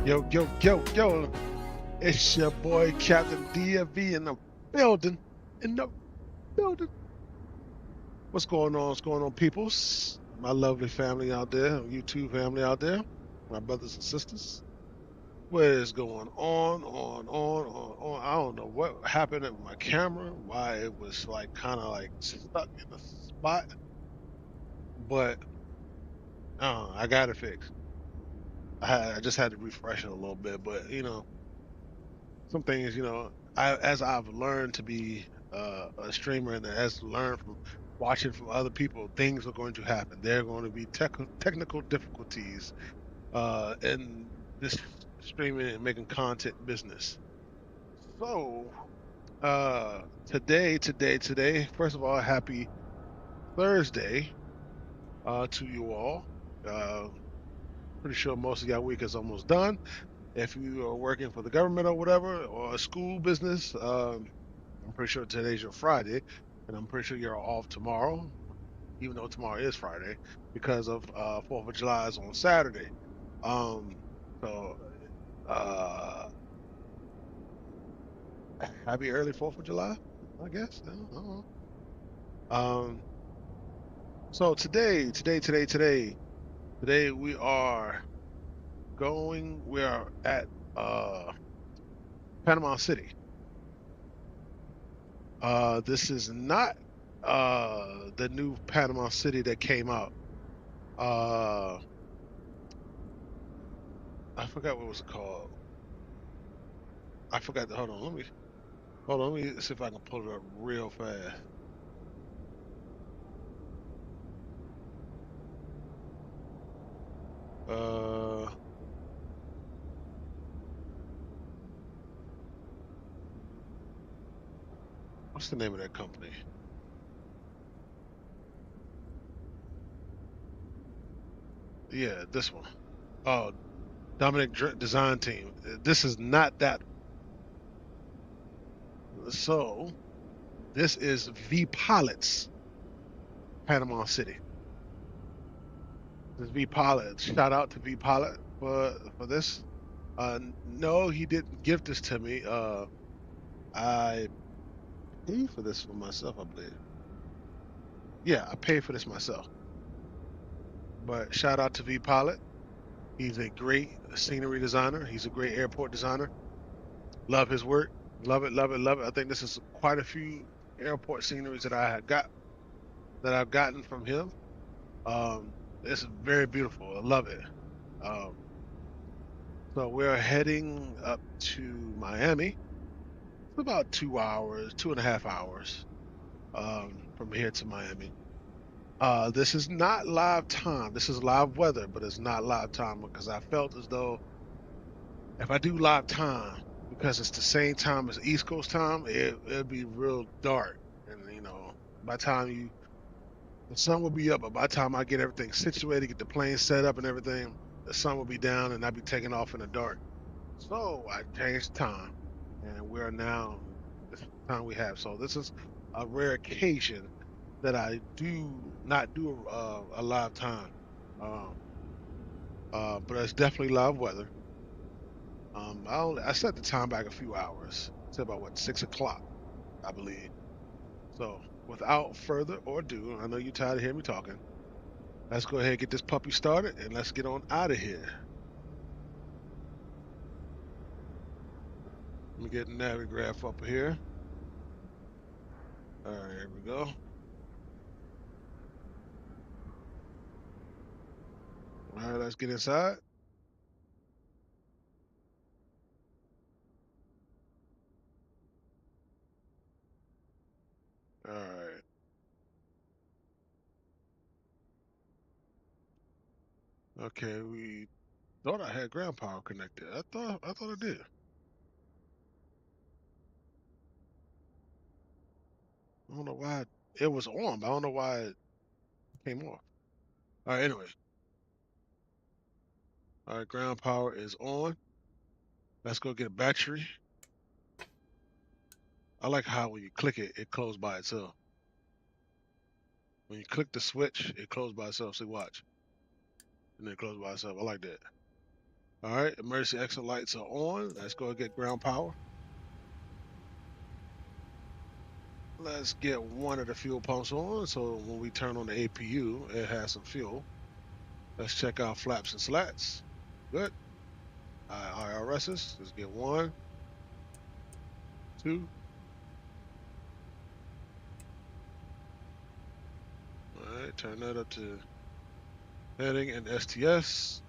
Yo, yo, yo, yo. It's your boy Captain DFV in the building. In the building. What's going on? What's going on, peoples? My lovely family out there, YouTube family out there, my brothers and sisters. What is going on? I don't know what happened with my camera, why it was like kind of like stuck in a spot, but I got it fixed. I just had to refresh it a little bit, but some things, as I've learned to be a streamer and as learned from watching from other people, things are going to happen. There are going to be technical difficulties in this streaming and making content business. So, today, first of all, happy Thursday to you all. Uh, Pretty sure most of y'all week is almost done. If you are working for the government or whatever, or a school business, I'm pretty sure today's your Friday, and I'm pretty sure you're off tomorrow, even though tomorrow is Friday, because of 4th of July is on Saturday. Um, so uh, happy early 4th of July, I guess. I don't know. Um, so today we are at uh Panama City. This is not the new Panama City that came out. Uh, I forgot what was it called. I forgot. Hold on. Let me see if I can pull it up real fast. Uh, what's the name of that company? Yeah, this one. Oh, Design Team. This is not that. So this is V Pilots, Panama City. This is V Pilot. Shout out to V Pilot for this. No, he didn't give this to me. I paid for this for myself, I believe. Yeah, I paid for this myself. But shout out to V Pilot. He's a great scenery designer. He's a great airport designer. Love his work. Love it, love it, love it. I think this is quite a few airport sceneries that I've gotten from him. It's very beautiful. I love it. Um, so we're heading up to Miami. It's about 2 hours, 2.5 hours from here to Miami. This is not live time. This is live weather, but it's not live time because I felt as though if I do live time, because it's the same time as East Coast time, it'll be real dark. And by the time the sun will be up, but by the time I get everything situated, get the plane set up and everything, the sun will be down and I'll be taking off in the dark. So I changed time, and we're now this is the time we have. So this is a rare occasion that I do not do a live time. Um, but it's definitely live weather. I set the time back a few hours. It's about what 6 o'clock, I believe. So without further ado, I know you're tired of hearing me talking. Let's go ahead and get this puppy started, and let's get on out of here. Let me get Navigraph up here. All right, here we go. All right, let's get inside. All right. Okay, we thought I had ground power connected. I thought I did. I don't know why it was on, but I don't know why it came off. All right, anyway. All right, ground power is on. Let's go get a battery. I like how when you click it, it closes by itself. When you click the switch, it closes by itself. See, watch. And then it closes by itself. I like that. All right, emergency exit lights are on. Let's go and get ground power. Let's get one of the fuel pumps on, so when we turn on the APU, it has some fuel. Let's check out flaps and slats. Good. IRSs. Let's get 1, 2. All right, turn that up to heading and STS.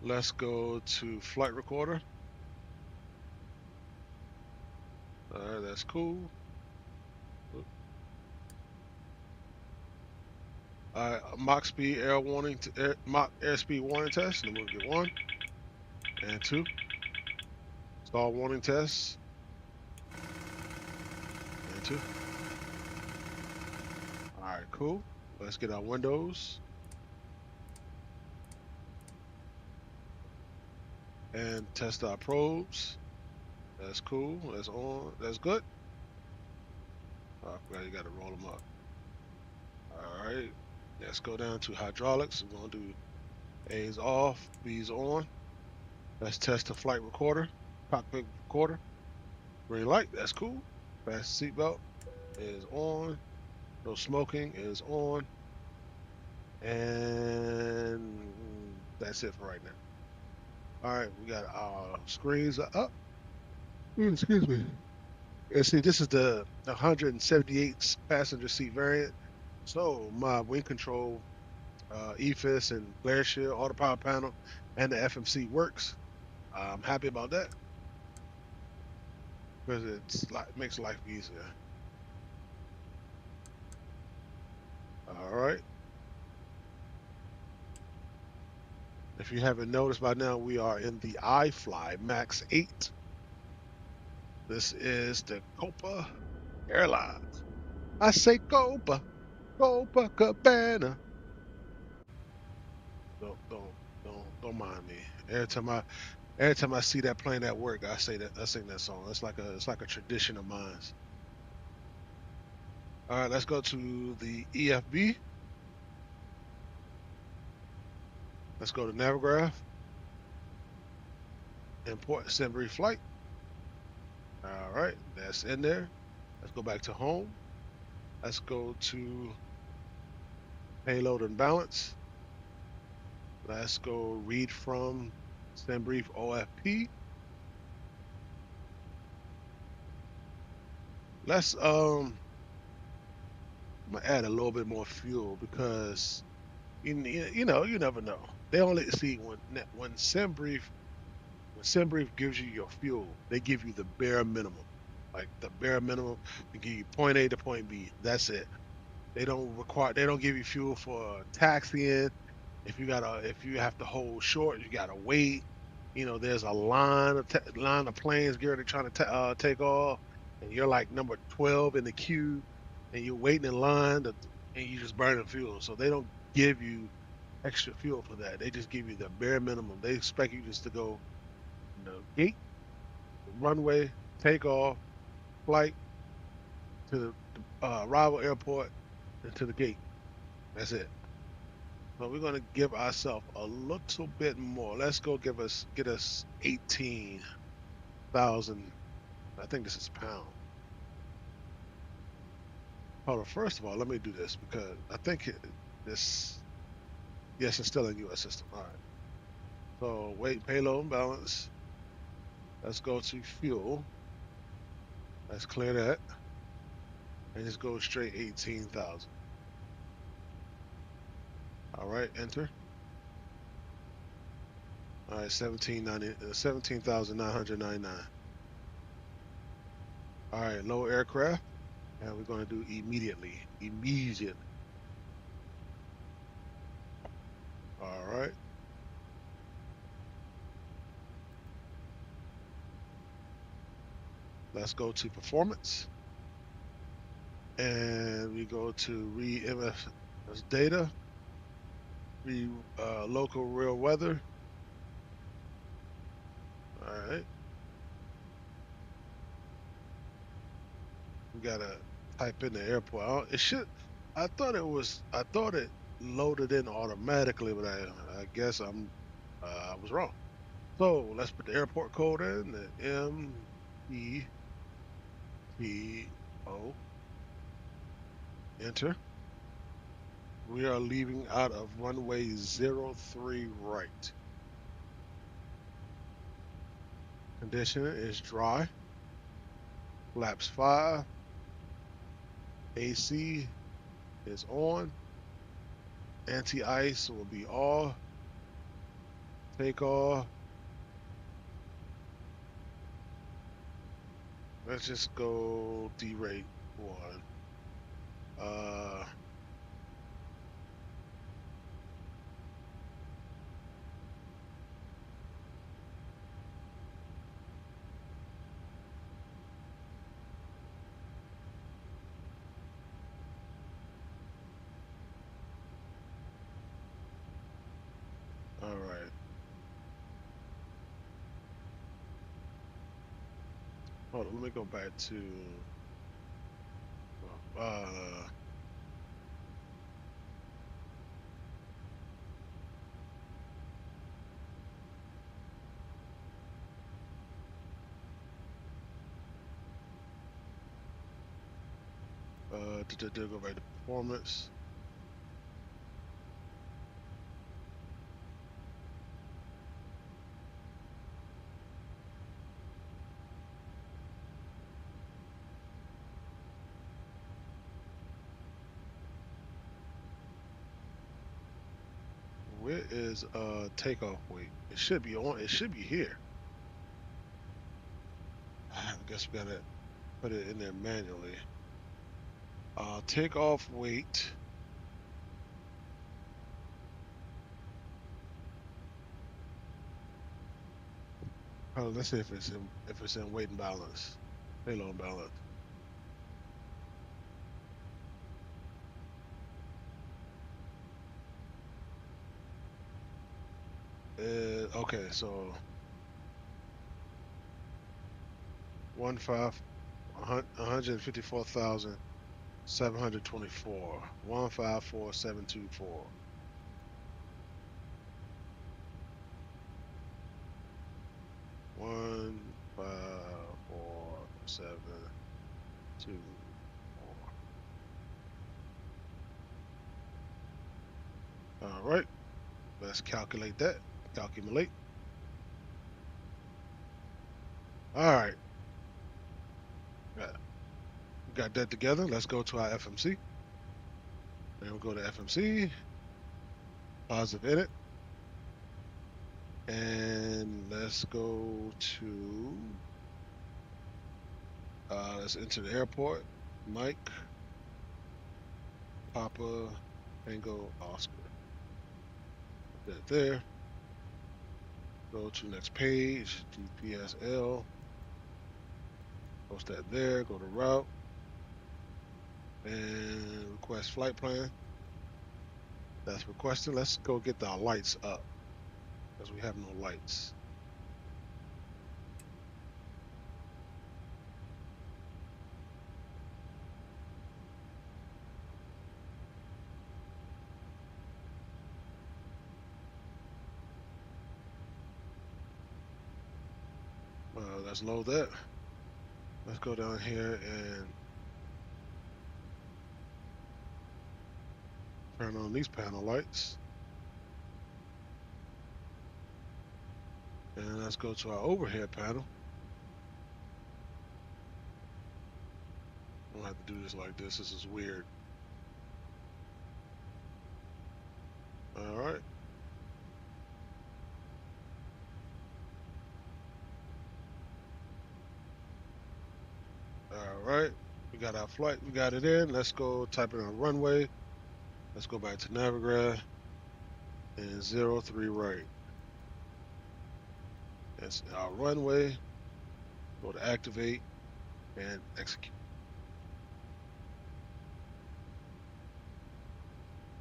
Let's go to flight recorder. All right, that's cool. All right, Mach speed air warning, Mach airspeed warning test. And we'll get 1 and 2. Stall warning test and 2. All right, cool. Let's get our windows and test our probes. That's cool. That's on. That's good. Oh, I forgot you got to roll them up. All right. Let's go down to hydraulics. We're going to do A's off, B's on. Let's test the flight recorder, cockpit recorder. Green light. That's cool. Fast seatbelt is on. No smoking is on. And that's it for right now. All right. We got our screens up. Excuse me. And see, this is the 178 passenger seat variant. So my wing control, EFIS and glare shield, auto power panel, and the FMC works. I'm happy about that because it makes life easier. All right. If you haven't noticed by now, we are in the iFly Max 8. This is the Copa Airlines. I say Copa, Copa Cabana. Don't mind me. Every time I see that plane at work, I sing that song. It's like a tradition of mine. All right, let's go to the EFB. Let's go to Navigraph. Import send brief flight. All right, that's in there. Let's go back to home. Let's go to payload and balance. Let's go read from send brief OFP. I'm gonna add a little bit more fuel because you never know. They only see when SendBrief gives you your fuel, they give you the bare minimum. Like the bare minimum, they give you point A to point B. That's it. They don't give you fuel for taxiing. If you have to hold short, you gotta wait. There's a line of planes getting trying to take off, and you're like number 12 in the queue, and you're waiting in line, and you just burning fuel. So they don't give you extra fuel for that. They just give you the bare minimum. They expect you just to go gate, runway, takeoff, flight to the arrival airport, and to the gate. That's it. So we're gonna give ourselves a little bit more. Let's go get us 18,000. I think this is pound. Hold on. First of all, let me do this because I think this. Yes, it's still in U.S. system. All right. So weight, payload, and balance. Let's go to fuel. Let's clear that, and just go straight 18,000. All right, enter. All right, 17,999. All right, low aircraft, and we're going to do immediately. Immediately. All right. Let's go to performance, and we go to read MSFS data, read local real weather. All right. We gotta type in the airport. It should. I thought it was. I thought it. loaded in automatically, but I guess I was wrong. So let's put the airport code in, the MPTO, enter. We are leaving out of runway 03 right. Condition is dry. Flaps 5. AC is on. Anti-ice will be off. Takeoff. Let's just go D-rate 1. Uh, all right. Hold on, let me go back to uh go back to performance. Where is takeoff weight? It should be on. It should be here. I guess we gotta put it in there manually. Takeoff weight. Oh, let's see if it's in weight and balance, payload balance. Okay, so 154,724. 154,724. 154,724. All right, let's calculate that. Calculate. All right, got that together. Let's go to our FMC. Then we'll go to FMC, positive edit, and let's go to let's enter the airport. Mike, Papa, Tango, Oscar. Put that there. Go to next page, GPSL. Post that there. Go to route and request flight plan. That's requested. Let's go get our lights up because we have no lights. Let's load that. Let's go down here and turn on these panel lights. And let's go to our overhead panel. I don't have to do this like this. This is weird. All right. All right. We got our flight. We got it in. Let's go type in our runway. Let's go back to Navigraph and 03 right. That's our runway. Go to activate and execute.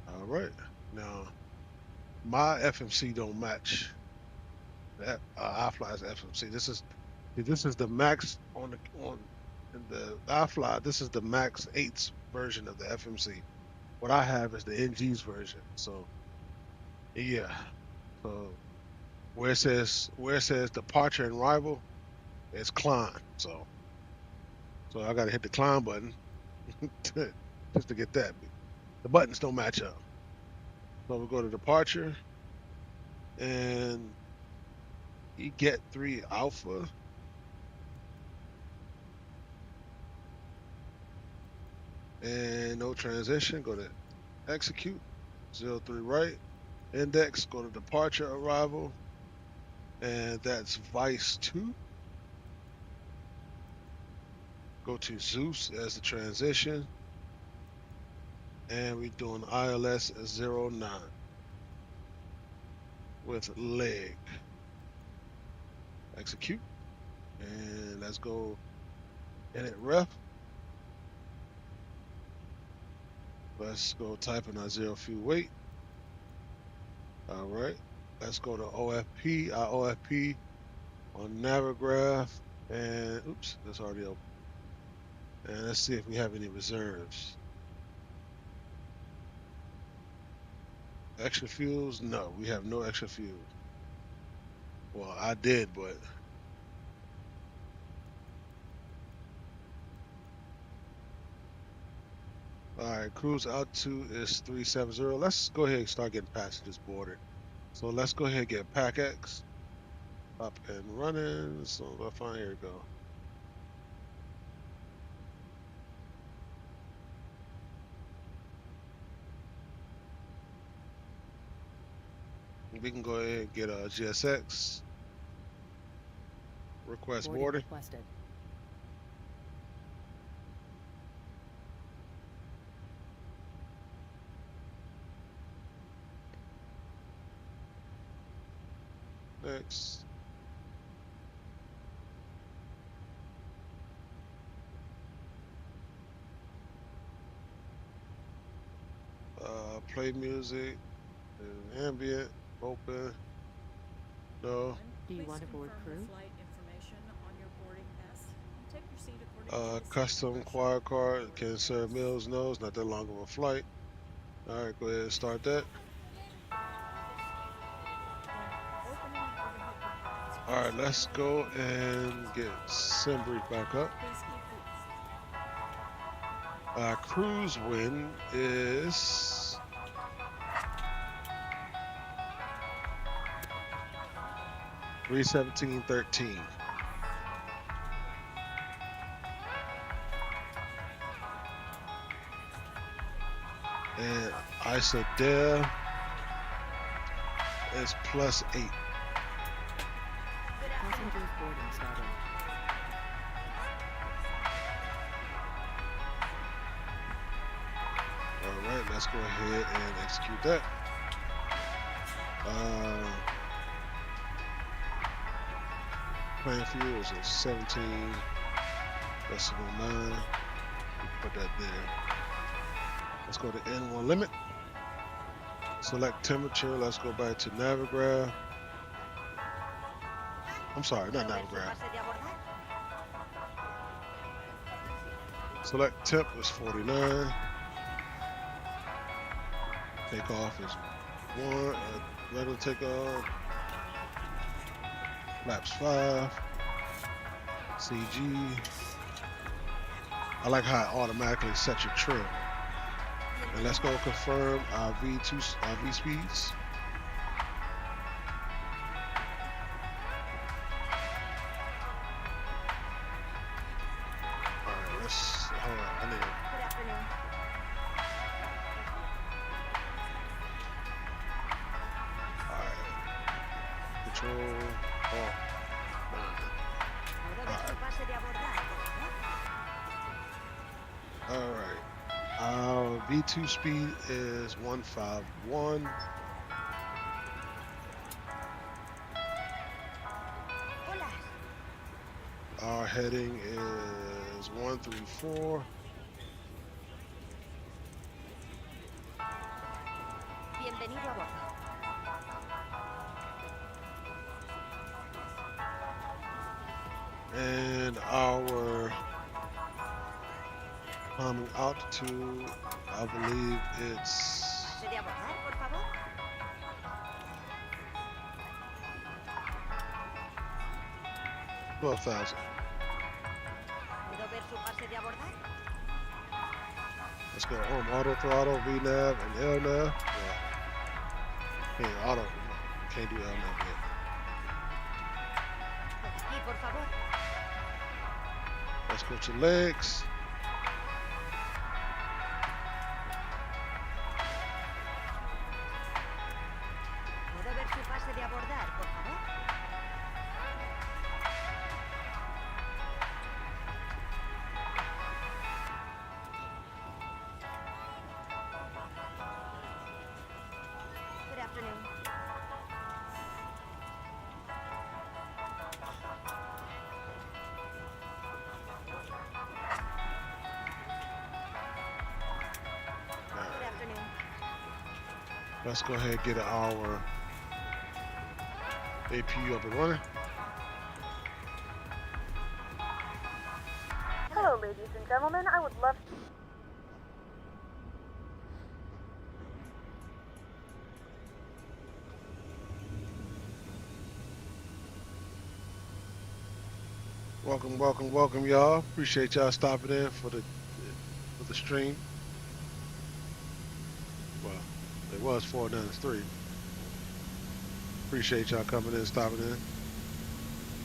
All right. Now, my FMC don't match that iFly's FMC. This is the max on the iFly. This is the max 8 version of the FMC. What I have is the NG's version. So yeah. So where it says departure and arrival, it's climb. So I gotta hit the climb button just to get that. The buttons don't match up. So we go to departure and you get 3 alpha. And no transition. Go to execute. 03 right. Index. Go to departure arrival. And that's Vice 2. Go to Zeus as the transition. And we're doing ILS 09 with leg. Execute. And let's go edit ref. Let's go type in our 0 fuel weight. All right. Let's go to OFP. Our OFP on Navigraph. And oops, that's already open. And let's see if we have any reserves. Extra fuels? No, we have no extra fuels. Well, I did, but all right, cruise altitude is 370. Let's go ahead and start getting passengers boarded. So let's go ahead and get PackX up and running. So I'll find, here we go. We can go ahead and get a GSX. Request boarding. Requested. Next. Play music, ambient, open. No. Do you want to board crew? Custom quad card can serve meals. No, it's not that long of a flight. All right, go ahead and start that. All right, let's go and get SimBrief back up. Cruise wind is 317.13. And ISODEA is +8. Passengers boarding started. All right, let's go ahead and execute that. Plane fuel is a 17.9. Put that there. Let's go to N1 limit. Select temperature. Let's go back to Navigraph. I'm sorry, not Navigraph. Select temp is 49. Takeoff is 1. Regular takeoff. Flaps 5. CG. I like how it automatically sets your trim. And let's go confirm our V speeds. All right, hold on. I need to. All right. Control off. All right. Our V2 speed is 151. Our heading is 134. Bienvenido a bordo. And our Climbing altitude, I believe it's ¿Pase de abordar, por favor? 12,000. ¿Puedo ver su pase de abordar? Let's go. Auto throttle, VNAV, and LNAV. Well, can't auto. Can't do LNAV yet. Por aquí, por favor. Let's go to legs. ¿Puedo ver su pase de abordar, por favor? Good afternoon. Good afternoon. Let's go ahead and get our APU up and running. Hello, ladies and gentlemen. I would love to... Welcome, welcome, welcome, y'all. Appreciate y'all stopping in for the stream. Well, it was 4 down to 3. Appreciate y'all coming in, stopping in.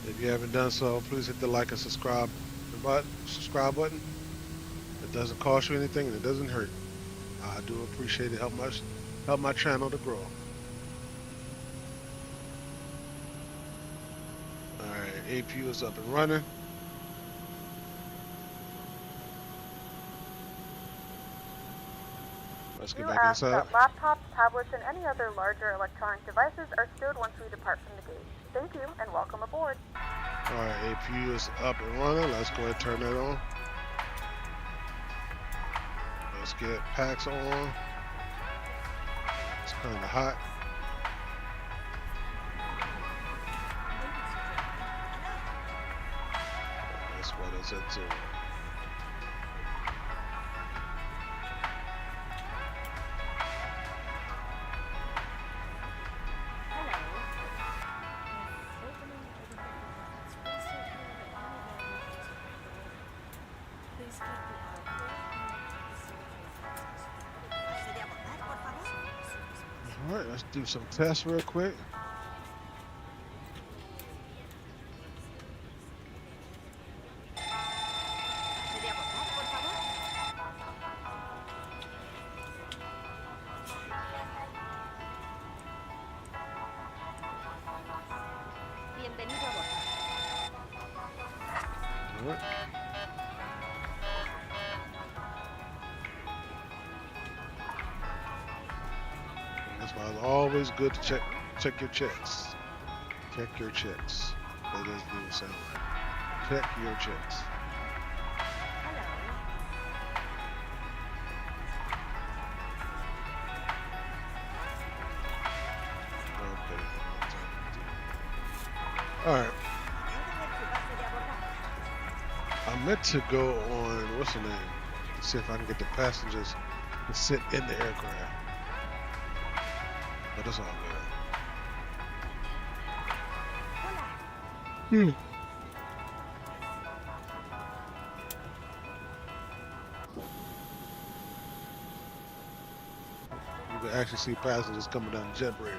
If you haven't done so, please hit the like and subscribe button. It doesn't cost you anything and it doesn't hurt. I do appreciate it. Help my channel to grow. All right, APU is up and running. Let's get back ask inside. that laptops, tablets, and any other larger electronic devices are stowed once we depart from the gate. Thank you, and welcome aboard. All right, APU is up and running. Let's go ahead and turn that on. Let's get packs on. It's kind of hot. That's what it's at too. ¿Pase de abordar, por favor? All right, let's do some tests real quick. ¿Pase de abordar, por favor? Bienvenido a bordo. All right. That's why it's always good to check your checks. Check your checks. That doesn't even sound right. Check your checks. Hello. Okay. All right. ¿Puedo ver su pase de abordar? I meant to go on, what's the name? See if I can get the passengers to sit in the aircraft. But it's all good. Hola. You can actually see passengers coming down the jet bridge.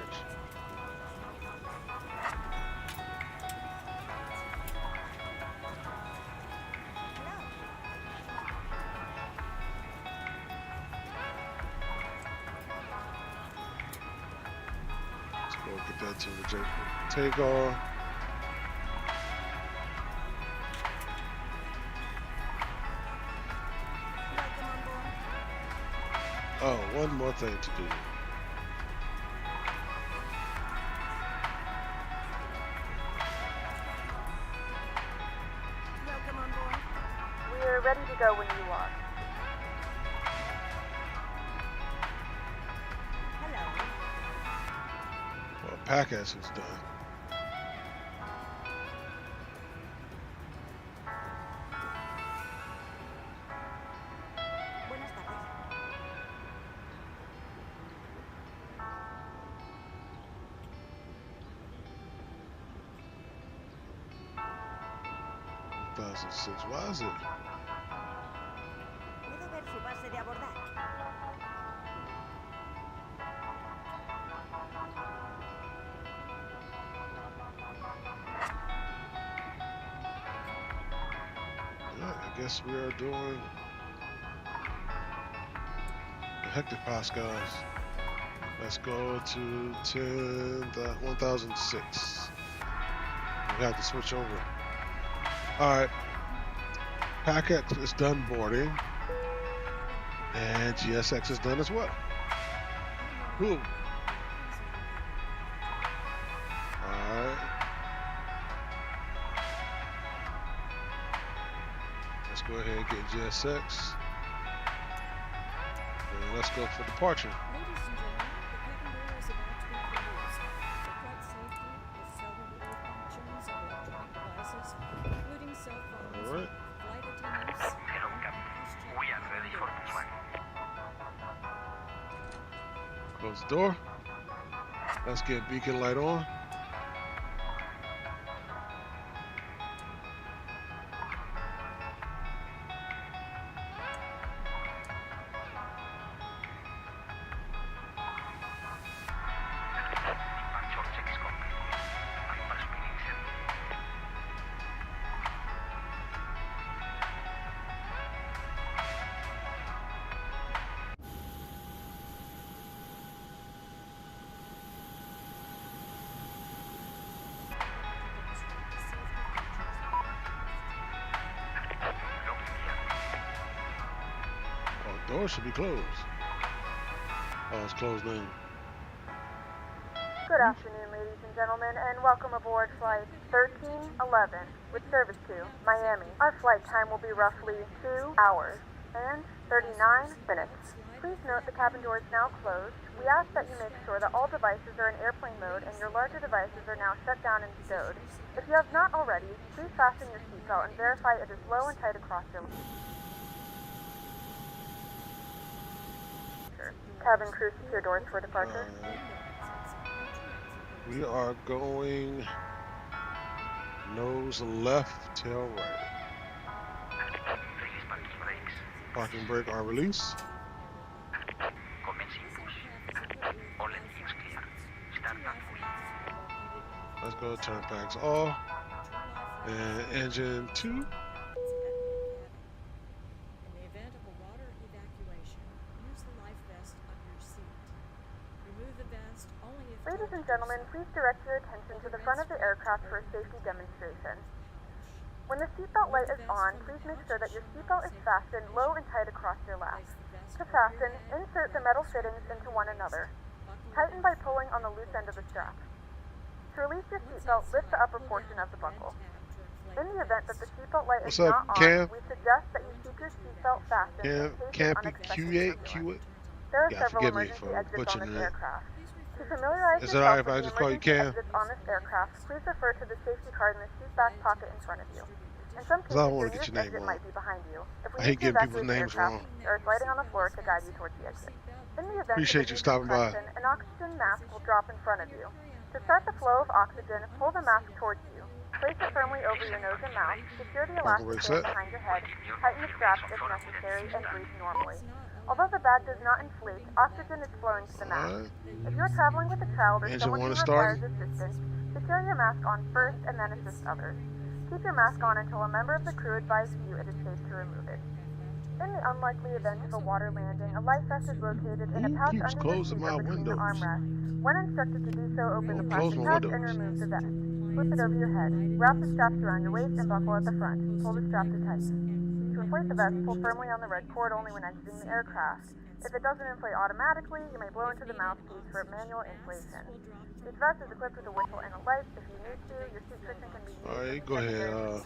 Let's go get that to the takeoff. Welcome on board. Oh, one more thing to do. Welcome on board. We're ready to go when you are. Hello. Well, pack-ass is done. 1006. Why is it? ¿Puedo ver su pase de abordar? I guess we are doing the hectopascals. Let's go to 1006. We have to switch over. All right. PAC-X is done boarding, and GSX is done as well. Cool. All right. Let's go ahead and get GSX. And let's go for departure. All right. Close the door. Let's get beacon light on. Door should be closed. Oh, it's closed now. Good afternoon, ladies and gentlemen, and welcome aboard Flight 1311 with service to Miami. Our flight time will be roughly 2 hours and 39 minutes. Please note the cabin door is now closed. We ask that you make sure that all devices are in airplane mode and your larger devices are now shut down and stowed. If you have not already, please fasten your seatbelt and verify it is low and tight across your cabin crew secure doors for departure. We are going nose left, tail right. Parking brake are released. Let's go turn packs off. And engine 2. Ladies and gentlemen, please direct your attention to the front of the aircraft for a safety demonstration. When the seatbelt light is on, please make sure that your seatbelt is fastened low and tight across your lap. To fasten, insert the metal fittings into one another. Tighten by pulling on the loose end of the strap. To release your seatbelt, lift the upper portion of the buckle. In the event that the seatbelt light is not on, we suggest that you keep your seatbelt fastened in case of unexpected turbulence. There are several emergency exits on this aircraft. To familiarize yourself with the emergency exits on this aircraft, please refer to the safety card in the seat back pocket in front of you. In some cases, your nearest exit might be behind you. If we need to evacuate the aircraft, there is lighting on the floor to guide you towards the exit. In the event Appreciate you stopping by. An oxygen mask will drop in front of you. To start the flow of oxygen, pull the mask towards you. Place it firmly over your nose and mouth, secure the elastic band behind your head, tighten the strap if necessary, and breathe normally. Although the bag does not inflate, oxygen is flowing to the mask. If you're traveling with a child or someone who requires assistance, secure your mask on first and then assist others. Keep your mask on until a member of the crew advises you it is safe to remove it. In the unlikely event of a water landing, a life vest is located in a pouch under your seat or between the armrests. When instructed to do so, open the plastic pouch and remove the vest. Flip it over your head. Wrap the straps around your waist and buckle at the front. Pull the strap to tighten. To inflate the vest, pull firmly on the red cord only when exiting the aircraft. If it doesn't inflate automatically, you may blow into the mouthpiece for manual inflation. Each vest is equipped with a whistle and a light. If you need to, your seat cushion can be used. Alright, go ahead.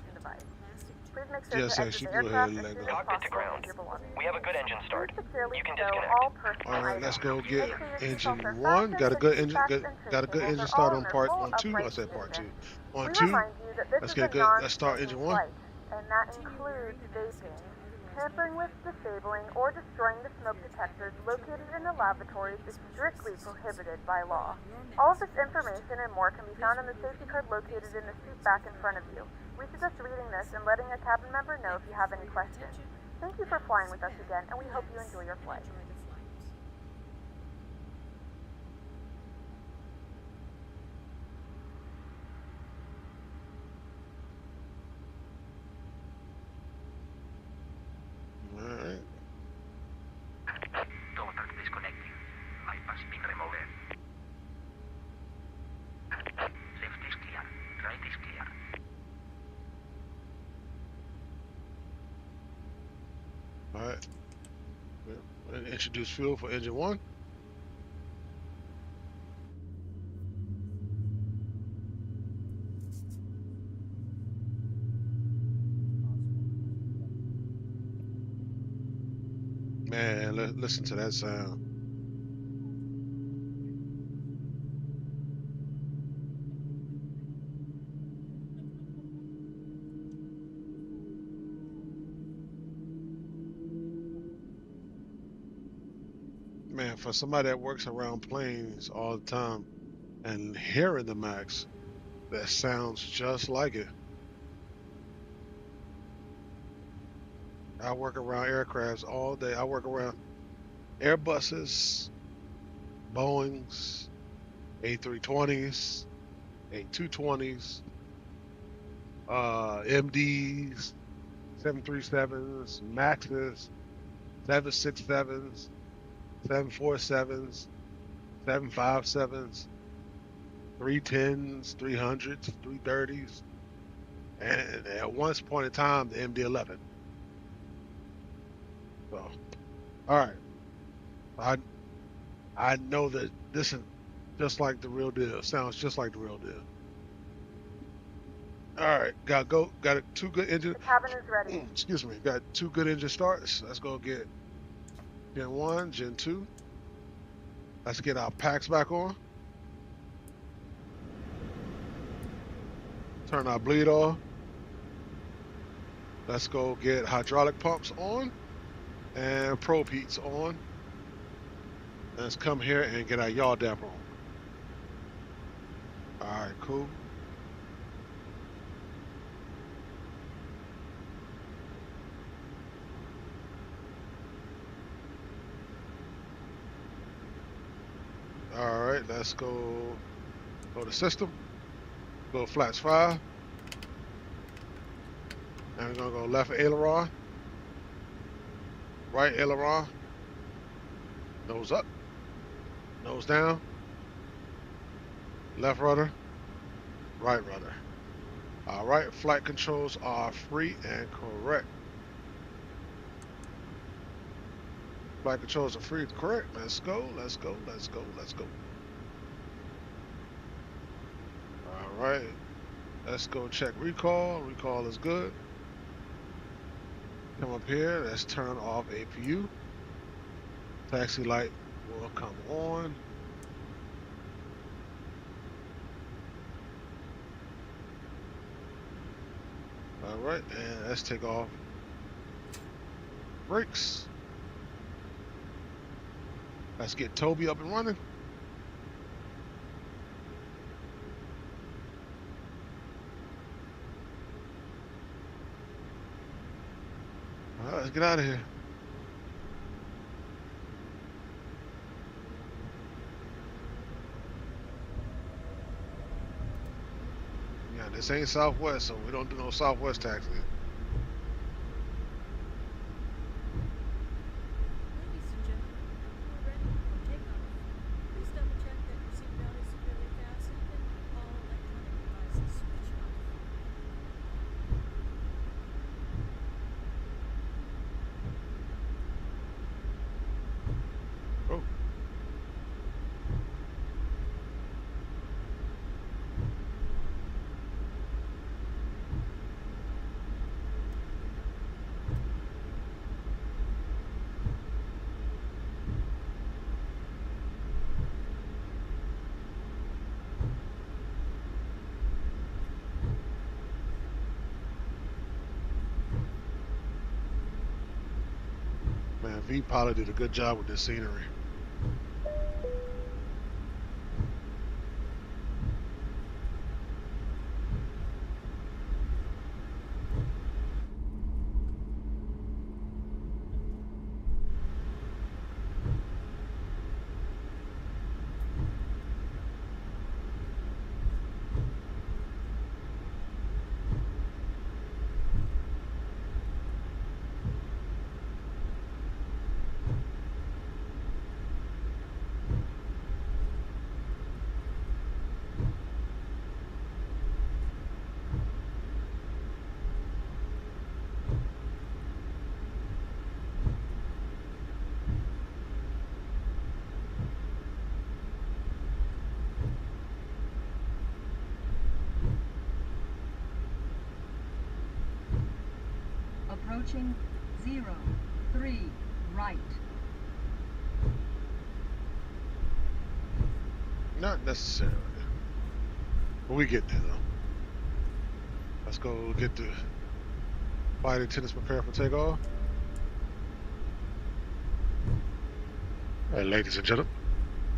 Please make sure to exit the aircraft as soon as possible with your belongings. We have a good engine start. You can disconnect. All personal Alright, let's go items. get engine 1. Got a good engine start on part on 2. I said part 2. On 2. Let's get good. Let's start engine 1. And that includes vaping, Tampering with, disabling, or destroying the smoke detectors located in the lavatories is strictly prohibited by law. All of this information and more can be found in the safety card located in the seat back in front of you. We suggest reading this and letting a cabin member know if you have any questions. Thank you for flying with us again, and we hope you enjoy your flight. Alright. Door track disconnecting. Bypass been removed. Left is clear. Right is clear. Alright. Introduce fuel for engine 1. Man, listen to that sound. Man, for somebody that works around planes all the time and hearing the Max, that sounds just like it. I work around aircrafts all day. I work around Airbuses, Boeings, A320s, A220s, MDs, 737s, Maxes, 767s, 747s, 757s, 310s, 300s, 330s, and at one point in time, the MD-11. So, all right, I know that this is just like the real deal. Sounds just like the real deal. All right, got two good engine. The cabin is ready. Excuse me, got two good engine starts. Let's go get Gen 1, Gen 2. Let's get our packs back on. Turn our bleed off. Let's go get hydraulic pumps on and probe heats on. Let's come here and get our yaw damper on. All right, cool. All right, let's go to system. Go flaps 5. And we're gonna go left aileron, right aileron, nose up, nose down, left rudder, right rudder. All right, flight controls are free and correct. Flight controls are free and correct. Let's go, let's go, let's go, let's go. All right, let's go check recall. Recall is good. Come up here, let's turn off APU. Taxi light will come on. All right, and let's take off brakes. Let's get Toby up and running. All right, let's get out of here. Yeah, this ain't Southwest, so we don't do no Southwest taxi. V pilot did a good job with this scenery. Approaching 03 right. Not necessarily. But we get there though. Let's go get the flight attendants prepared for takeoff. Alright, ladies and gentlemen,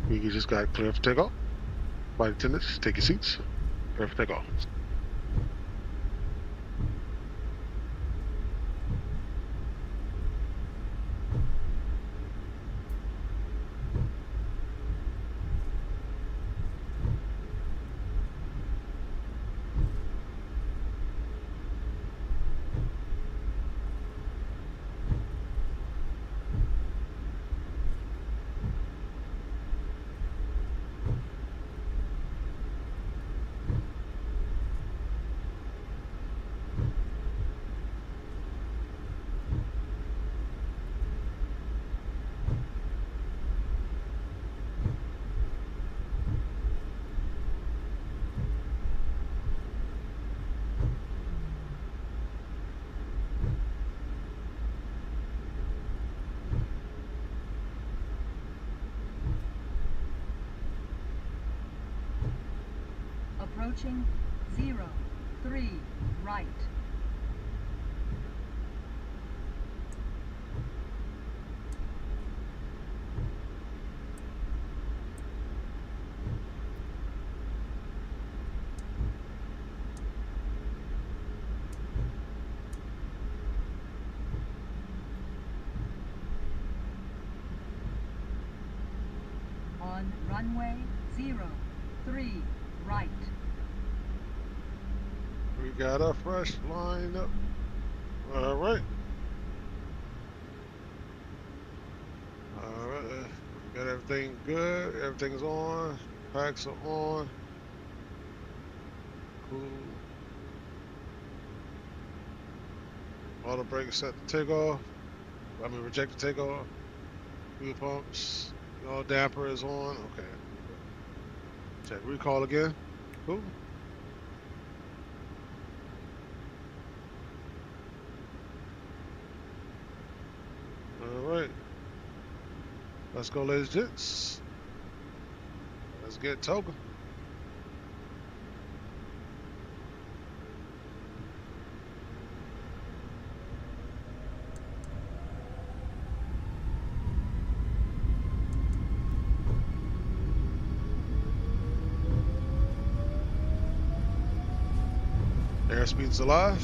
we just got cleared for takeoff. Flight attendants, take your seats. Prepare for takeoff. Approaching 03 right. On runway 03 right. We got our fresh line up. All right. All right. Got everything good. Everything's on. Packs are on. Cool. Auto brake set to take off. I mean, reject the takeoff. Fuel pumps. All damper is on. Okay. Check recall again. Cool. All right. Let's go, ladies and gents. Let's get Tocumen. Airspeed's alive.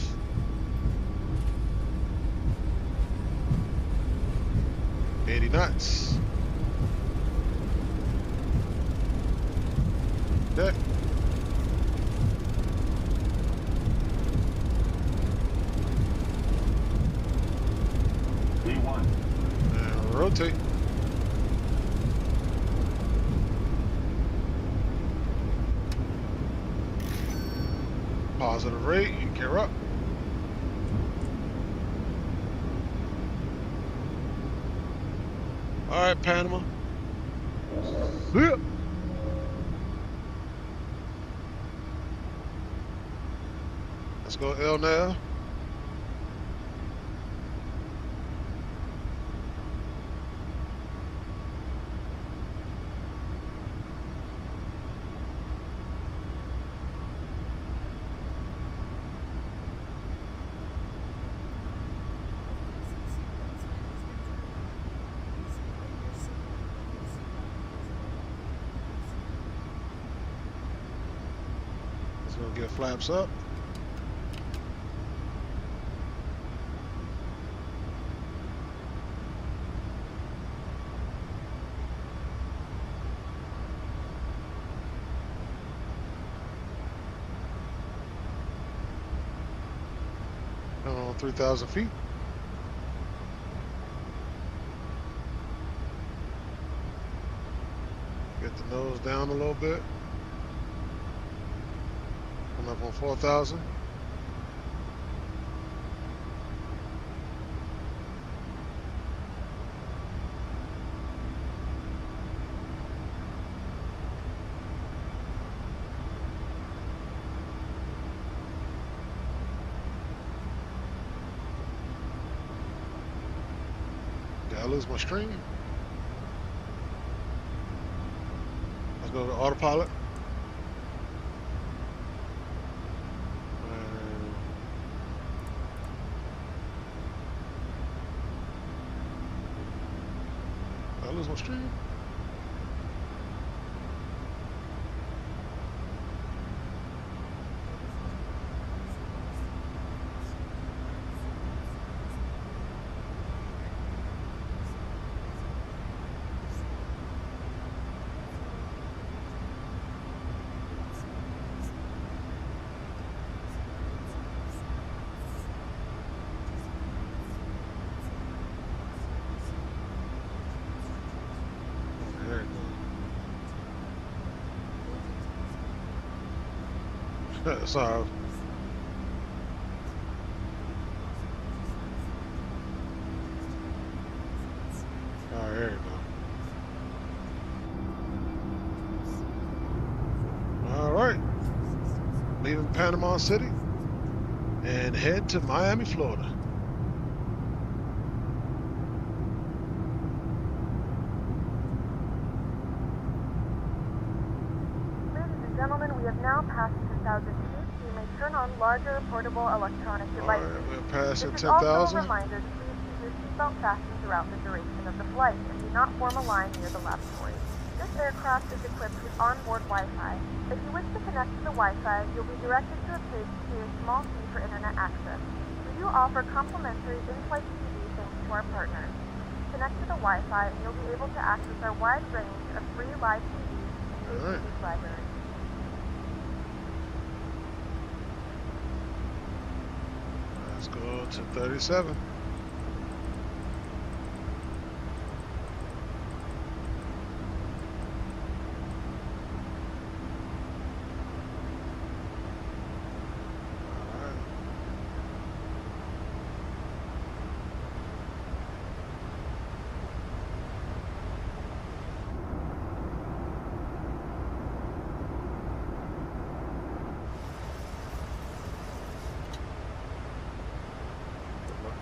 Knots. Deck. V1. And rotate. Positive rate, you gear up. All right, Panama. Yeah. Let's go L now. Get flaps up. On 3,000 feet. Get the nose down a little bit. Come up on 4,000. Did I lose my stream? Let's go to autopilot. Did I lose my stream? Sorry. Alright, there you go. Alright. Leaving Panama City and head to Miami, Florida. Ladies and gentlemen, we have now passed 10,000 feet. You may turn on larger portable electronic devices. Alright, we're passing This is also 10,000. a reminder to please keep your seatbelt fastened throughout the duration of the flight and do not form a line near the lavatory. This aircraft is equipped with onboard Wi-Fi. If you wish to connect to the Wi-Fi, you'll be directed to a page to pay a small fee for internet access. We do offer complimentary in-flight TV thanks to our partners. Connect to the Wi-Fi and you'll be able to access our wide range of free live TVs and Alright. HD's library. Let's go to 37.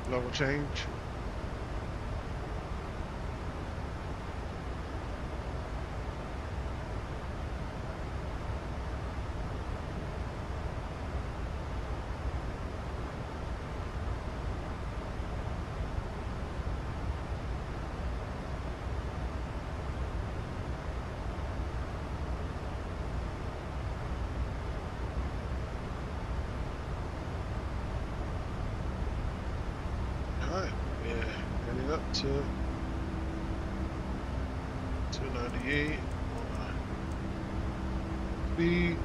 Level change. Alright, yeah, heading up to 298 on speed.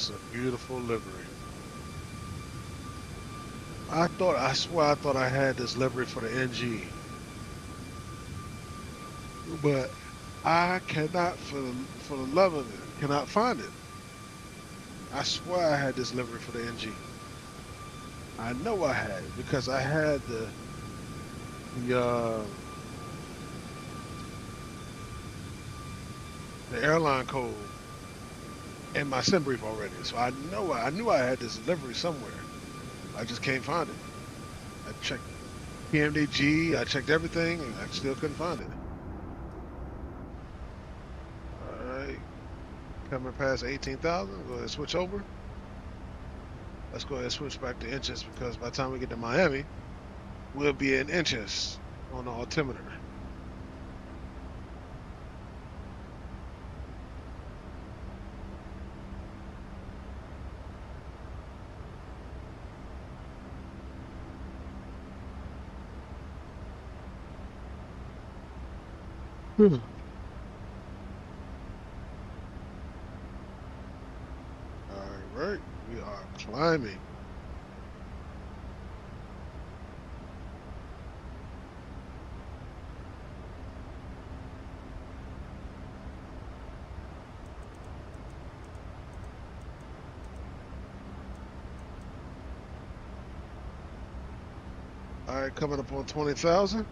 That's a beautiful livery. I swear I thought I had this livery for the NG, but I cannot for the love of it, cannot find it. I swear I had this livery for the NG. I know I had it because I had the airline code in my sim brief already. So I knew I had this livery somewhere. I just can't find it. I checked PMDG, I checked everything, and I still couldn't find it. All right, coming past 18,000, go ahead and switch over. Let's go ahead and switch back to inches because by the time we get to Miami, we'll be in inches on the altimeter. All right, we are climbing. All right, coming up on 20,000.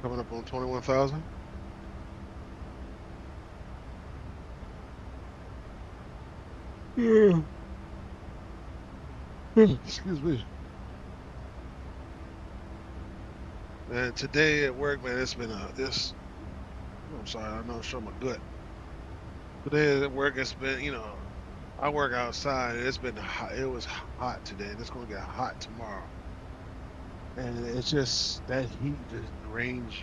Coming up on 21,000. Excuse me. Man, today at work, man, it's been I'm sorry, I know I'm showing my gut. Today at work, it's been, I work outside. And it's been hot. It was hot today, and it's gonna get hot tomorrow. And it's just that heat just drains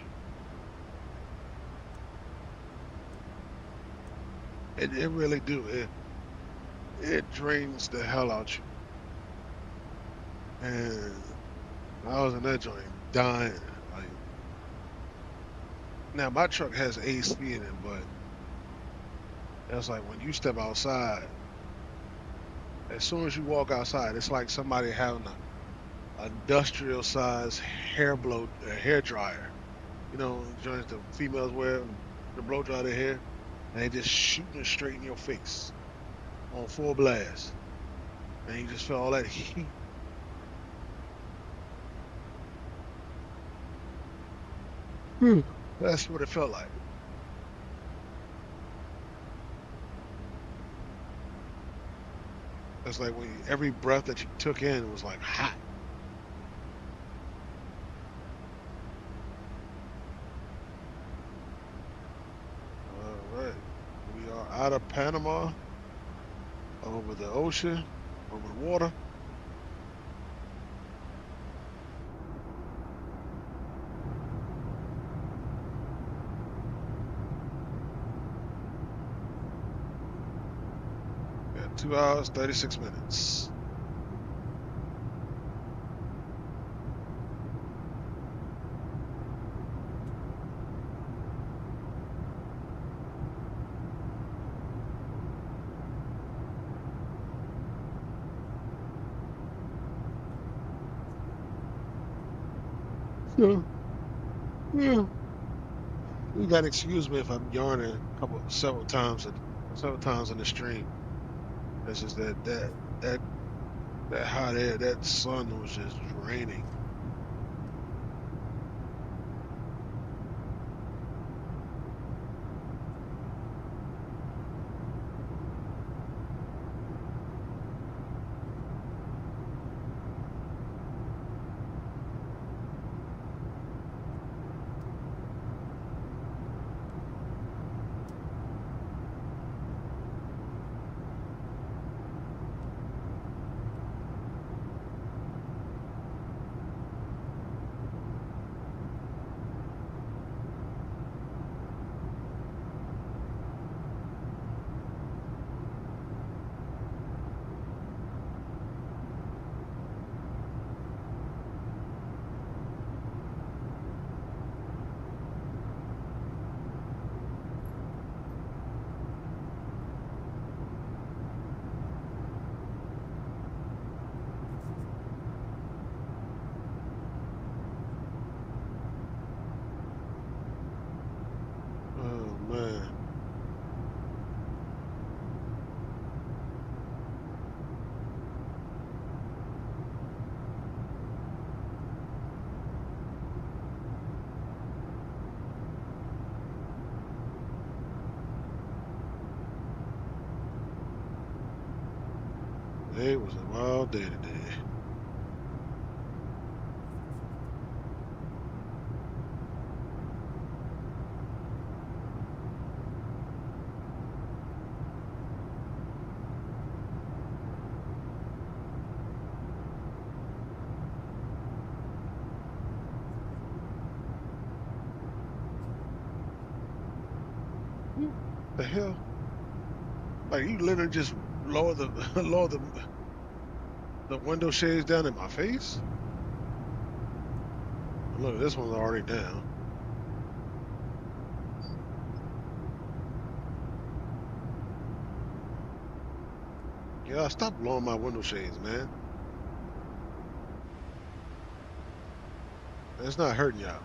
you. It really do. It drains the hell out you. And I was in that joint dying. Like now, my truck has AC in it, but it's like when you step outside, as soon as you walk outside, it's like somebody having a industrial size hair dryer. You know, joints the females wear to blow dry their hair, and they just shooting it straight in your face on full blast, and you just feel all that heat. That's what it felt like. It's like when every breath that you took in was like hot. All right, we are out of Panama, over the ocean, over the water. Got 2 hours, 36 minutes. Yeah. Yeah. You gotta excuse me if I'm yarning several times in the stream. It's just that hot air, that sun was just draining. Today was a wild day today. The hell? Like you literally just lower the lower the window shades down in my face? Look, this one's already down. Yeah, stop blowing my window shades, man. It's not hurting y'all.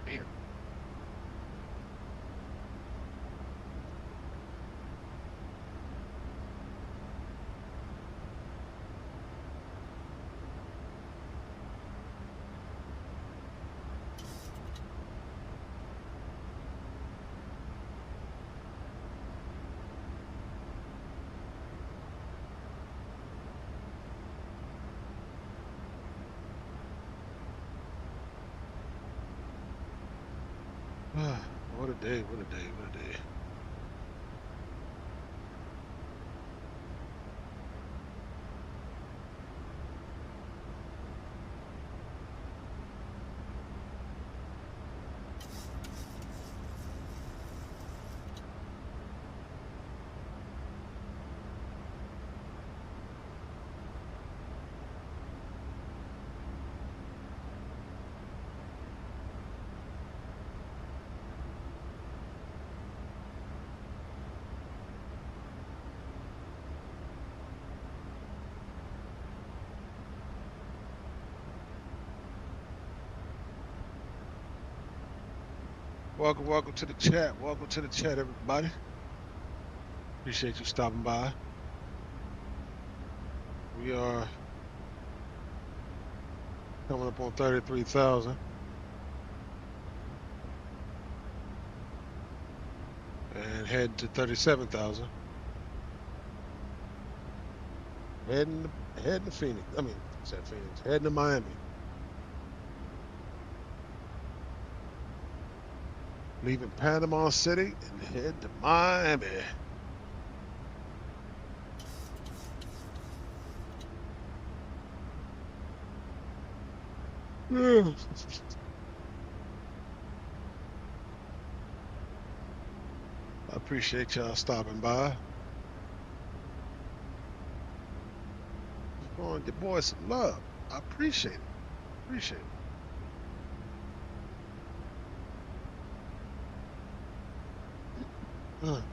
Damn. What a day, what a day, what a day. Welcome to the chat. Welcome to the chat, everybody. Appreciate you stopping by. We are coming up on 33,000 and heading to 37,000. Heading to Phoenix. I mean, I said Phoenix. Heading to Miami. Leaving Panama City and head to Miami. I appreciate y'all stopping by. Showing your boys some love. I appreciate it. Appreciate it.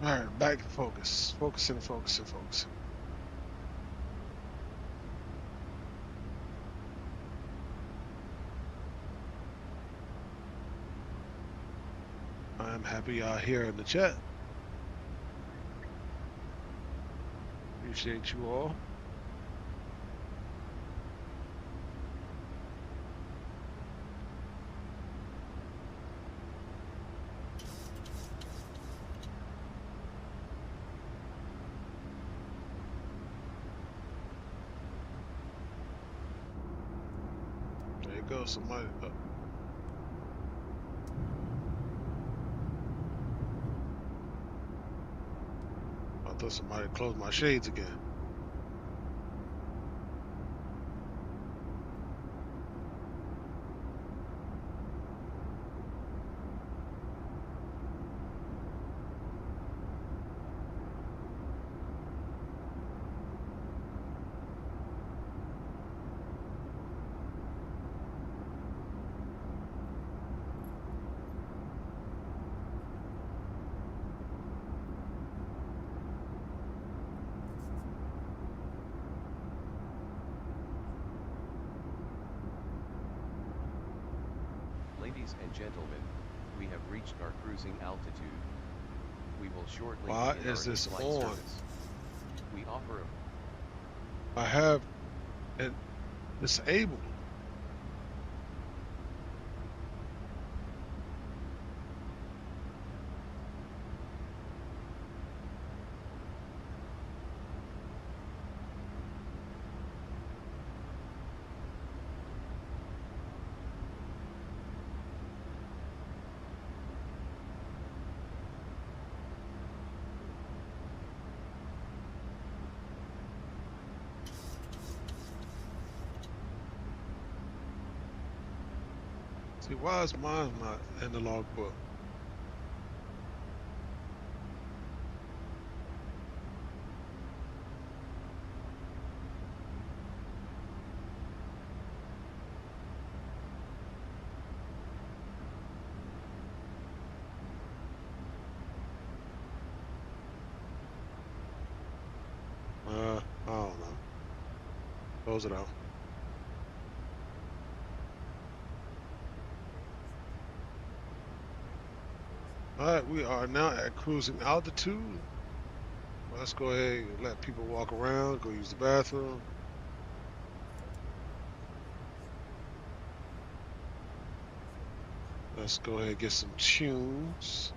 All right, back to focus. Focusing, focusing, focusing. I'm happy y'all here in the chat. Appreciate you all. There you go. Somebody. I thought somebody closed my shades again. Ladies and gentlemen, we have reached our cruising altitude. We will shortly Why begin is our this in-flight on? service. We offer a I have it disabled. See, why is mine not in the logbook? I don't know. Close it out. All right, we are now at cruising altitude. Let's go ahead and let people walk around, go use the bathroom. Let's go ahead and get some tunes.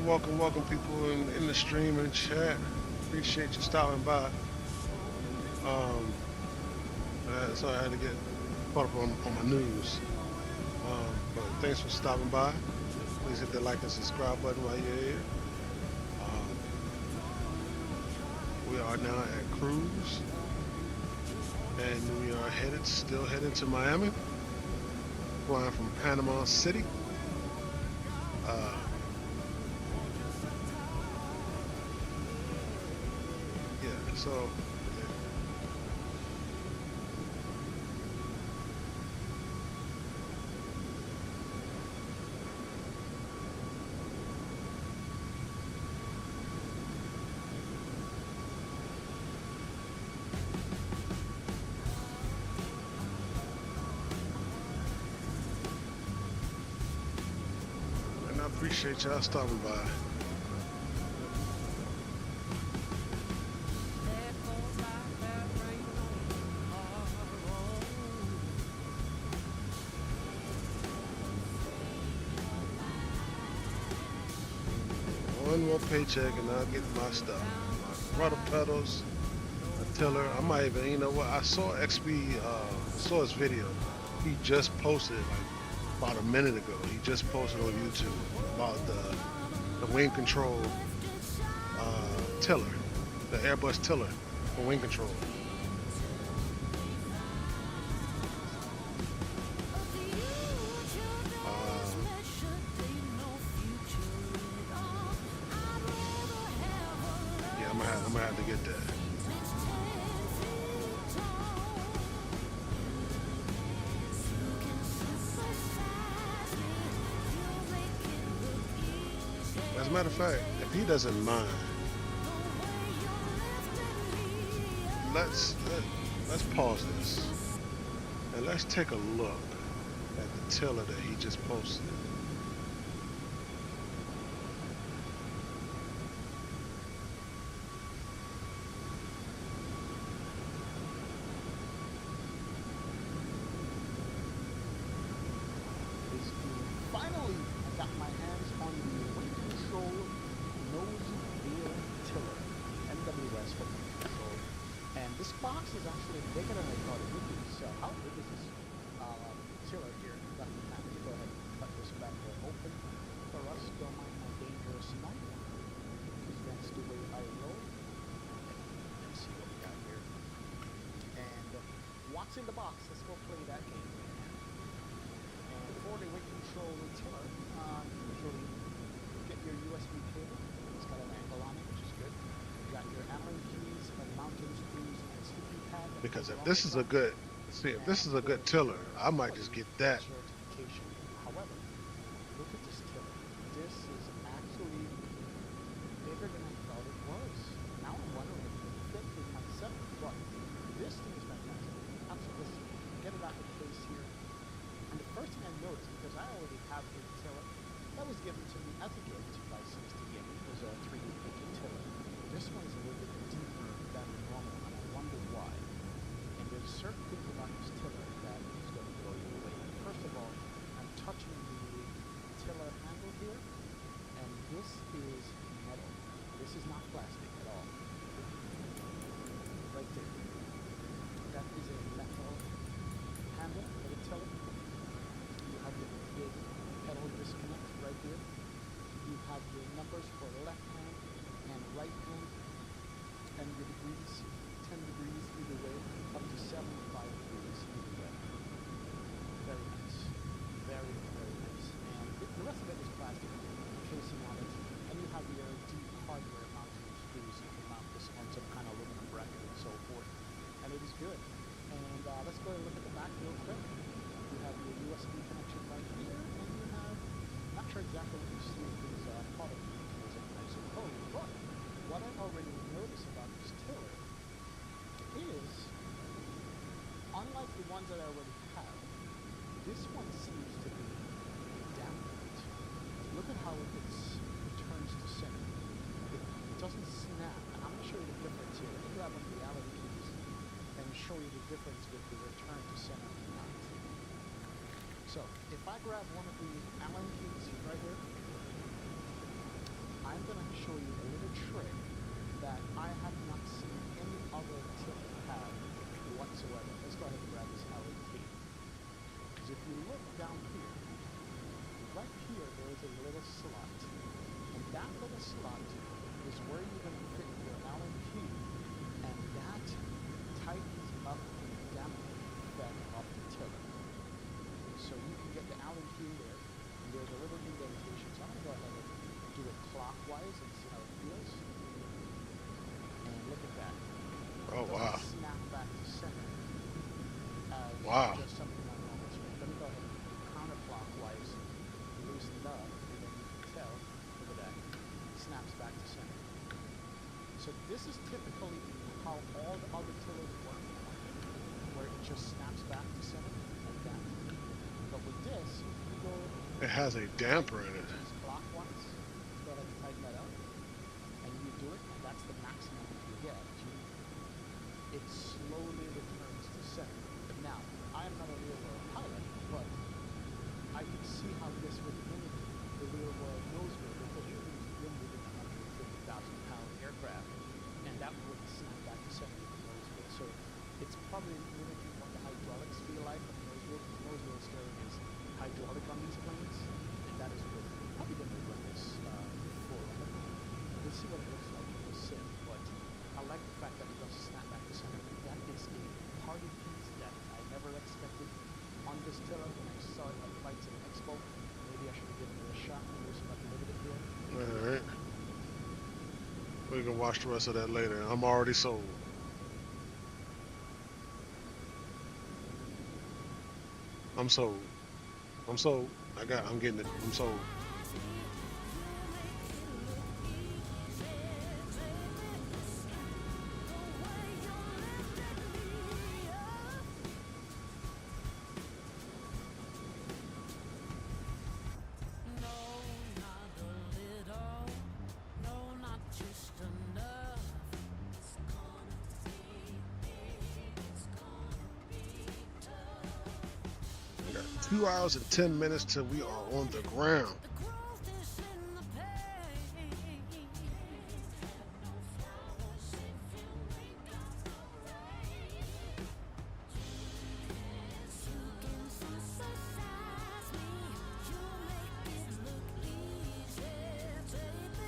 welcome people in the stream and chat. Appreciate you stopping by. So I had to get caught up on my news. But thanks for stopping by. Please hit the like and subscribe button while you're here. We are now at cruise, and we are still headed to Miami. Flying from Panama City. Yeah, so. Appreciate y'all stopping by. One more paycheck and I'll get my stuff. My rudder pedals, a tiller. I might even, you know what? I saw XP, saw his video. He just posted it like about a minute ago. He just posted on YouTube about the wing control tiller, the Airbus tiller for wing control. Yeah, I'm gonna have to get that. As a matter of fact, if he doesn't mind, let's pause this and let's take a look at the tiller that he just posted. Finally, I got my hands on the wing control nose wheel tiller, MWS for wing control. And this box is actually bigger than I thought it would be. So how big is this tiller here? Go ahead and cut this back open for us. Don't mind my dangerous knife, because that's the way I roll. Let's see what we got here. And what's in the box? Let's go play that game. For the wing control tiller, usually get your USB cable. It's got an angle on it, which is good. You got your Allen keys and mounting screws and sticking pad. Because if this is a good, if this is a good tiller, I might just get that. However, look at this tiller. This is actually bigger than I thought it was. Now I'm wondering if it fit with myself, but this thing is fantastic. Absolutely. Get it out of place here. And the first thing I noticed, because I already have a tiller that was given to me as a gift by 60 Gaming, it was a 3D printed tiller. This one is a little bit deeper than normal, and I wonder why. And there's certain things about this tiller that is going to blow you away. First of all, I'm touching the tiller handle here, and this is metal. This is not plastic at all. Right there. That is a metal handle for the tiller. You have your big pedal disconnect right here. You have your numbers for left hand and right hand, and your degrees, 10 degrees either way, up to 75 degrees either way. Very nice. Very, very nice. And the rest of it is plastic casing on it. And you have your deep hardware mounting screws. You can mount this on some kind of aluminum bracket and so forth. And it is good. And let's go and look at the back real quick. You have your USB connection right here, and you have, not sure exactly what you see with these product details, I suppose, but what I've already noticed about this tiller is, unlike the ones that I already have, this one seems to be dampened. Look at how it turns to center. It doesn't snap, and I'm going to show you the difference here. Let me grab one of the Allen keys and show you the difference with the return to center or not. So, if I grab one of the Allen keys right here, I'm going to show you a little trick that I have not seen any other tiller have whatsoever. Let's go ahead and grab this Allen key. Because if you look down here, right here there is a little slot. And that little slot is where you're going to fit your Allen key, and that tightens up the damping effect of the tiller. So you can get the Allen key there, and there's a little indentation. So I'm going to go ahead and do it clockwise and see how it feels. And look at that. Oh, wow. Snap back to center. Wow. Just something on normal speed. Let me go ahead and counterclockwise loosen it up, and then you can tell, look at that, snaps back to center. So this is typically how all the other tillers work, where it just snaps back to center like that. But with this, if you go... It has a damper in it. Clockwise, let's go ahead and tighten that up. And you do it, and that's the maximum you get. It slowly returns to center. Now, I am not a real-world pilot, but I can see how this would mimic the real-world nose wheel, because you use wind within a 150,000-pound aircraft, and that would snap back to center with the nose wheel. So it's probably mimicking what the hydraulics feel like on the nose wheel. The nose wheel steering is hydraulic on these planes, and that is good. Probably going to run this before. We'll see what it looks like in the sim, but I like the fact that it does snap back to center. That is a party piece that I never expected on this tiller when I saw it at Flights and Expo. Maybe I should have given it a shot and loosen up a little bit here. Alright. We can watch the rest of that later. I'm already sold. I'm sold. I'm sold. I'm getting it. I'm sold. We got 2 hours and 10 minutes till we are on the ground.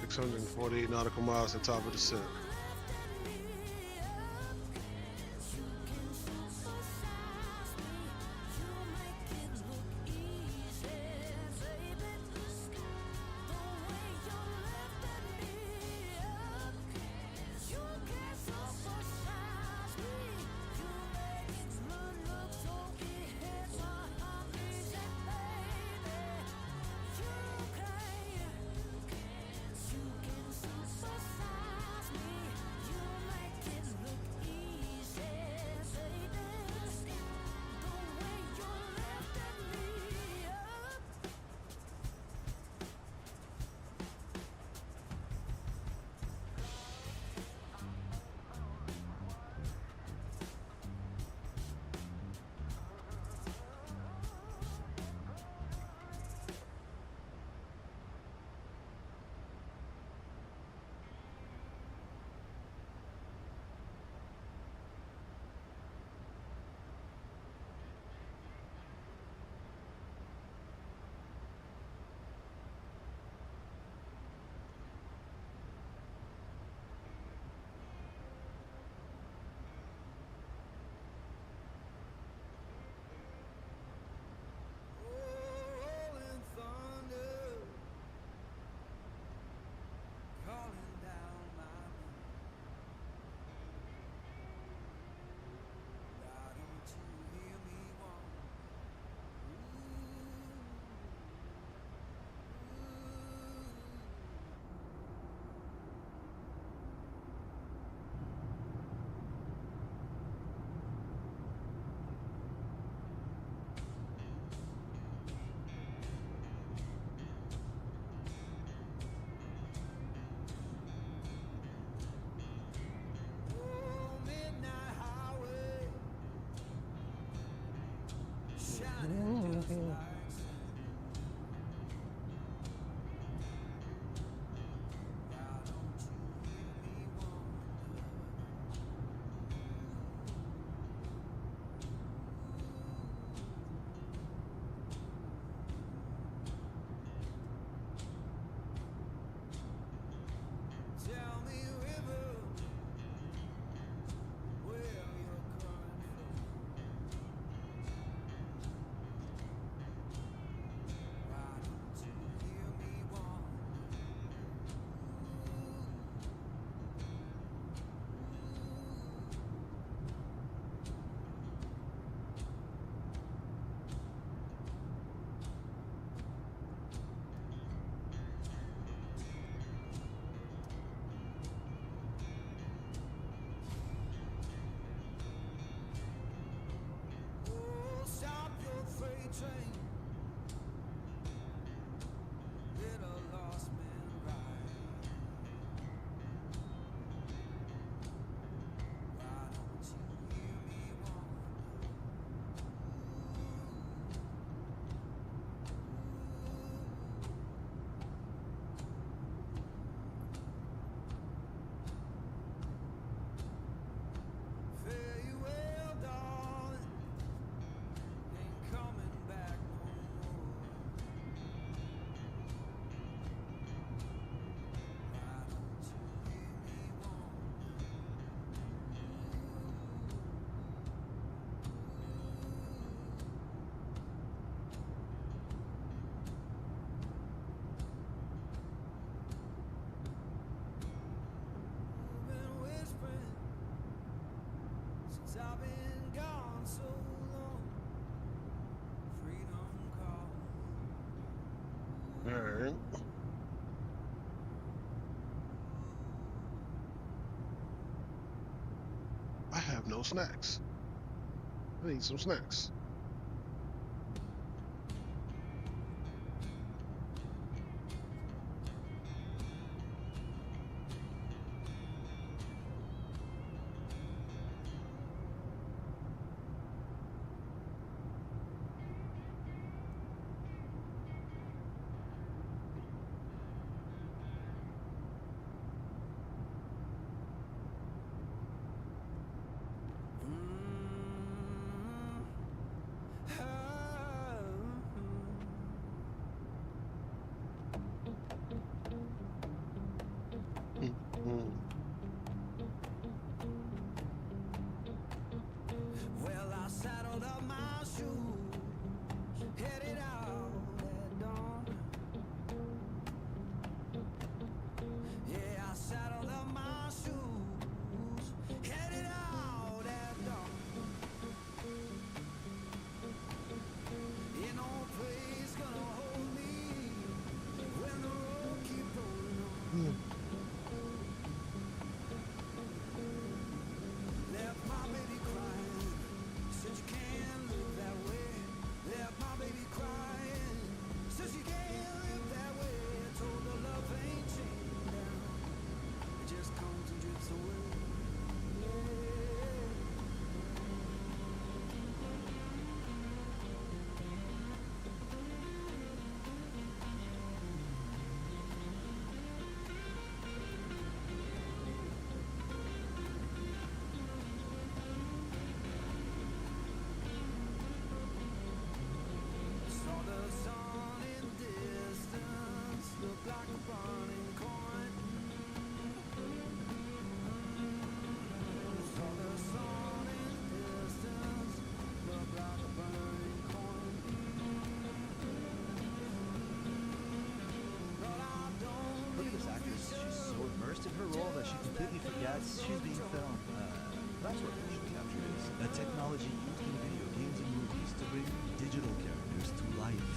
$648 nautical miles at the top of the descent. Okay. right. I have no snacks. I need some snacks. Mm. Well, I saddled up my shoes, headed out at dawn. Yeah, I saddled up my shoes, headed out at dawn. Ain't no place gonna hold me when the road keep rolling on. Left my baby crying, said you can't live that way. Left my baby crying, said you can't live that way. Told her love ain't chained down, it just comes and drifts away. Saw the sun in distance, looked like a burning coin. Saw the sun in distance, looked like a burning coin. But I don't Look at this actress. She's so immersed in her role that she completely forgets she's being filmed. That's what motion capture is. A technology used in video games and movies to bring digital characters to life.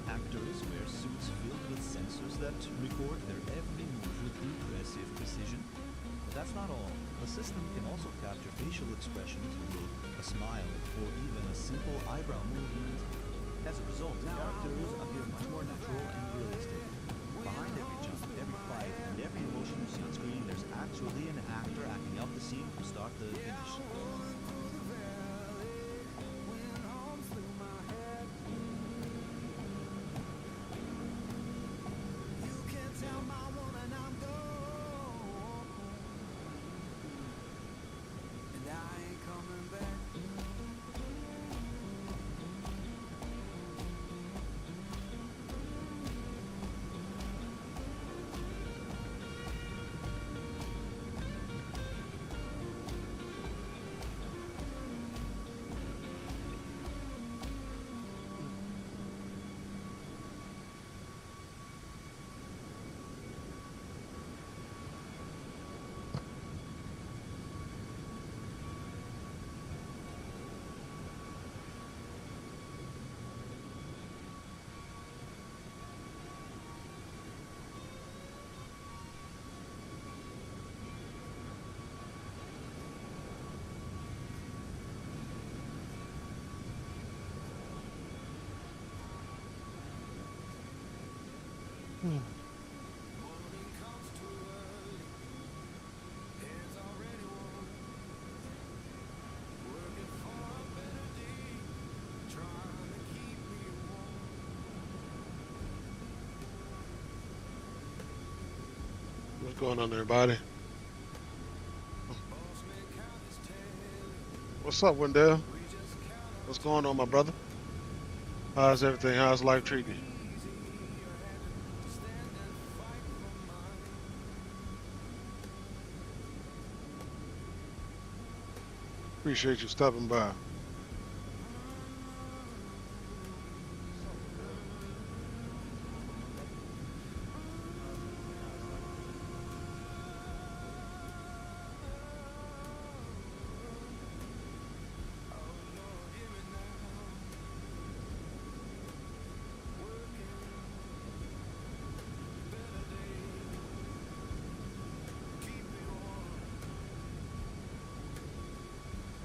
Actors wear suits filled with sensors that record their every move with impressive precision. But that's not all. The system can also capture facial expressions, a look, a smile, or even a simple eyebrow movement. As a result, characters appear much more natural and realistic. Behind every jump, every fight, and every emotion you see on screen, there's actually an actor acting out the scene from start to finish. you can tell my woman I'm gone, and I ain't coming back. Mm. Morning comes too early, heads already warm. Working for a better day, trying to keep me warm. What's going on, everybody? Boss man count his tally, What's up, Wendell? we just count What's going on, my brother? How's everything? How's life treating you? easy. You're having to stand and fight for mine. Appreciate you stopping by.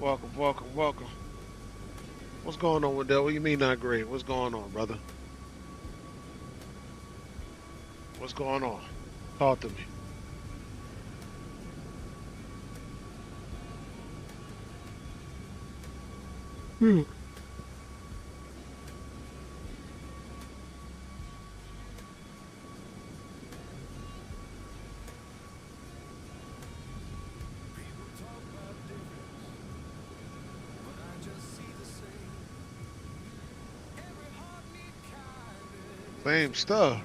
Welcome, welcome, welcome. What's going on, Wendell? What do you mean not great? What's going on, brother? What's going on? Talk to me. Hmm. Same stuff.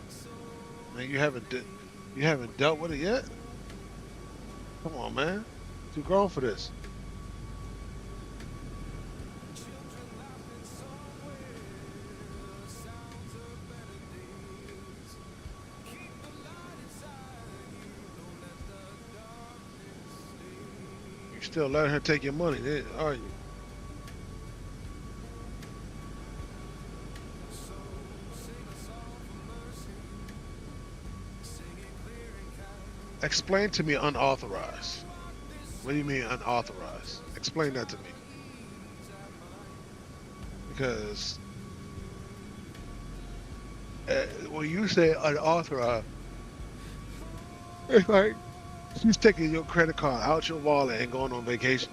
Man, you haven't dealt with it yet? Come on, man. Too grown for this. You still letting her take your money, are you? Explain to me unauthorized. What do you mean unauthorized? Explain that to me. Because when you say unauthorized, it's like she's taking your credit card out your wallet and going on vacation.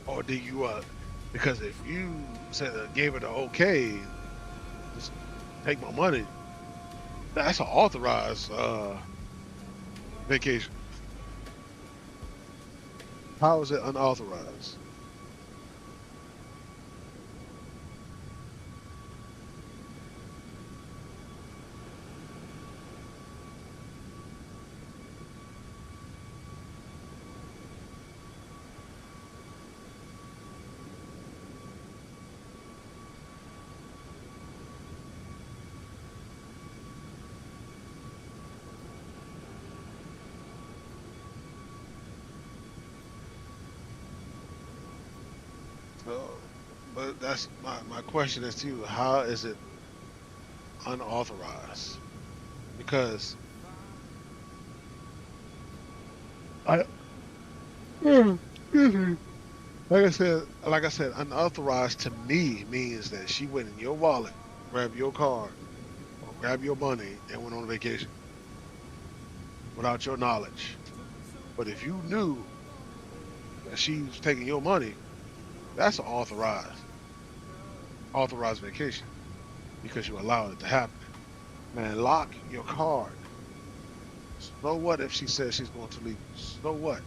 Or do you because if you said gave it an okay, just take my money, that's an authorized vacation. How is it unauthorized? But that's my question is to you. How is it unauthorized? Because I, excuse me. Like I said, unauthorized to me means that she went in your wallet, grabbed your card, or grabbed your money, and went on vacation without your knowledge. But if you knew that she was taking your money, that's an authorized vacation because you allowed it to happen. Man, lock your card. So what if she says she's going to leave? So what?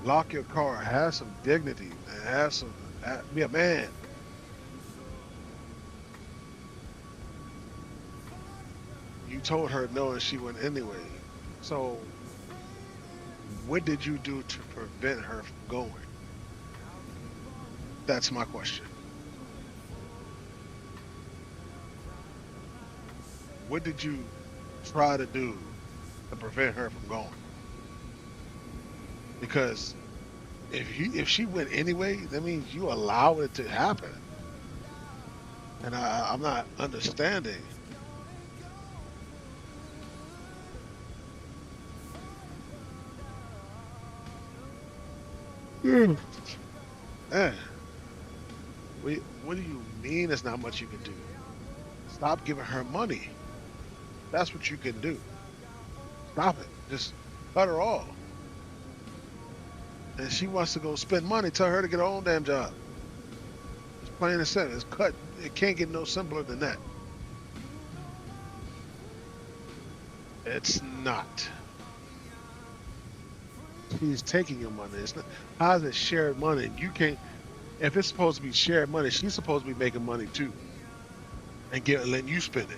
Lock your card. Have some dignity, man. Have some. Be a man. You told her no, and she went anyway. So, what did you do to prevent her from going? That's my question. What did you try to do to prevent her from going? Because if she went anyway, that means you allow it to happen. And I'm not understanding. Man, what do you mean there's not much you can do? Stop giving her money. That's what you can do. Stop it. Just cut her off. And she wants to go spend money, tell her to get her own damn job. It's plain and simple. It's cut. It can't get no simpler than that. It's not. She's taking your money. It's not. How is it shared money? You can't. If it's supposed to be shared money, she's supposed to be making money too, and letting you spend it.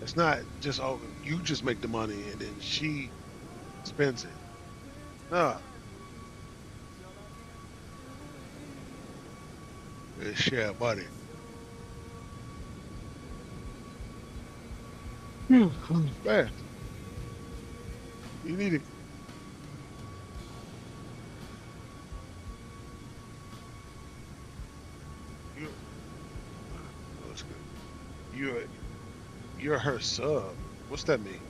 It's not just you just make the money and then she spends it. No. It's shared money. Man, you need to. You're her sub. What's that mean?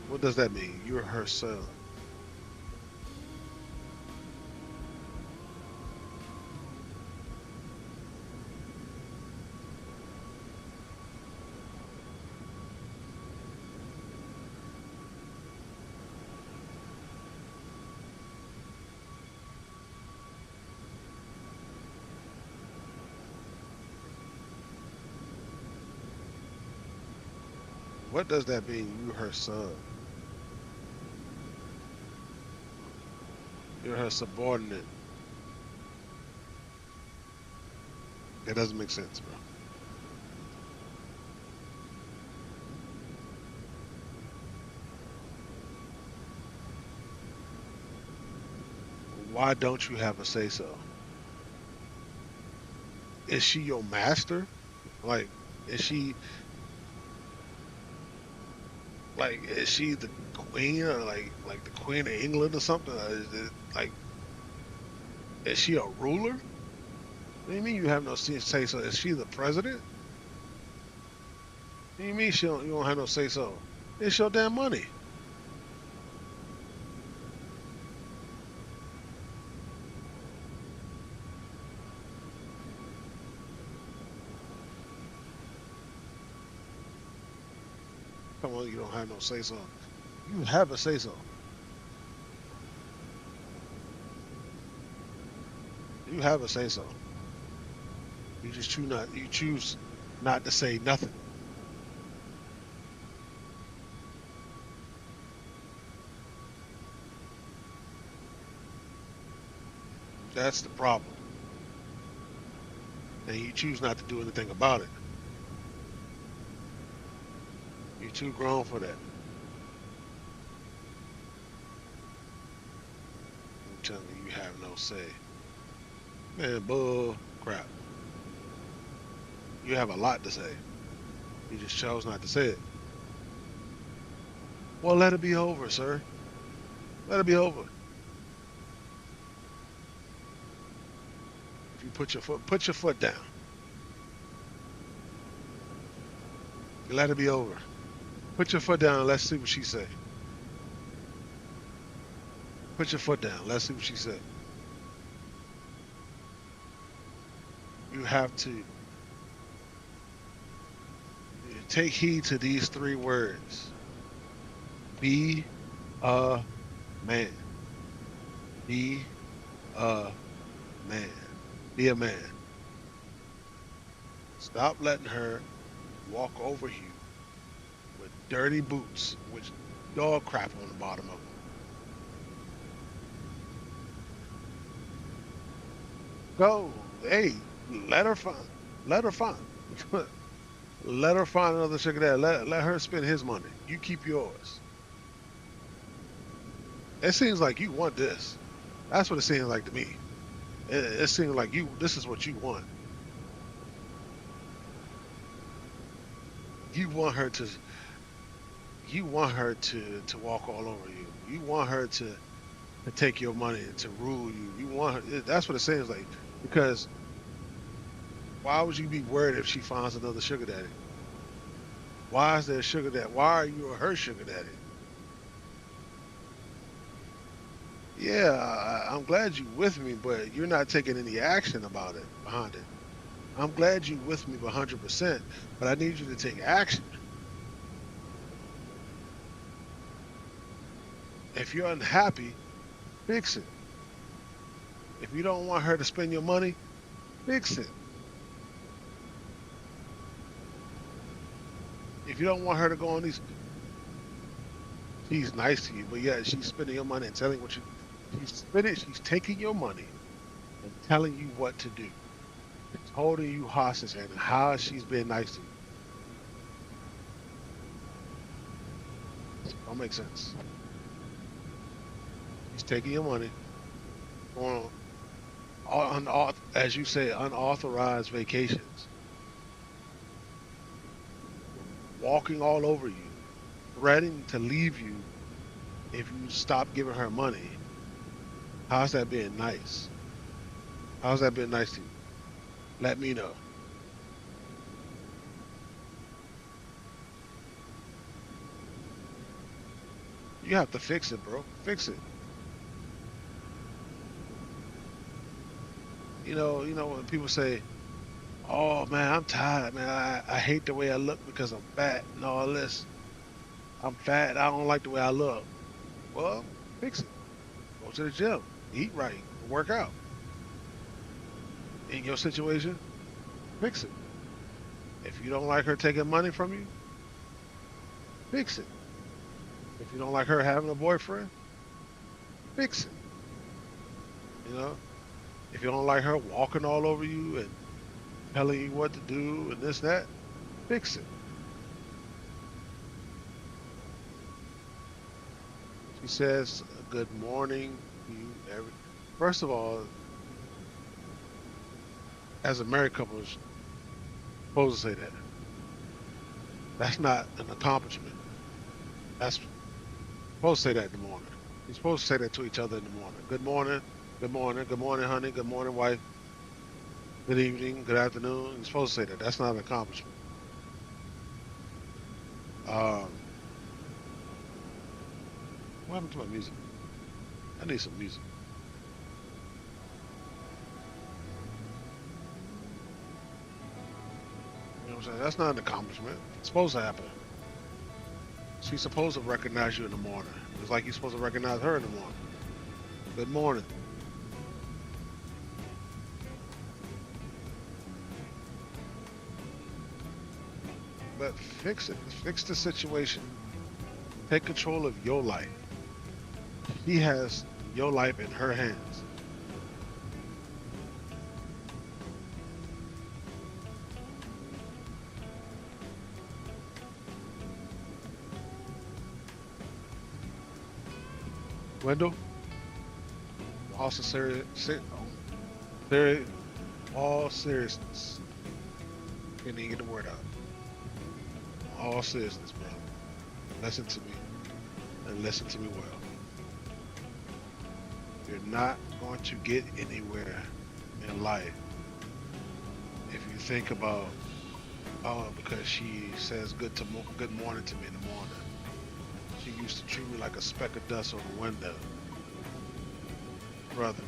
What does that mean? You're her son. What does that mean? You're her son. You're her subordinate. That doesn't make sense, bro. Why don't you have a say so? Is she your master? Like, is she is she the queen or like the queen of England or something? Or is it like is she a ruler? What do you mean you have no say so? Is she the president? What do you mean you don't have no say so? It's your damn money. Come on, you don't have no say so. You have a say so. You have a say so. You just choose not to say nothing. That's the problem. And you choose not to do anything about it. You're too grown for that. I'm telling you, you have no say. Man, bull crap. You have a lot to say. You just chose not to say it. Well, let it be over, sir. Let it be over. If you put your foot down. Let it be over. Put your foot down and let's see what she say. Put your foot down. Let's see what she said. You have to take heed to these 3 words. Be a man. Be a man. Be a man. Stop letting her walk over you with dirty boots with dog crap on the bottom of them. Go. Hey, let her find. Let her find. Let her find another sugar daddy. Let her spend his money. You keep yours. It seems like you want this. That's what it seems like to me. It seems like this is what you want. You want her to walk all over you. You want her to take your money and to rule you. You want her, that's what it seems like. Because why would you be worried if she finds another sugar daddy? Why is there a sugar daddy? Why are you her sugar daddy? Yeah, I'm glad you're with me, but you're not taking any action about it, behind it. I'm glad you're with me 100%, but I need you to take action. If you're unhappy, fix it. If you don't want her to spend your money, fix it. If you don't want her to go on these, she's nice to you, but yeah, she's spending your money and telling what she's taking your money and telling you what to do. She's holding you hostage, and how she's been nice to you. Don't make sense. She's taking your money, going on, as you say, unauthorized vacations, walking all over you, threatening to leave you if you stop giving her money. How's that being nice? How's that being nice to you? Let me know. You have to fix it, bro. Fix it. You know when people say, "Oh man, I'm tired, man. I hate the way I look because I'm fat and all this. I'm fat. I don't like the way I look." Well, fix it. Go to the gym. Eat right. Work out. In your situation, fix it. If you don't like her taking money from you, fix it. If you don't like her having a boyfriend, fix it. You know, if you don't like her walking all over you and telling you what to do and this, that, fix it. She says, good morning to you. First of all, as a married couple, you're supposed to say that. That's not an accomplishment. That's supposed to say that in the morning. You're supposed to say that to each other in the morning. Good morning, good morning, good morning, honey, good morning, wife. Good evening, good afternoon. You're supposed to say that. That's not an accomplishment. What happened to my music? I need some music. You know what I'm saying? That's not an accomplishment. It's supposed to happen. She's supposed to recognize you in the morning. It's like you're supposed to recognize her in the morning. Good morning. But fix it. Fix the situation. Take control of your life. She has your life in her hands. Wendell, all seriousness. Can't even get the word out. All seriousness, bro. Listen to me, and listen to me well. You're not going to get anywhere in life if you think about, oh, because she says good morning to me in the morning. She used to treat me like a speck of dust on the window. Brother,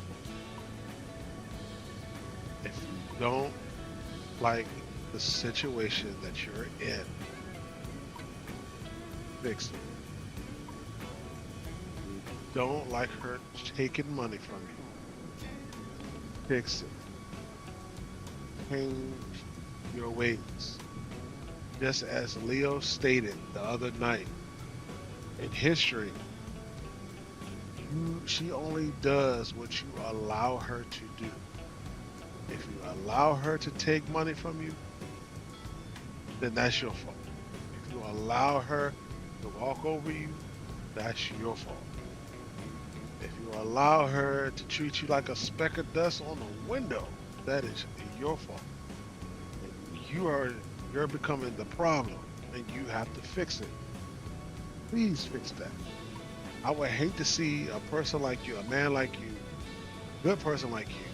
if you don't like the situation that you're in, fix it. You don't like her taking money from you, fix it. Change your ways. Just as Leo stated the other night, in history, she only does what you allow her to do. If you allow her to take money from you, then that's your fault. If you allow her to walk over you, that's your fault. If you allow her to treat you like a speck of dust on the window, that is your fault. You're becoming the problem, and you have to fix it. Please fix that. I would hate to see a person like you, a man like you, good person like you,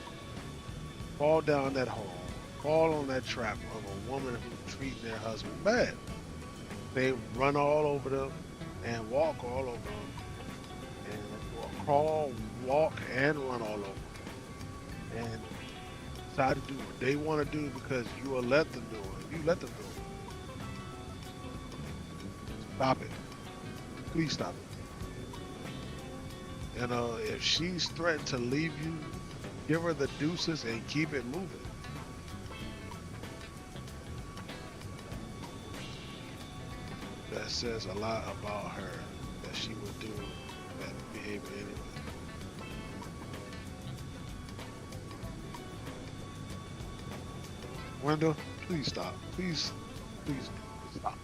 fall down that hole, fall on that trap of a woman who treats their husband bad. They run all over them and walk all over them, and crawl, walk, and run all over them, and decide to do what they want to do because you will let them do it. You let them do it. Stop it. Please stop it. You know, if she's threatened to leave you, give her the deuces and keep it moving. That says a lot about her, that she would do that behavior anyway. Wendell, please stop. Please stop.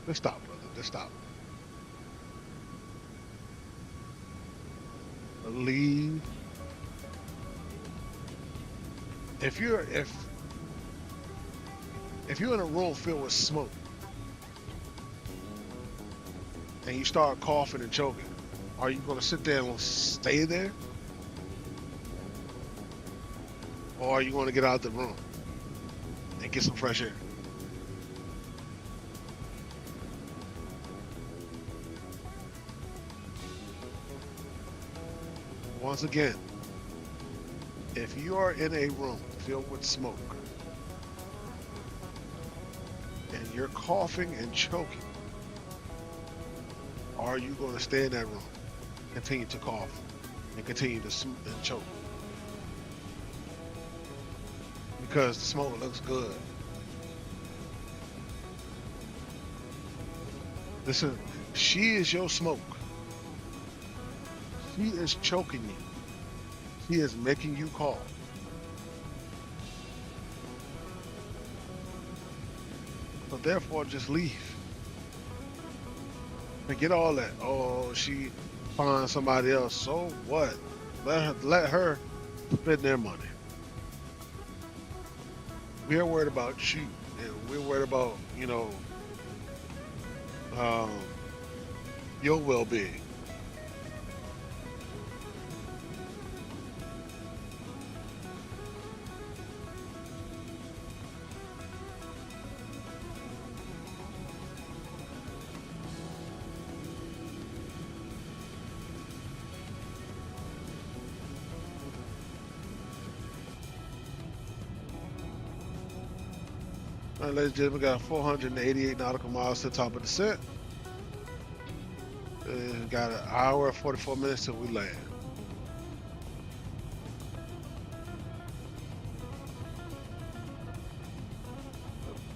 Let's stop, brother. Let's stop. Leave. If you're in a room filled with smoke and you start coughing and choking, are you going to sit there and stay there? Or are you going to get out of the room and get some fresh air? once again, if you are in a room filled with smoke and you're coughing and choking, are you going to stay in that room, continue to cough and continue to and choke? Because the smoke looks good. Listen, she is your smoke. She is choking you. She is making you cough. So therefore, just leave. Forget all that. Oh, she find somebody else. So what? Let her spend their money. We're worried about you, and we're worried about, you know, your well-being. All right, ladies and gentlemen, we got 488 nautical miles to the top of the descent. Got an hour and 44 minutes till we land.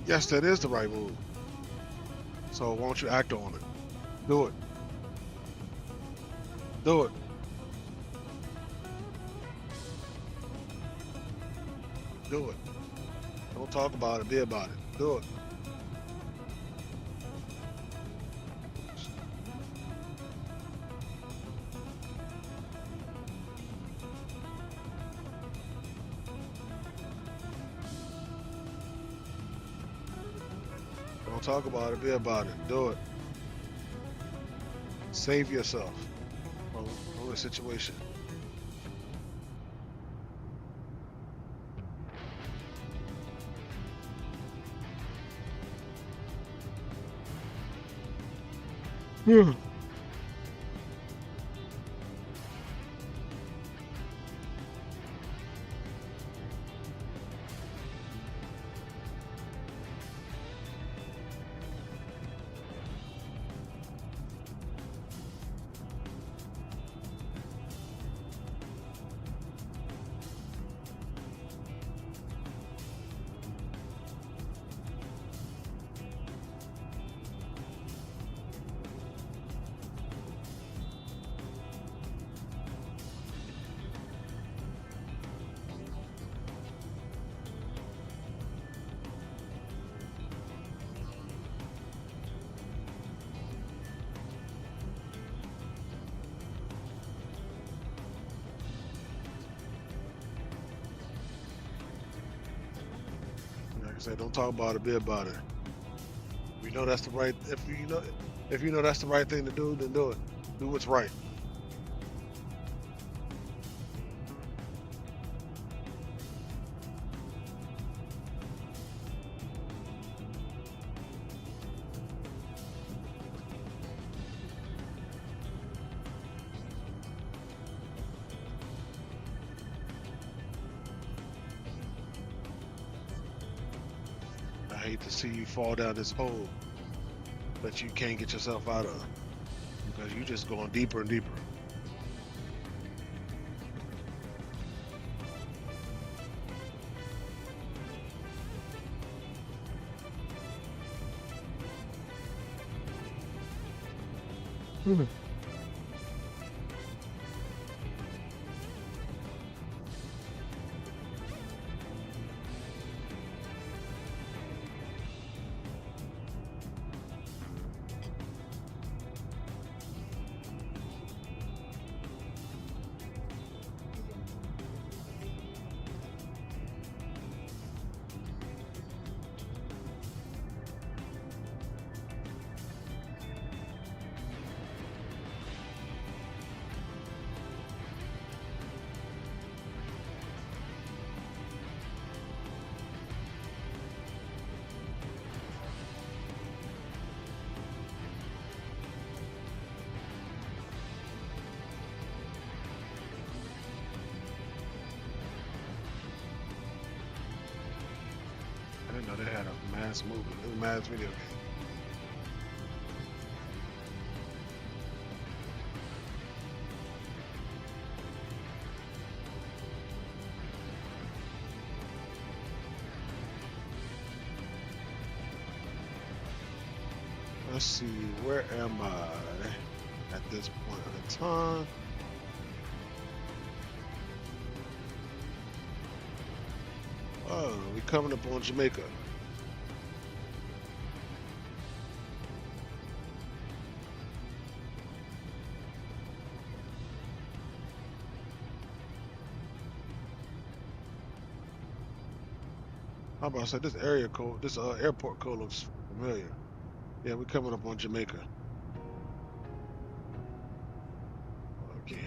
Yes, that is the right move. So why don't you act on it? Do it. Do it. Do it. Don't talk about it, be about it. Do it. Don't talk about it, be about it. Do it. Save yourself from a situation. Yeah. Like I said, don't talk about it, be about it. You know that's the right. If you know that's the right thing to do, then do it. Do what's right. I hate to see you fall down this hole that you can't get yourself out of because you're just going deeper and deeper. didn't know they had a mass movie, a mass video game. Let's see, where am I at this point in time? Oh, we coming up on Jamaica. How about I say this area code, this airport code looks familiar. Yeah, we're coming up on Jamaica. Okay.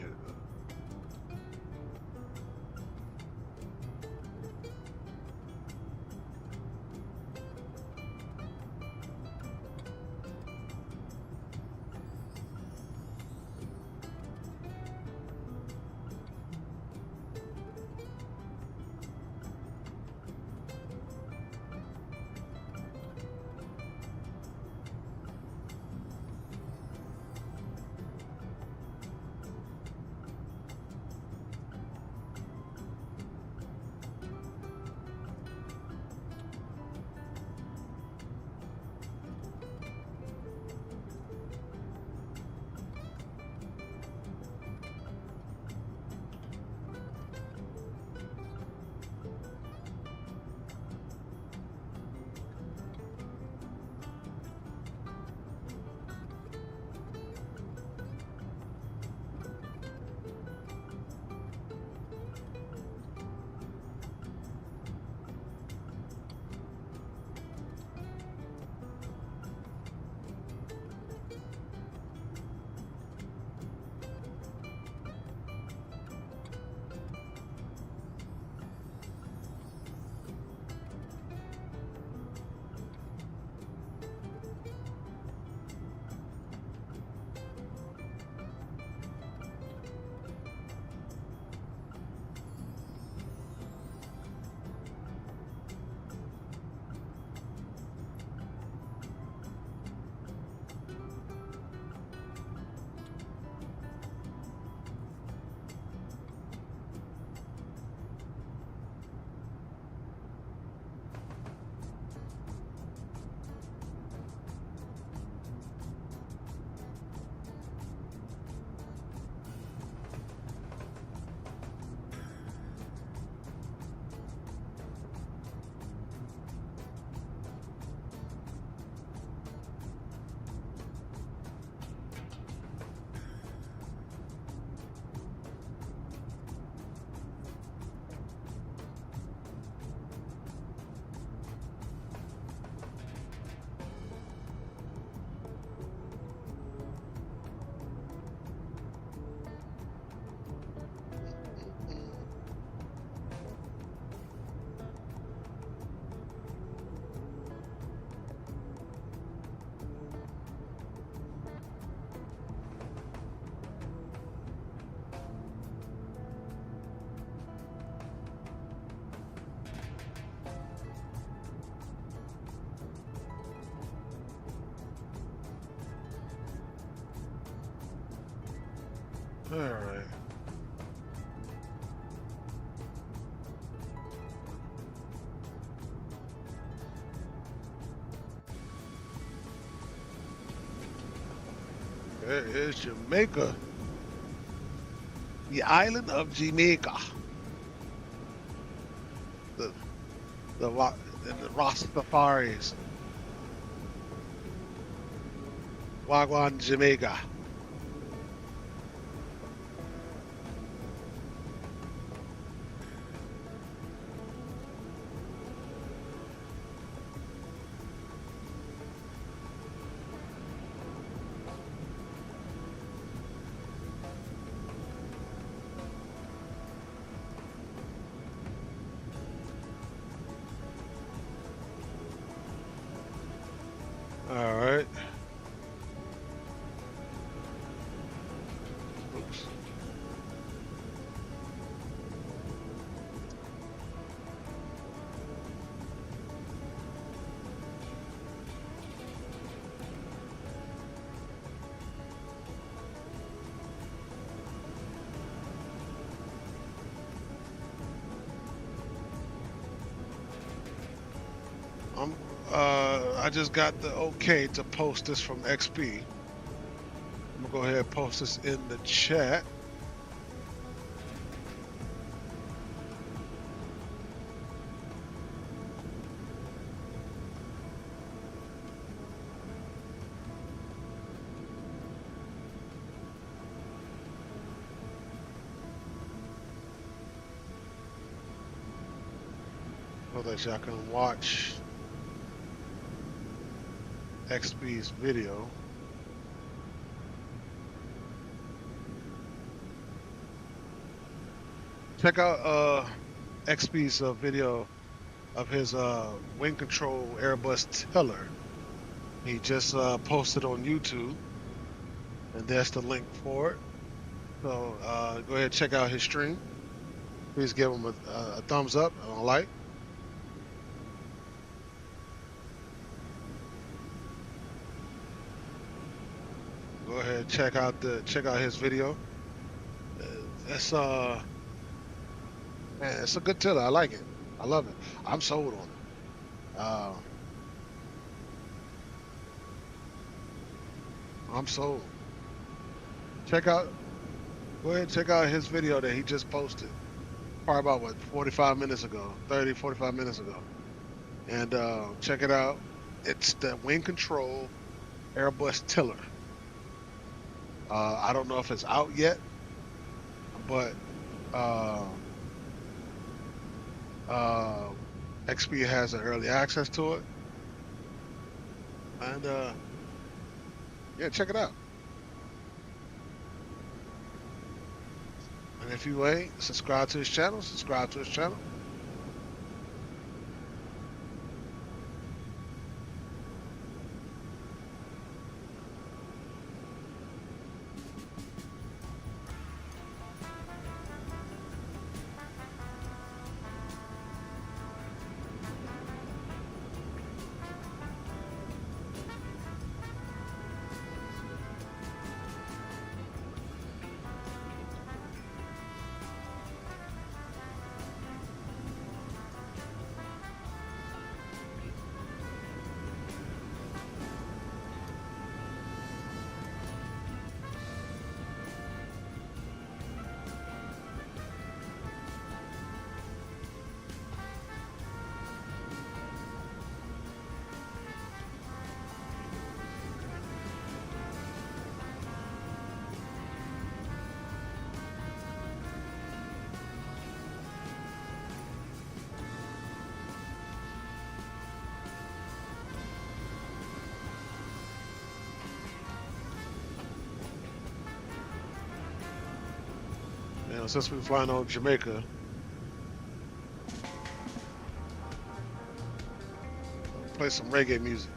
All right. There is Jamaica. The island of Jamaica. The Rastafaris. Wagwan, Jamaica. All right. Oops. I just got the okay to post this from XP. I'm gonna go ahead and post this in the chat. So that y'all can watch XP's video. Check out XP's video of his wing control Airbus tiller. He just posted on YouTube, and there's the link for it. So go ahead and check out his stream. Please give him a thumbs up and a like. Go ahead and check out his video. It's man, it's a good tiller. I like it. I love it. I'm sold on it. I'm sold. Go ahead and check out his video that he just posted. Probably about what, 45 minutes ago, 30, 45 minutes ago. And check it out. It's the wing control Airbus tiller. I don't know if it's out yet, but XP has an early access to it. And yeah, check it out. And if you ain't, subscribe to his channel. You know, since we're flying on Jamaica, play some reggae music.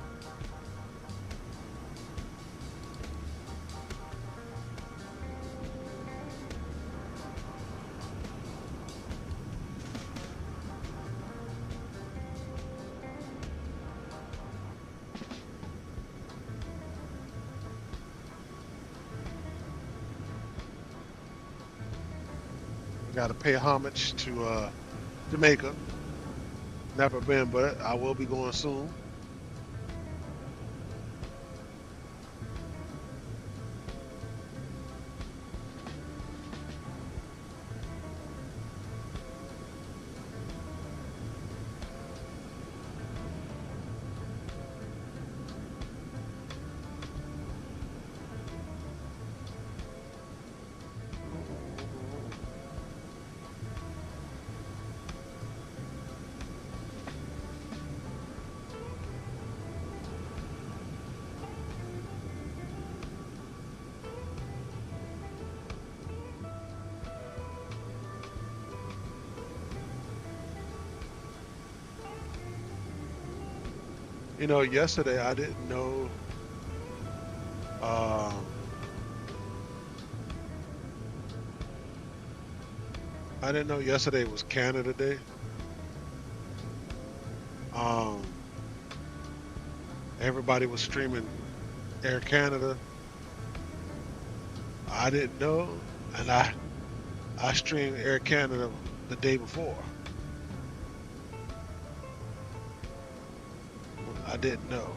Got to pay homage to Jamaica. Never been, but I will be going soon. You know, yesterday I didn't know yesterday was Canada Day. Everybody was streaming Air Canada. I didn't know, and I streamed Air Canada the day before. I didn't know.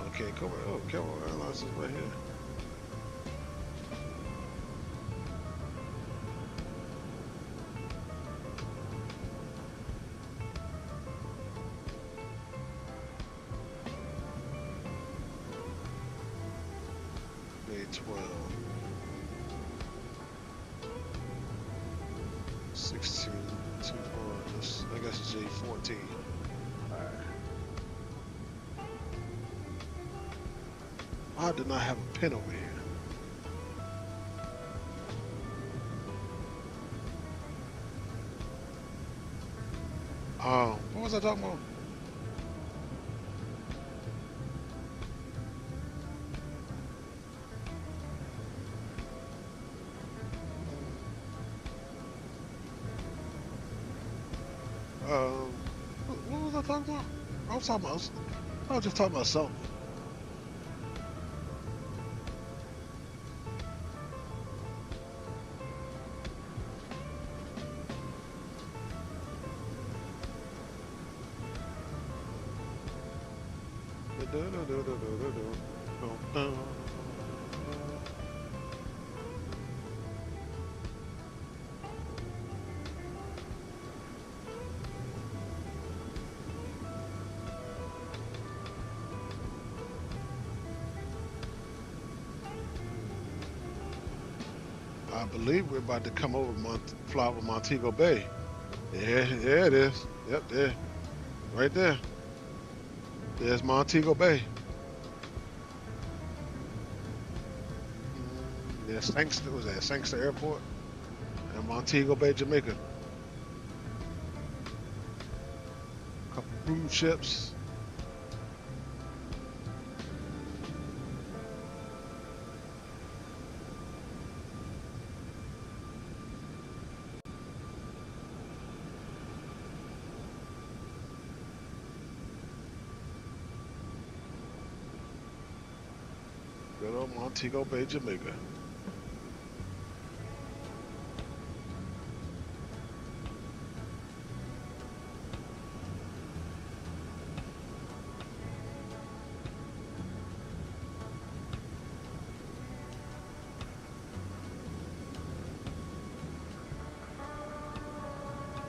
Okay, come on. Oh, come on, Airlines is right here. May 12. 16, 2, 4, I guess it's J14. Alright. I do not have a pen over here. What was I talking about? What was I talking about? I was just talking about something. I believe we're about to come over fly over Montego Bay. Yeah, there it is. Yep, there. Right there. There's Montego Bay. Yeah, Sangster was that Sangster Airport and Montego Bay, Jamaica. A couple cruise ships. Good old Montego Bay, Jamaica.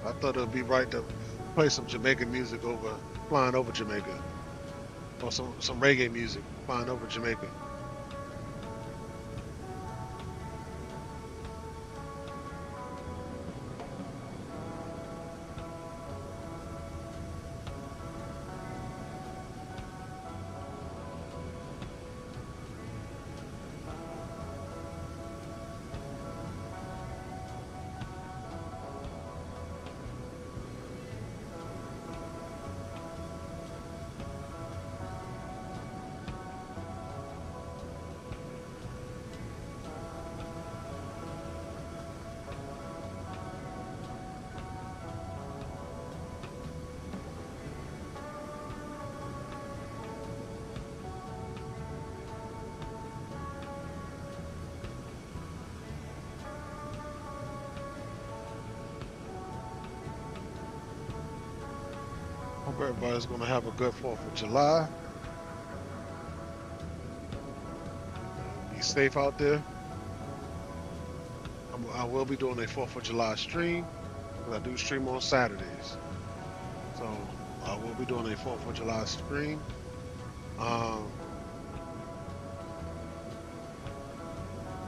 I thought it would be right to play some Jamaican music flying over Jamaica. Or some reggae music flying over Jamaica. Hope everybody's going to have a good 4th of July. Be safe out there. I will be doing a 4th of July stream. I do stream on Saturdays. So I will be doing a 4th of July stream.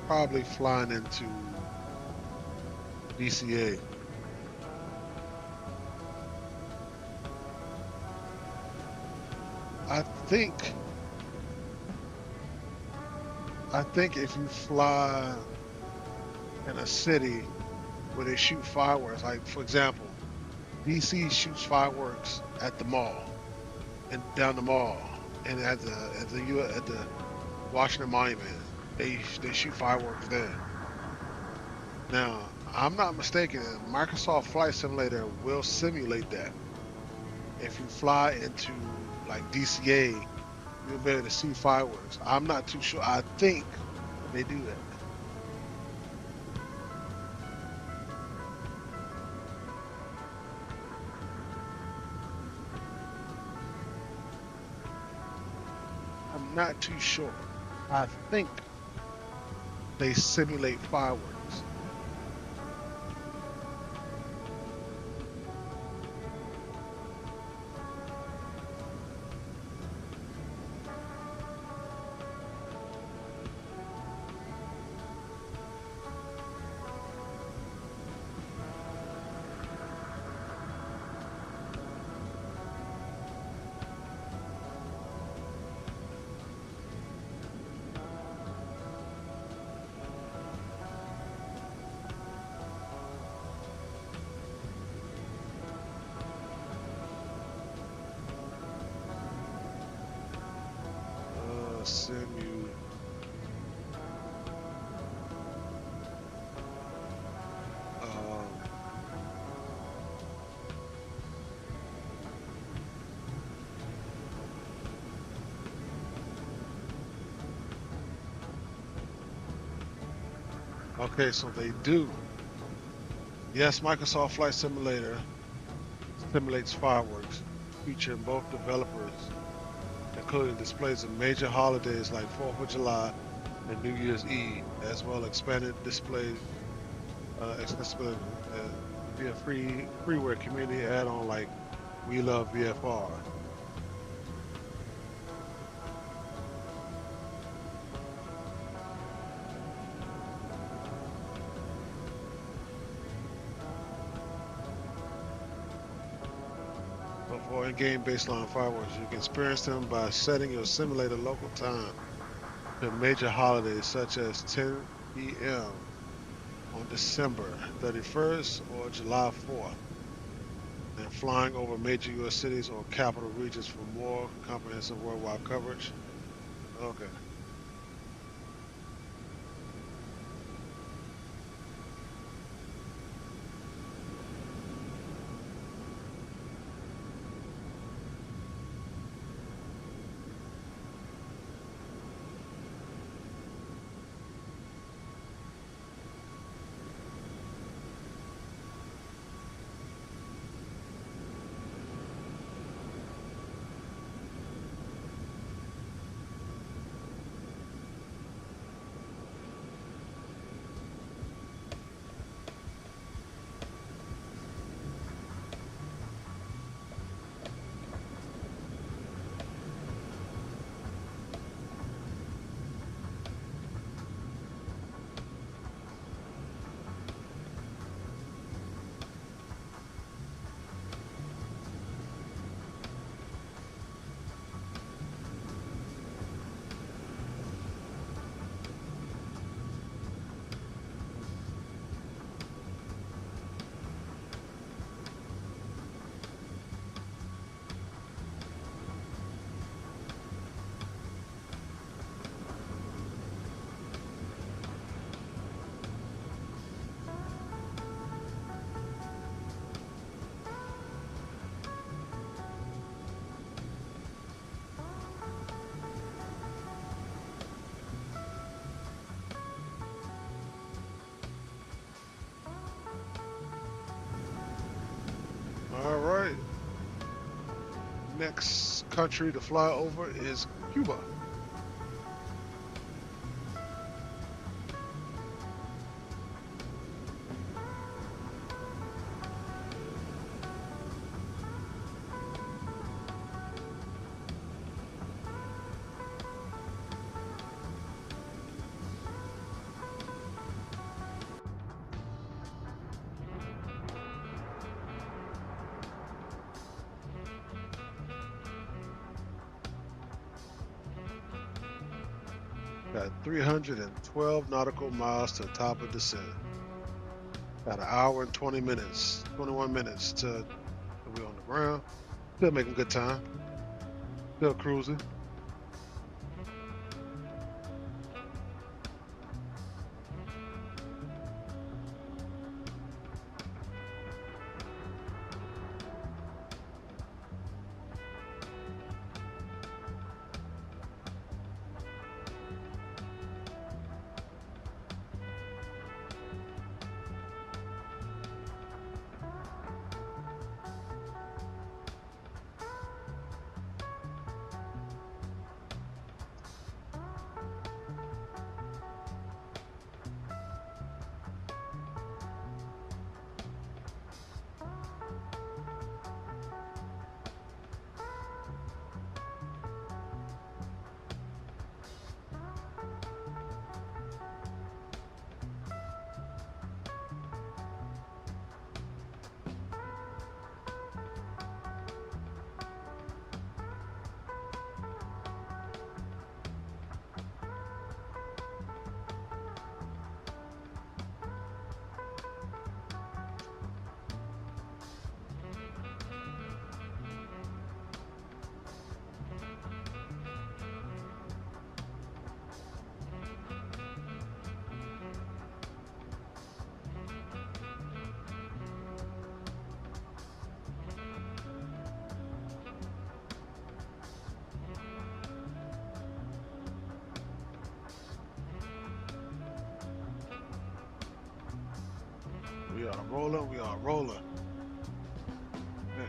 Probably flying into DCA. I think if you fly in a city where they shoot fireworks, like for example, DC shoots fireworks at the mall and down the mall, and at the Washington Monument, they shoot fireworks there. Now, I'm not mistaken, Microsoft Flight Simulator will simulate that. If you fly into like DCA, you'll be able to see fireworks. I'm not too sure. I think they do that. not too sure. I think they simulate fireworks. Simu. Okay, so they do. Yes, Microsoft Flight Simulator simulates fireworks, featuring both developers, including displays of major holidays like 4th of July and New Year's Eve, as well as expanded display accessibility via freeware community add-on like We Love VFR. But for in-game baseline fireworks, you can experience them by setting your simulator local time to major holidays such as 10 p.m. on December 31st or July 4th, and flying over major U.S. cities or capital regions for more comprehensive worldwide coverage. Okay. All right. Next country to fly over is Cuba. Got 312 nautical miles to the top of descent. Got an hour and 20 minutes, 21 minutes to be on the ground. Still making good time. Still cruising. We are rolling. We are rolling. Man.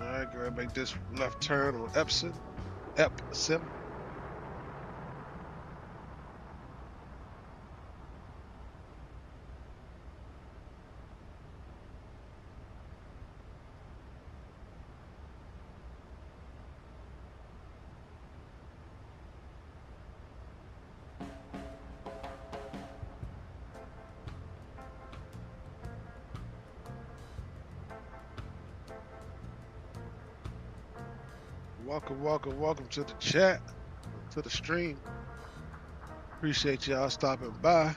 Alright, go ahead and make this left turn on Epson. Welcome to the chat, to the stream. Appreciate y'all stopping by.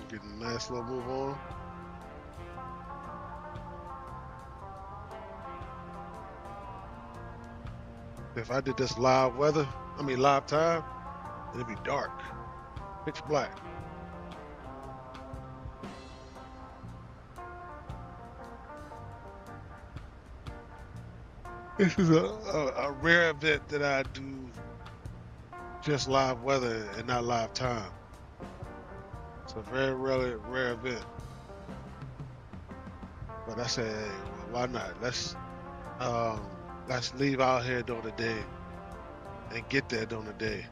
Getting a nice little move on. If I did this live time, it'd be dark, pitch black. This is a rare event that I do just live weather and not live time. It's a very rare event. But I said, hey, well, why not? Let's leave out here during the day and get there during the day.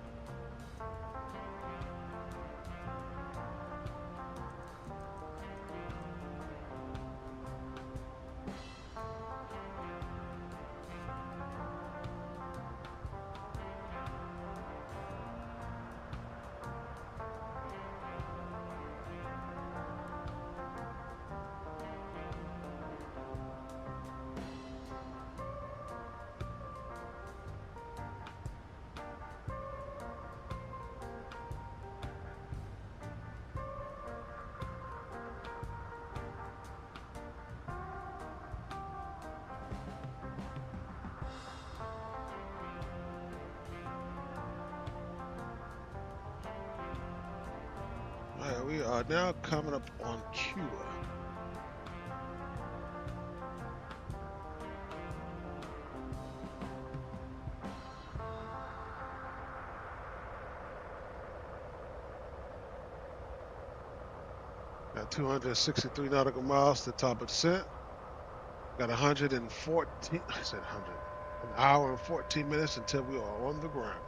Alright, we are now coming up on Cuba. Got 263 nautical miles to the top of descent. Got 114, I said 100, an hour and 14 minutes until we are on the ground.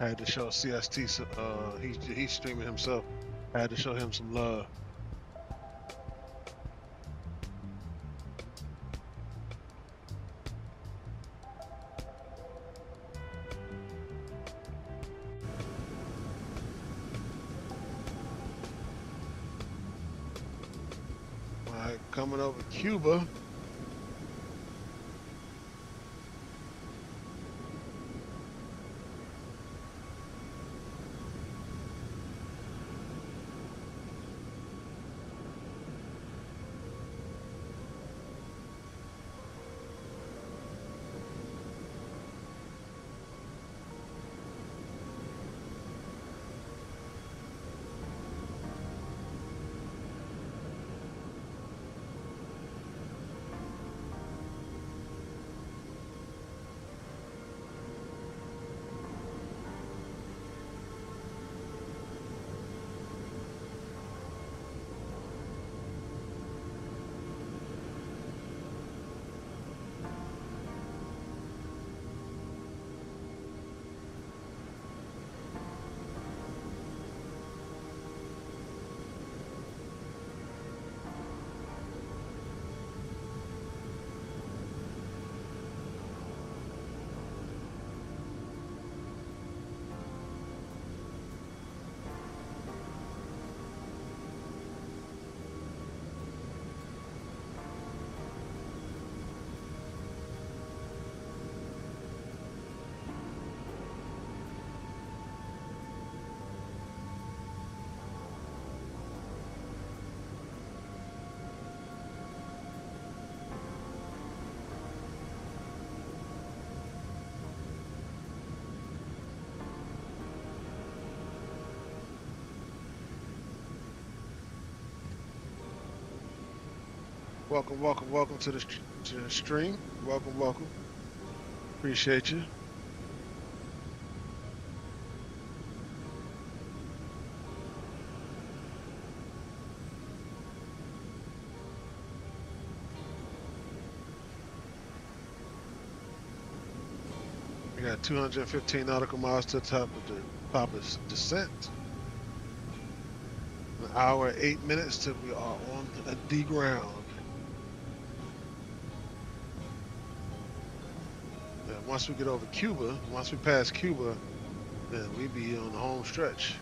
I had to show CST. He's streaming himself. I had to show him some love. All right, coming over Cuba. Welcome to the stream. Welcome. Appreciate you. We got 215 nautical miles to the top of the Papa's descent. An hour, 8 minutes till we are on the ground. And once we get over Cuba, once we pass Cuba, then we be on the home stretch.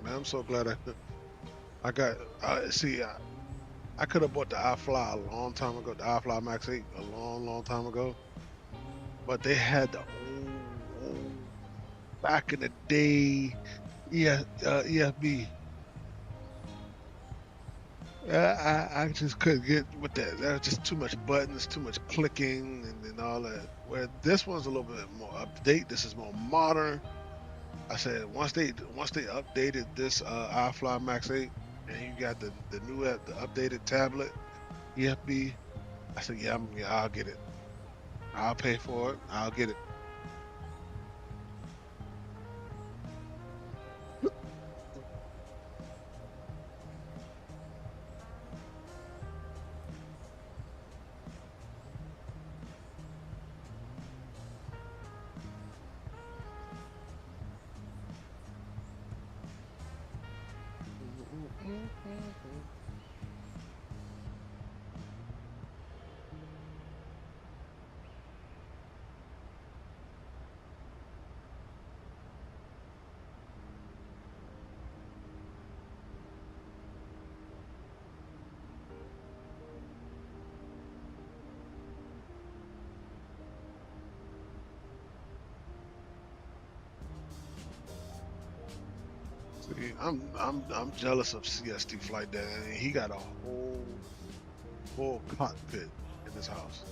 Man, I'm so glad I got. See, I could have bought the iFly a long time ago, the iFly Max 8 a long time ago, but they had the old back in the day EFB. I just couldn't get with that. There was just too much buttons, too much clicking, and all that. Where this one's a little bit more up to date. This is more modern. I said once they updated this iFly Max 8, and you got the new the updated tablet EFB. I said, yeah, I'll get it. I'll pay for it. I'll get it. See, I'm jealous of CST Flight Day. He got a whole full cockpit in his house.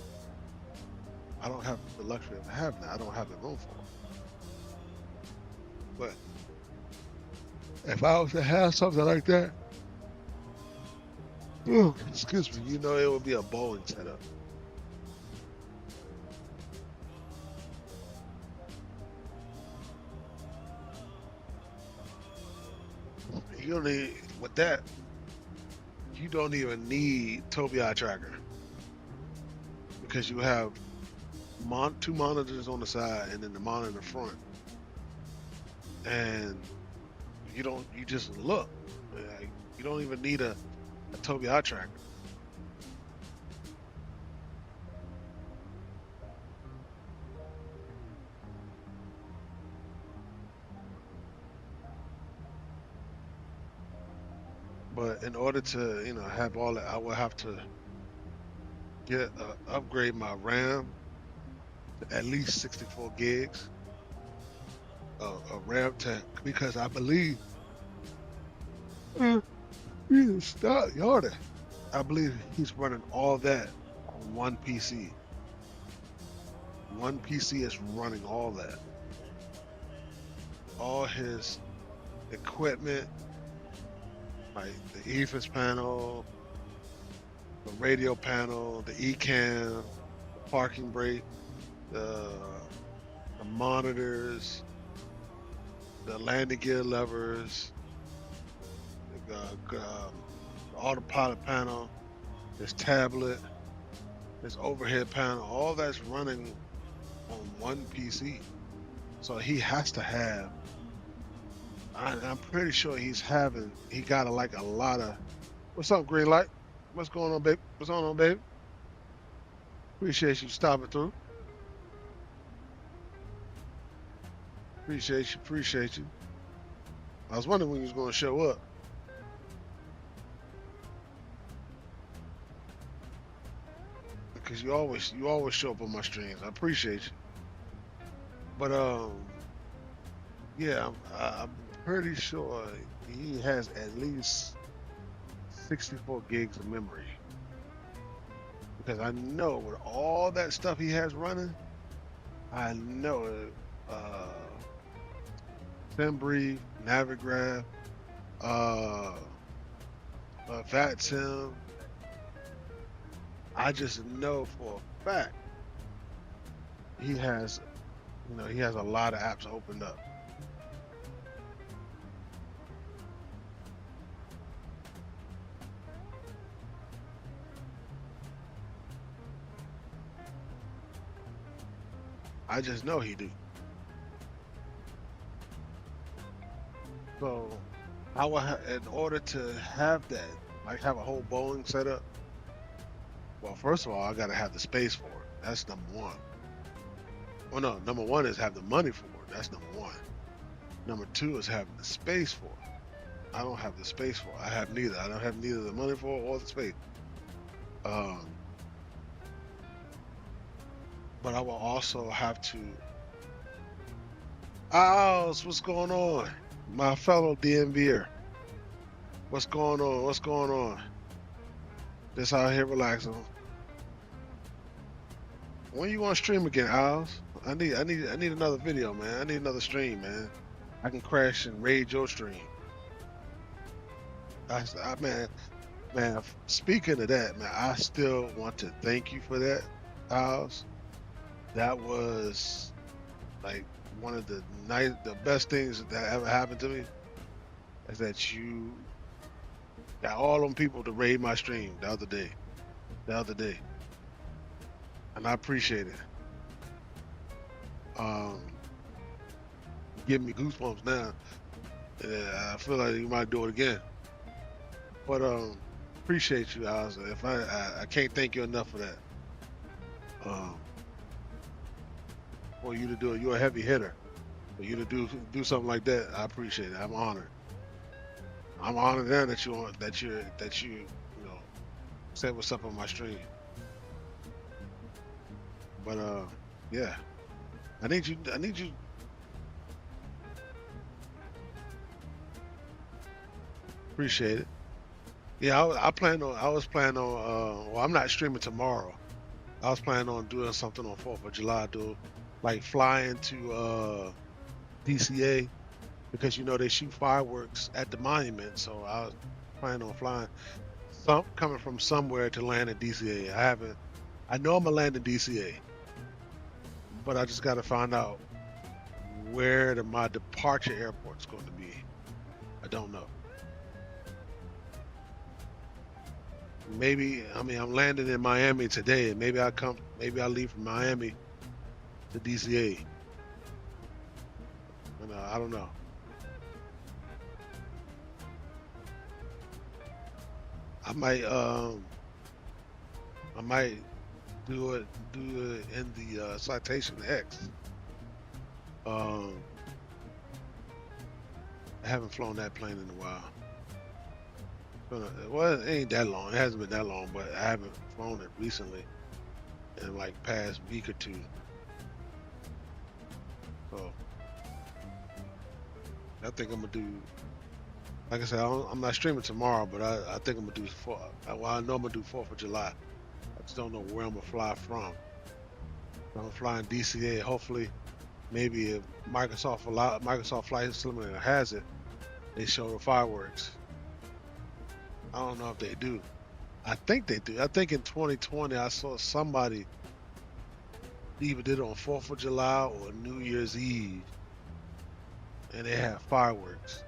I don't have the luxury of having that. I don't have the room for it. But if I was to have something like that, excuse me, you know, it would be a Boeing setup. You don't need, with that, you don't even need Tobii tracker because you have two monitors on the side and then the monitor in the front, and you just look. Like, you don't even need a Tobii tracker. But in order to, you know, have all that, I will have to upgrade my RAM to at least 64 gigs of RAM tech, because I believe Yarda. I believe he's running all that on one PC. One PC is running all that. All his equipment, like the EFIS panel, the radio panel, the ECAM, the parking brake, the monitors, the landing gear levers, the autopilot panel, this tablet, this overhead panel, all that's running on one PC. So he has to have, I'm pretty sure he got like a lot of, what's up, Green Light? What's going on, babe? What's going on, babe? Appreciate you stopping through. Appreciate you. I was wondering when you was going to show up. Because you always show up on my streams. I appreciate you. But yeah, I'm pretty sure he has at least 64 gigs of memory. Because I know with all that stuff he has running, I know SimBrief, Navigraph, VATSIM. I just know for a fact he has, you know, he has a lot of apps opened up. I just know he do. So I will in order to have that, like have a whole Boeing setup, well, first of all, I gotta have the space for it. That's number one. Well, no, number one is have the money for it. That's number one. Number two is having the space for it. I don't have the space for it. I have neither. I don't have neither the money for it or the space. But I will also have to. Ows, what's going on? My fellow DMVer. What's going on? What's going on? Just out here relaxing. When you want to stream again, Owls? I need another video, man. I need another stream, man. I can crash and raid your stream. Man, speaking of that, man, I still want to thank you for that, Owls. That was like one of the best things that ever happened to me, is that you got all them people to raid my stream the other day, and I appreciate it. Giving me goosebumps now. I feel like you might do it again. But appreciate you, Oz. If I can't thank you enough for that. For you to do it, you're a heavy hitter. For you to do something like that, I appreciate it. I'm honored. I'm honored then that you said what's up on my stream. But yeah, I need you. Appreciate it. Yeah, I was planning on. Well, I'm not streaming tomorrow. I was planning on doing something on 4th of July, like flying to DCA because they shoot fireworks at the monument. So I was planning on flying coming from somewhere to land in DCA. I know I'm gonna land in DCA, but I just got to find out where my departure airport's going to be. I don't know. Maybe I'm landing in Miami today, and maybe I leave from Miami to DCA. And I don't know. I might do it in the Citation X. I haven't flown that plane in a while. Well, it ain't that long. It hasn't been that long, but I haven't flown it recently in like past week or two. So I think I'm gonna do. Like I said, I'm not streaming tomorrow, but I think I'm gonna do well, I know I'm gonna do 4th of July. I just don't know where I'm gonna fly from. I'm flying DCA. Hopefully, maybe if Microsoft Flight Simulator has it, they show the fireworks. I don't know if they do. I think they do. I think in 2020 I saw somebody either did it on 4th of July or New Year's Eve, and they had fireworks.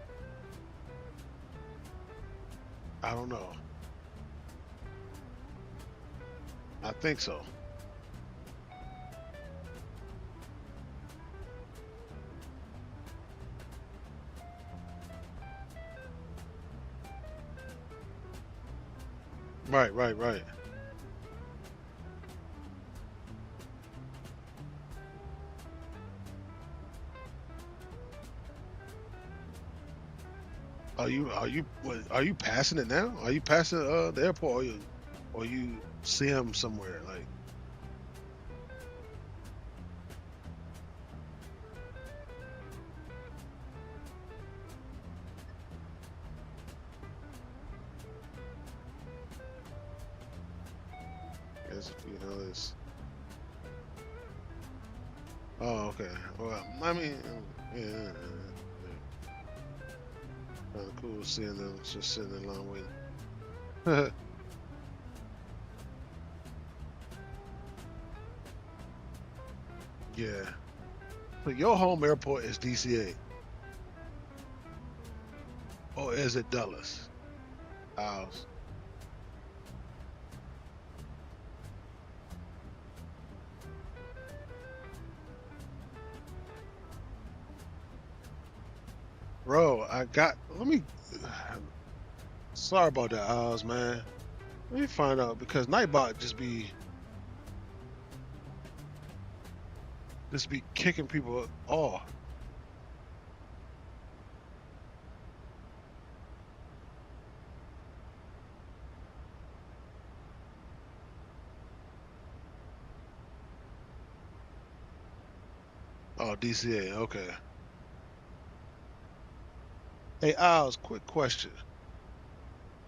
I don't know. I think so. Right. Are you passing it now? Are you passing the airport, or you see him somewhere like? Yes, this. Oh, okay. Well, I mean, yeah. Kind of cool seeing them just sitting in line waiting. Yeah. So your home airport is DCA, or is it Dulles? Ours. Bro, let me. Sorry about that, Oz, man. Let me find out because Nightbot just be kicking people off. Oh, DCA, okay. Hey, Oz, quick question.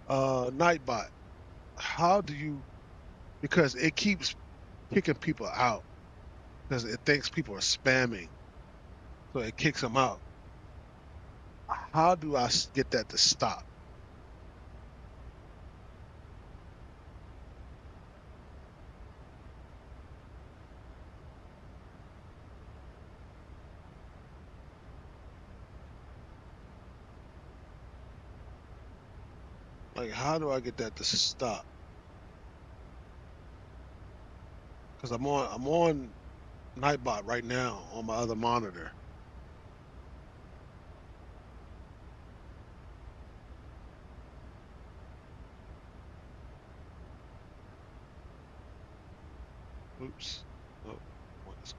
Nightbot, how do you? Because it keeps kicking people out because it thinks people are spamming, so it kicks them out. How do I get that to stop? Like, how do I get that to stop? Because I'm on Nightbot right now on my other monitor. Oops. Oh, what is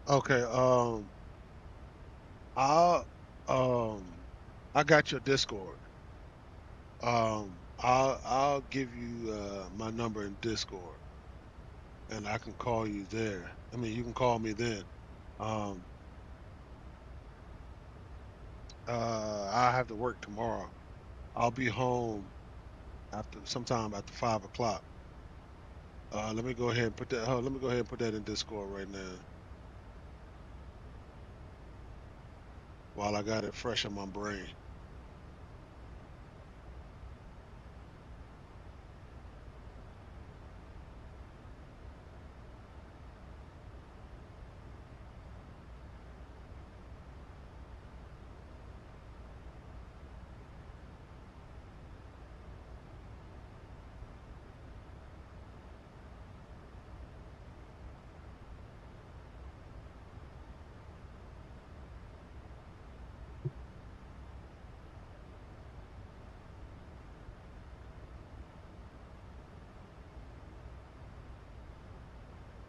okay, I'll I got your Discord. I'll give you my number in Discord and I can call you there. I mean, you can call me then. Um I have to work tomorrow. I'll be home after sometime after 5 o'clock. Let me go ahead and put that. Let me go ahead and put that in Discord right now while I got it fresh in my brain.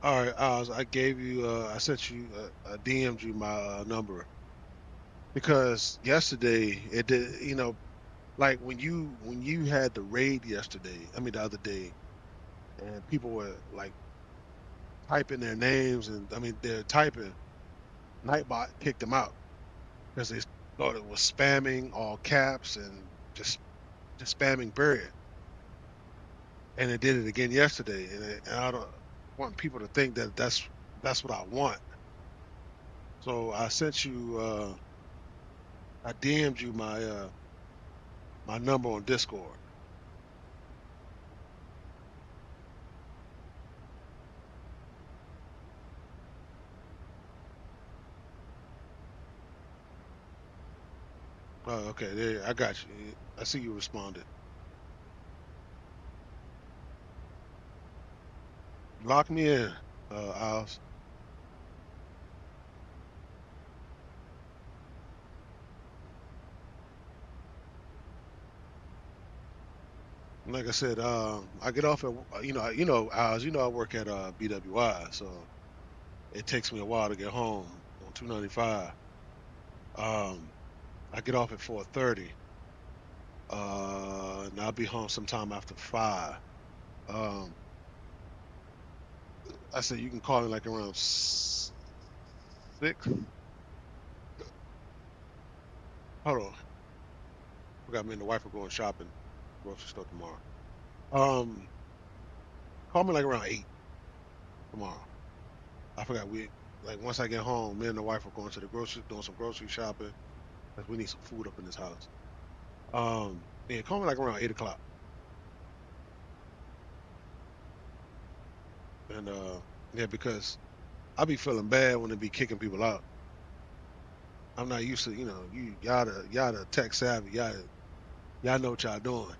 All right, Oz, I gave you. I sent you. I DM'd you my number because yesterday it did. Like when you had the raid yesterday. I mean the other day, and people were like typing their names, and I mean they're typing. Nightbot kicked them out because they thought it was spamming all caps and just spamming period. And it did it again yesterday, and I don't want people to think that that's what I want. So I sent you. I DM'd you my number on Discord. Oh, okay, there I got you. I see you responded. Lock me in, Oz. Like I said, I get off at Oz. I work at BWI, so it takes me a while to get home on 295. Um, I get off at 4:30. And I'll be home sometime after 5. Um, I said you can call me like around 6. Hold on, forgot me and the wife are going shopping, grocery store tomorrow. Um, Call me like around 8 tomorrow. I forgot we like once I get home, me and the wife are going to the grocery, doing some grocery shopping because we need some food up in this house. Yeah, call me like around 8 o'clock, and yeah, because I be feeling bad when they be kicking people out. I'm not used to, y'all the tech savvy, y'all know what y'all doing.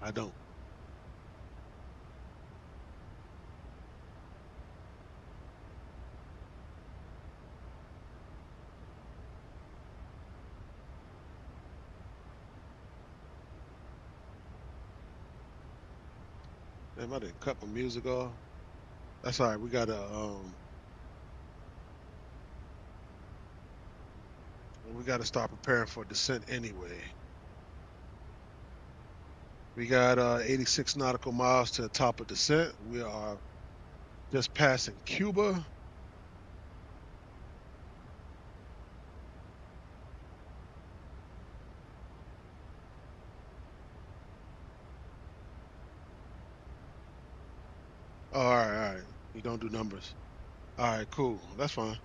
I don't. Damn, I didn't cut my music off. That's all right. We gotta start preparing for descent anyway. We got 86 nautical miles to the top of descent. We are just passing Cuba. Oh, all right, all right. You don't do numbers. All right, cool. That's fine.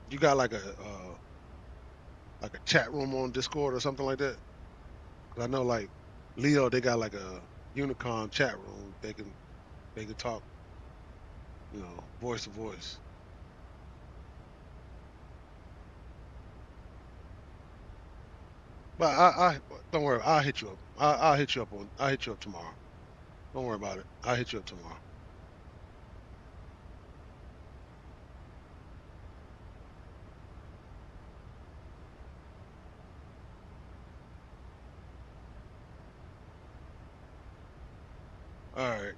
You got like a chat room on Discord or something like that? 'Cause I know like Leo, they got like a Unicom chat room. They can talk, voice to voice. But I don't worry. I'll hit you up. I'll hit you up I'll hit you up tomorrow. Don't worry about it. I'll hit you up tomorrow. All right.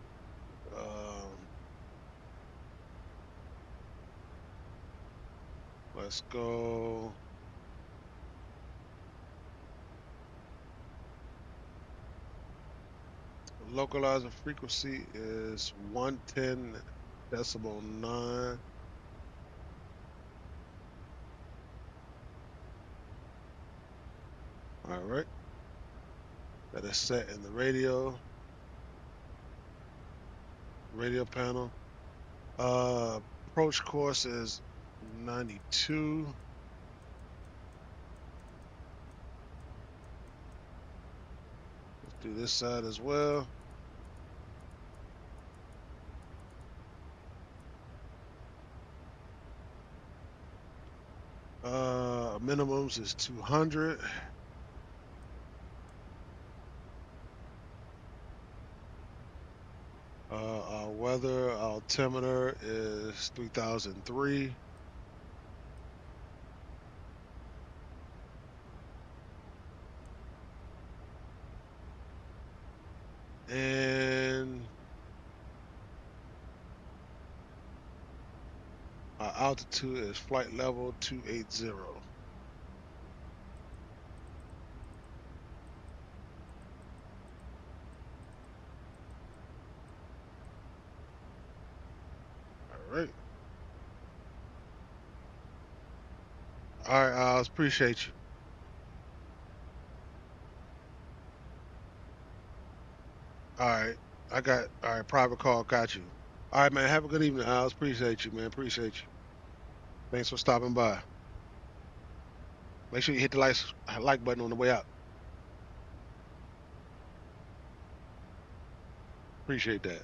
Let's go. Localizer frequency is 110.9. All right. That is set in the radio panel. Approach course is 92. Let's do this side as well. Minimums is 200. Our weather altimeter is 3003. And our altitude is flight level 280. All right. All right, I appreciate you. All right. All right, private call, got you. All right, man. Have a good evening, Alex. Appreciate you, man. Appreciate you. Thanks for stopping by. Make sure you hit the like button on the way out. Appreciate that.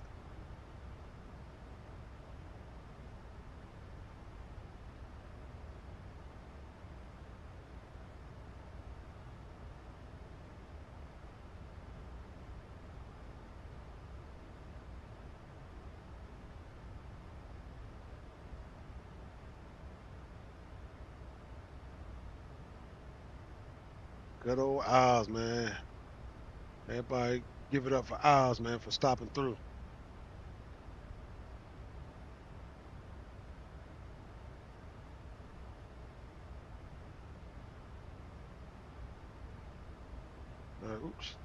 Good old Owls, man. Everybody give it up for Owls, man, for stopping through. All right, oops.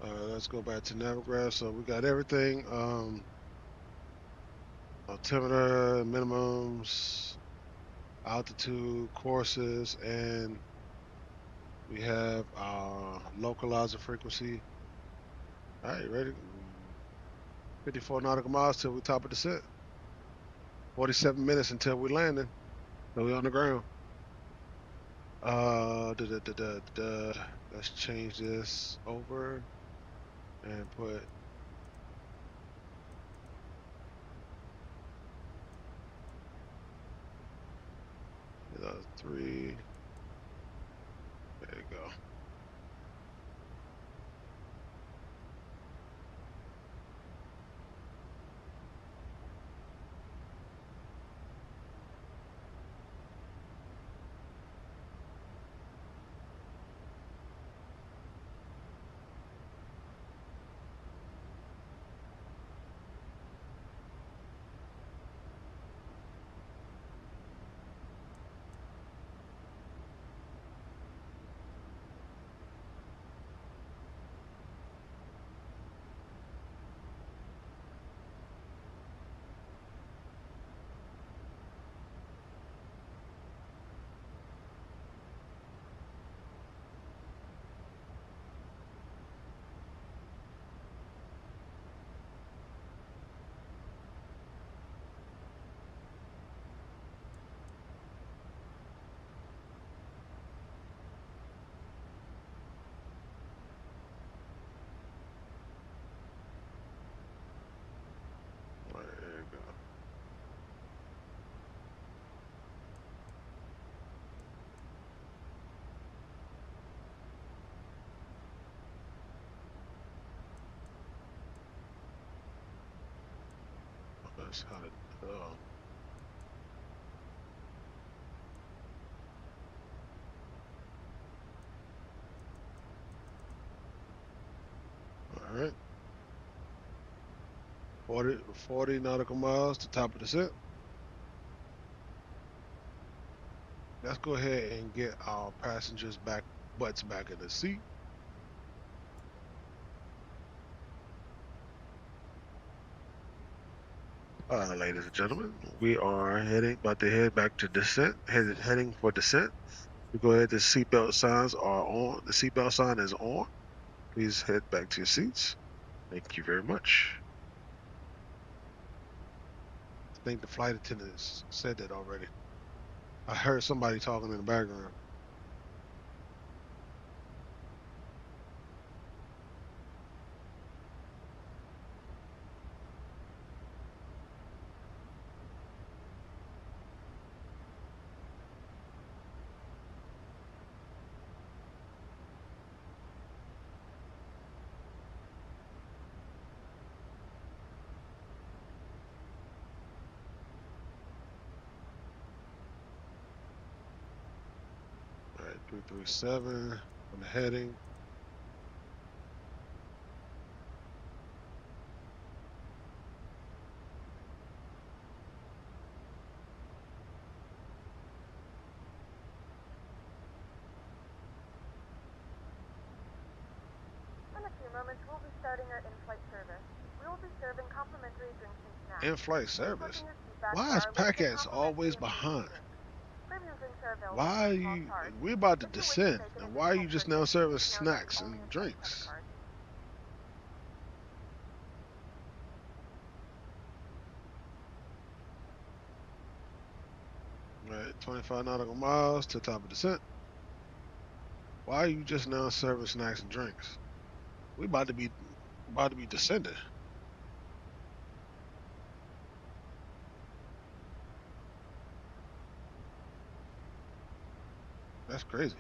All right, let's go back to Navigraph. So we got everything. Altimeter, minimums, altitude, courses, and we have our localizer frequency. All right, ready? 54 nautical miles till we top of descent. 47 minutes until we landing. So we on the ground. Let's change this over and put 3. There you go. this. How to, all right. 40 nautical miles to top of the descent. Let's go ahead and get our passengers butts back in the seat. Ladies and gentlemen, we are about to head back to descent, heading for descent. We go ahead, the seatbelt signs are on. The seatbelt sign is on. Please head back to your seats. Thank you very much. I think the flight attendants said that already. I heard somebody talking in the background. All right, 337 on the heading. In a few moments, we'll be starting our in-flight service. We will be serving complimentary drinks and snacks. In-flight service? Why is Packets always behind? Premium drinks are available Why are at a small you? charge. We're about to If you wish to descend, make an and why are you additional just now purchase, serving please note that snacks only and accept drinks? credit cards. All right, 25 nautical miles to top of descent. Why are you just now serving snacks and drinks? We about to be descending. That's crazy.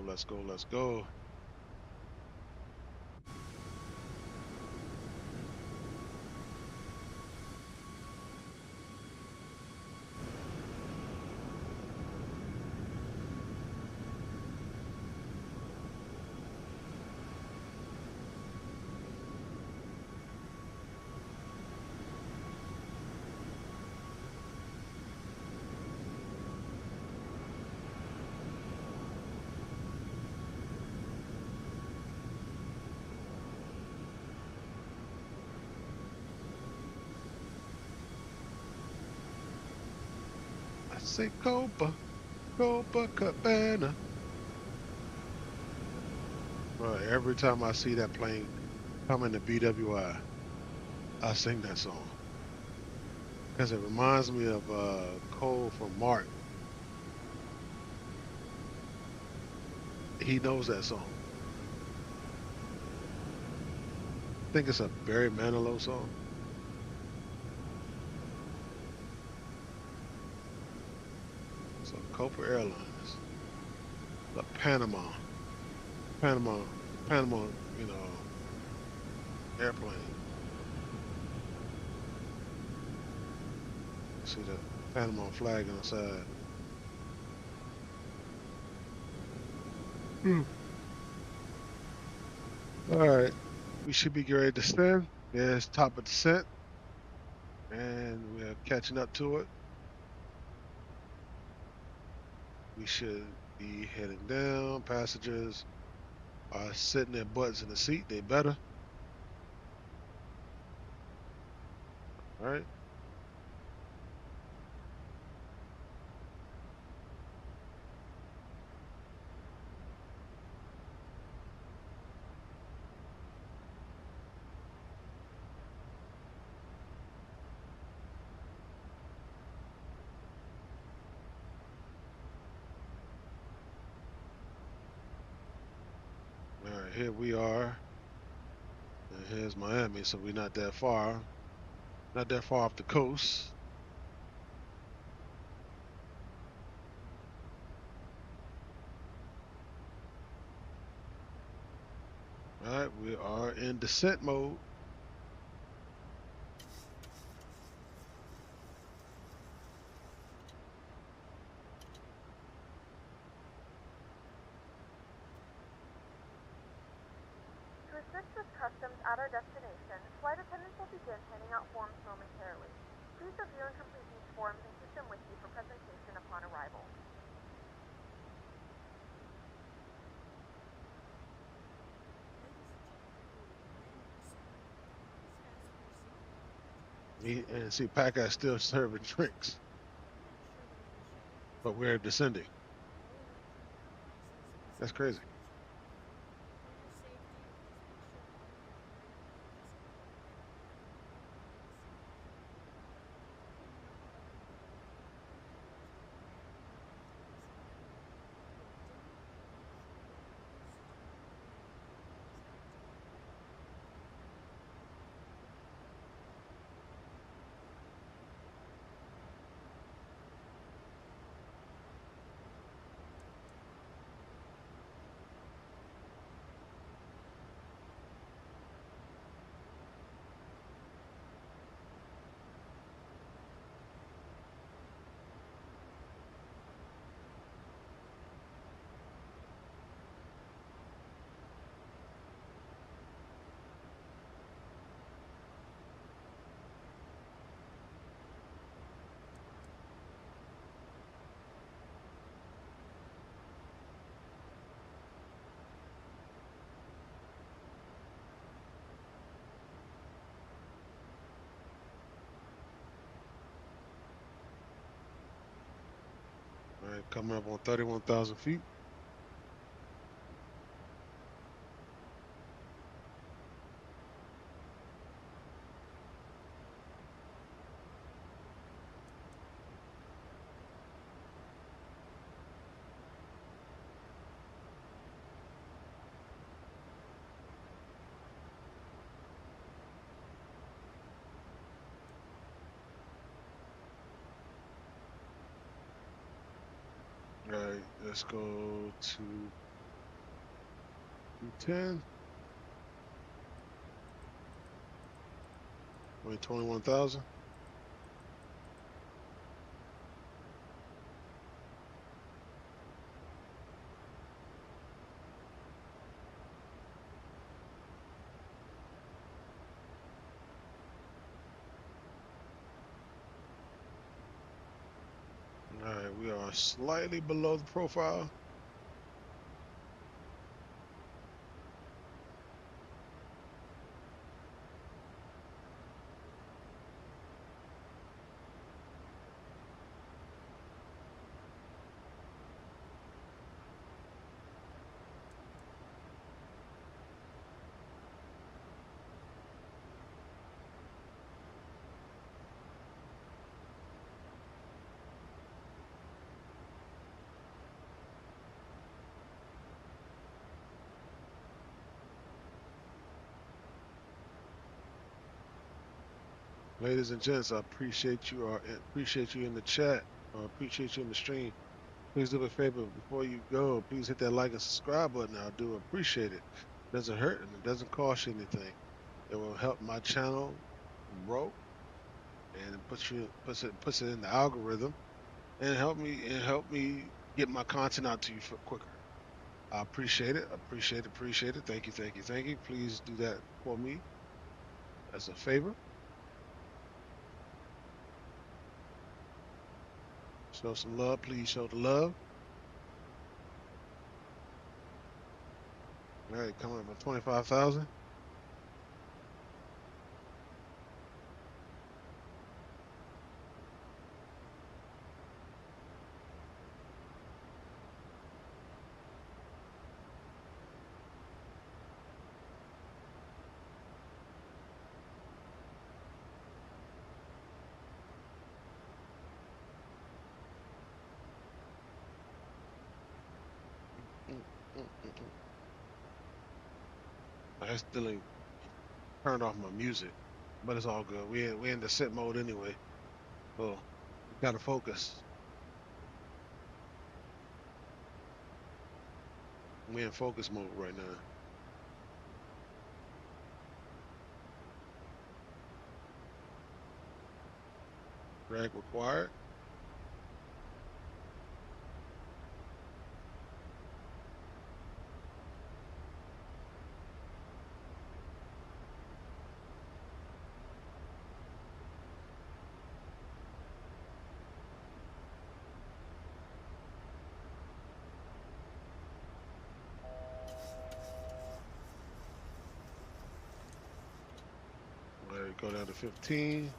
Let's go, let's go. I say Copacabana. Right, every time I see that plane coming to BWI, I sing that song. Because it reminds me of Cole from Martin. He knows that song. I think it's a Barry Manilow song. So Copa Airlines, the Panama, you know, airplane. See the Panama flag on the side. All right, we should be ready to descend. There's top of descent, and we're catching up to it. We should be heading down. Passengers are sitting their butts in the seat. They better. All right. here we are, and here's Miami. So we're not that far off the coast. All right, we are in descent mode. To assist with customs at our destination, flight attendants will begin handing out forms momentarily. Please review and complete these forms and keep them with you for presentation upon arrival. And see, Packard still serving drinks, but we're descending. That's crazy. All right, coming up on 31,000 feet. All right, let's go to 210. 21,000. All right, we are slightly below the profile. Ladies and gents, I appreciate you or appreciate you in the chat or appreciate you in the stream. Please do me a favor before you go. Please hit that like and subscribe button. I do appreciate it. It doesn't hurt and it doesn't cost you anything. It will help my channel grow and puts it in the algorithm and help me get my content out to you quicker. I appreciate it. Appreciate it. Thank you. Please do that for me as a favor. Show some love. Please show the love. All right, coming up on 25,000. I still ain't turned off my music, but it's all good. We in the sit mode anyway, so we gotta focus. We in focus mode right now. Drag required. All right, go down to 15.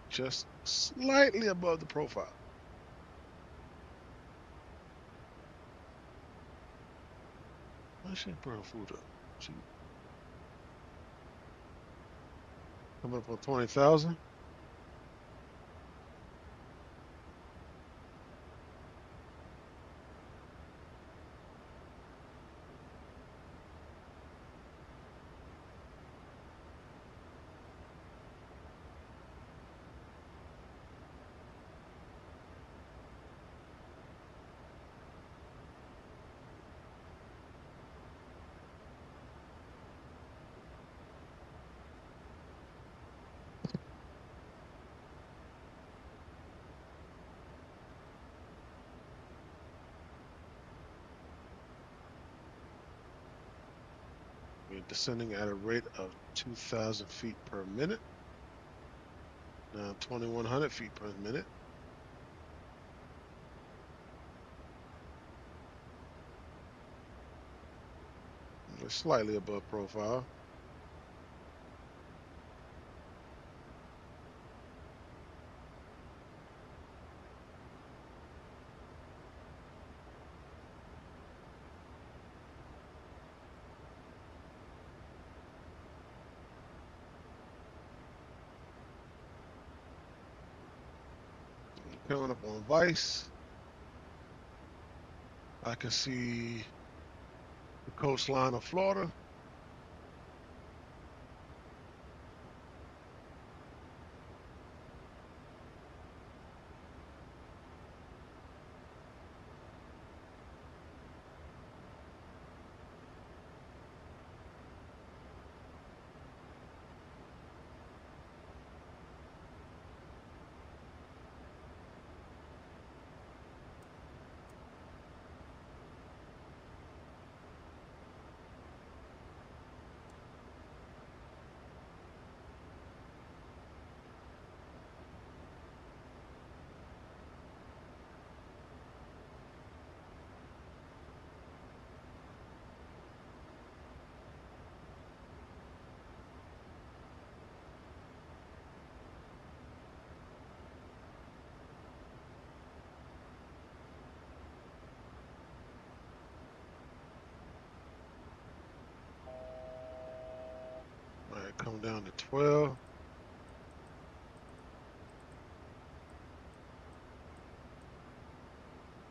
Just slightly above the profile. Why should I put her food up? She coming up on 20,000. We're descending at a rate of 2,000 feet per minute. Now 2,100 feet per minute. We're slightly above profile. Coming up on Vice. I can see the coastline of Florida. All right, come down to 12.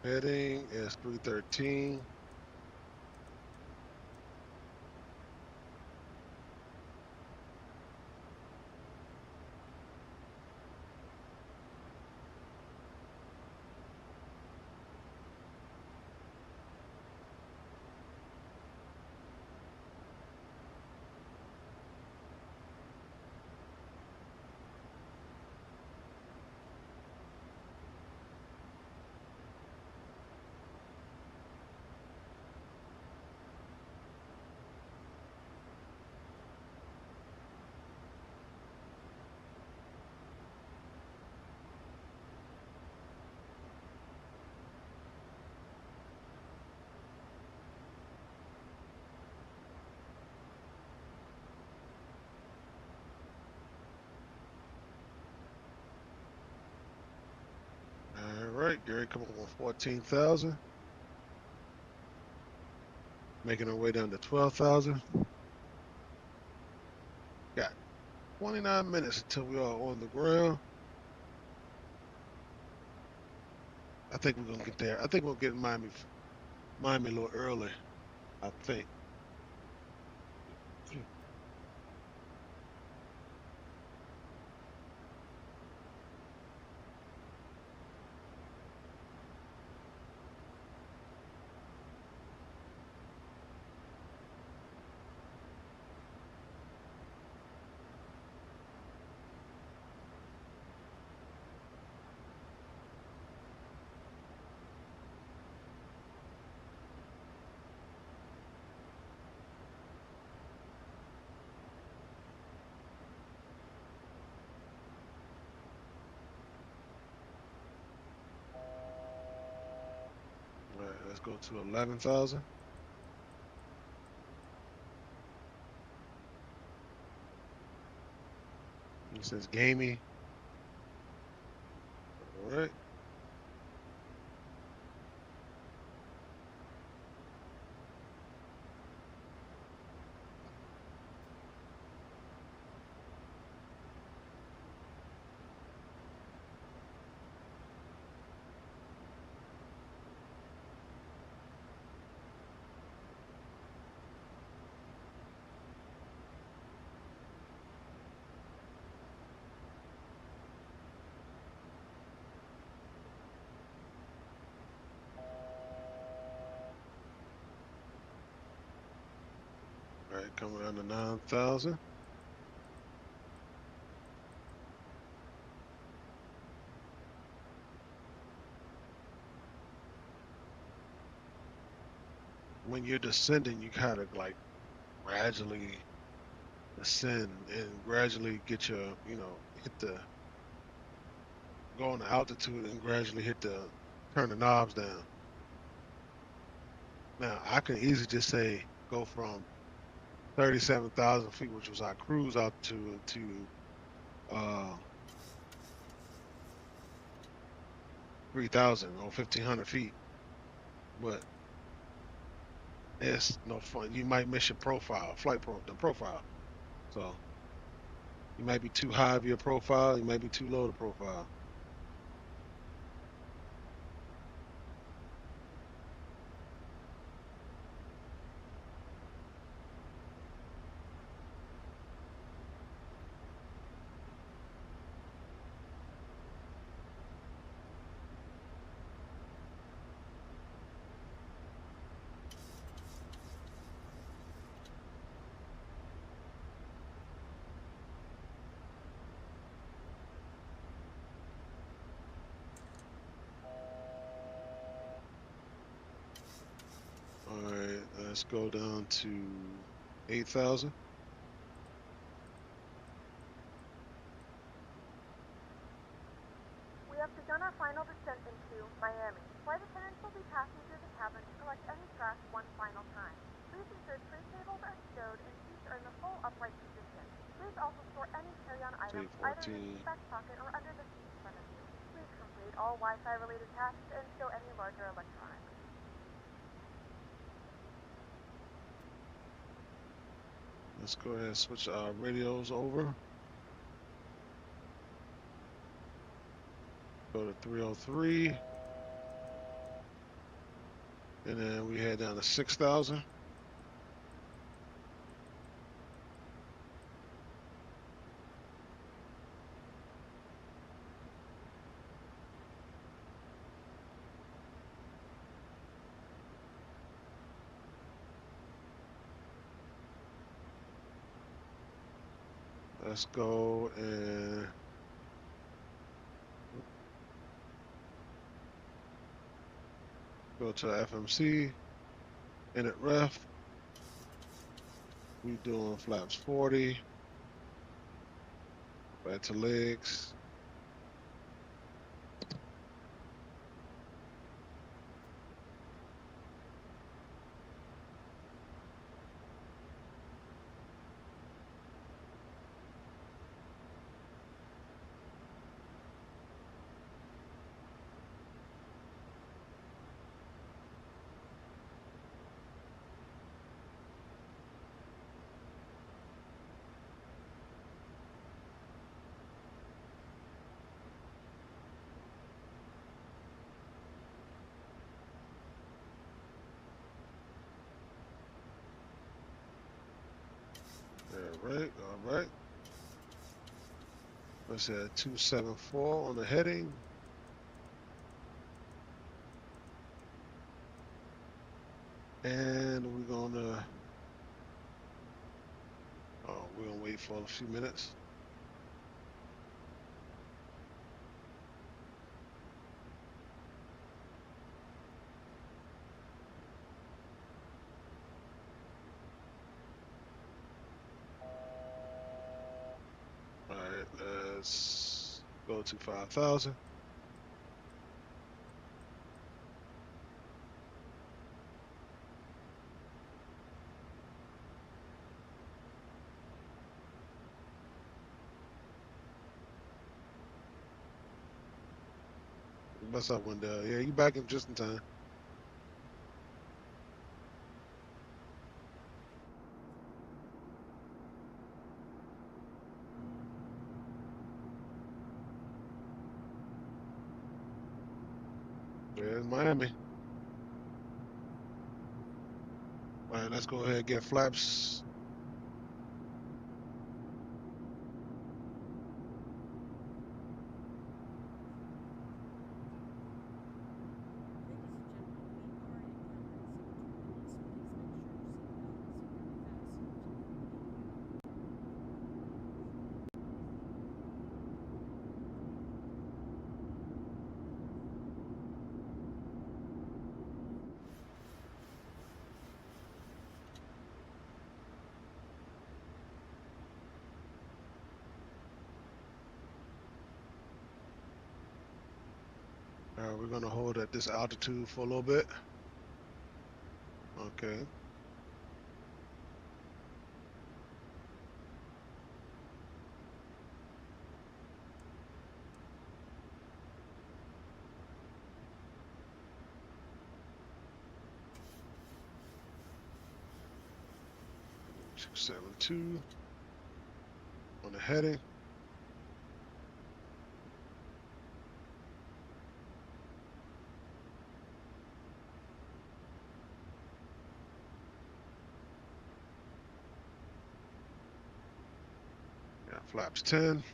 Heading is 313. right, Gary coming on 14,000. Making our way down to 12,000. Got 29 minutes until we are on the ground. I think we're gonna get there. I think we'll get in Miami a little early. I think. All right, let's go to 11,000. It says gaming. All right. All right, coming down to 9,000. When you're descending, you kind of like gradually descend and gradually get your, hit the go on the altitude and gradually turn the knobs down. Now I can easily just say go from 37,000 feet, which was our cruise altitude, to 3,000 or 1,500 feet, but it's no fun. You might miss your the profile. So you might be too high of your profile. You might be too low to profile. All right, let's go down to 8,000. We have begun our final descent into Miami. Flight attendants will be passing through the cabin to collect any trash one final time. Please ensure tray tables are stowed and seats are in the full upright position. Please also store any carry-on items either in the seat back pocket or under the seat in front of you. Please complete all Wi-Fi related tasks and stow any larger electronics. Let's go ahead and switch our radios over. Go to 303. And then we head down to 6,000. Let's go and go to FMC, init ref. We doing flaps 40. Back to legs. all right. Let's say 274 on the heading. And we're gonna wait for a few minutes. All right, let's go to 5,000. What's up, Wendell? Yeah, you back in just in time. There's Miami. All right, let's go ahead and get flaps. All right, we're gonna hold at this altitude for a little bit. Okay. Two 72 on the heading. Yeah, flaps 10.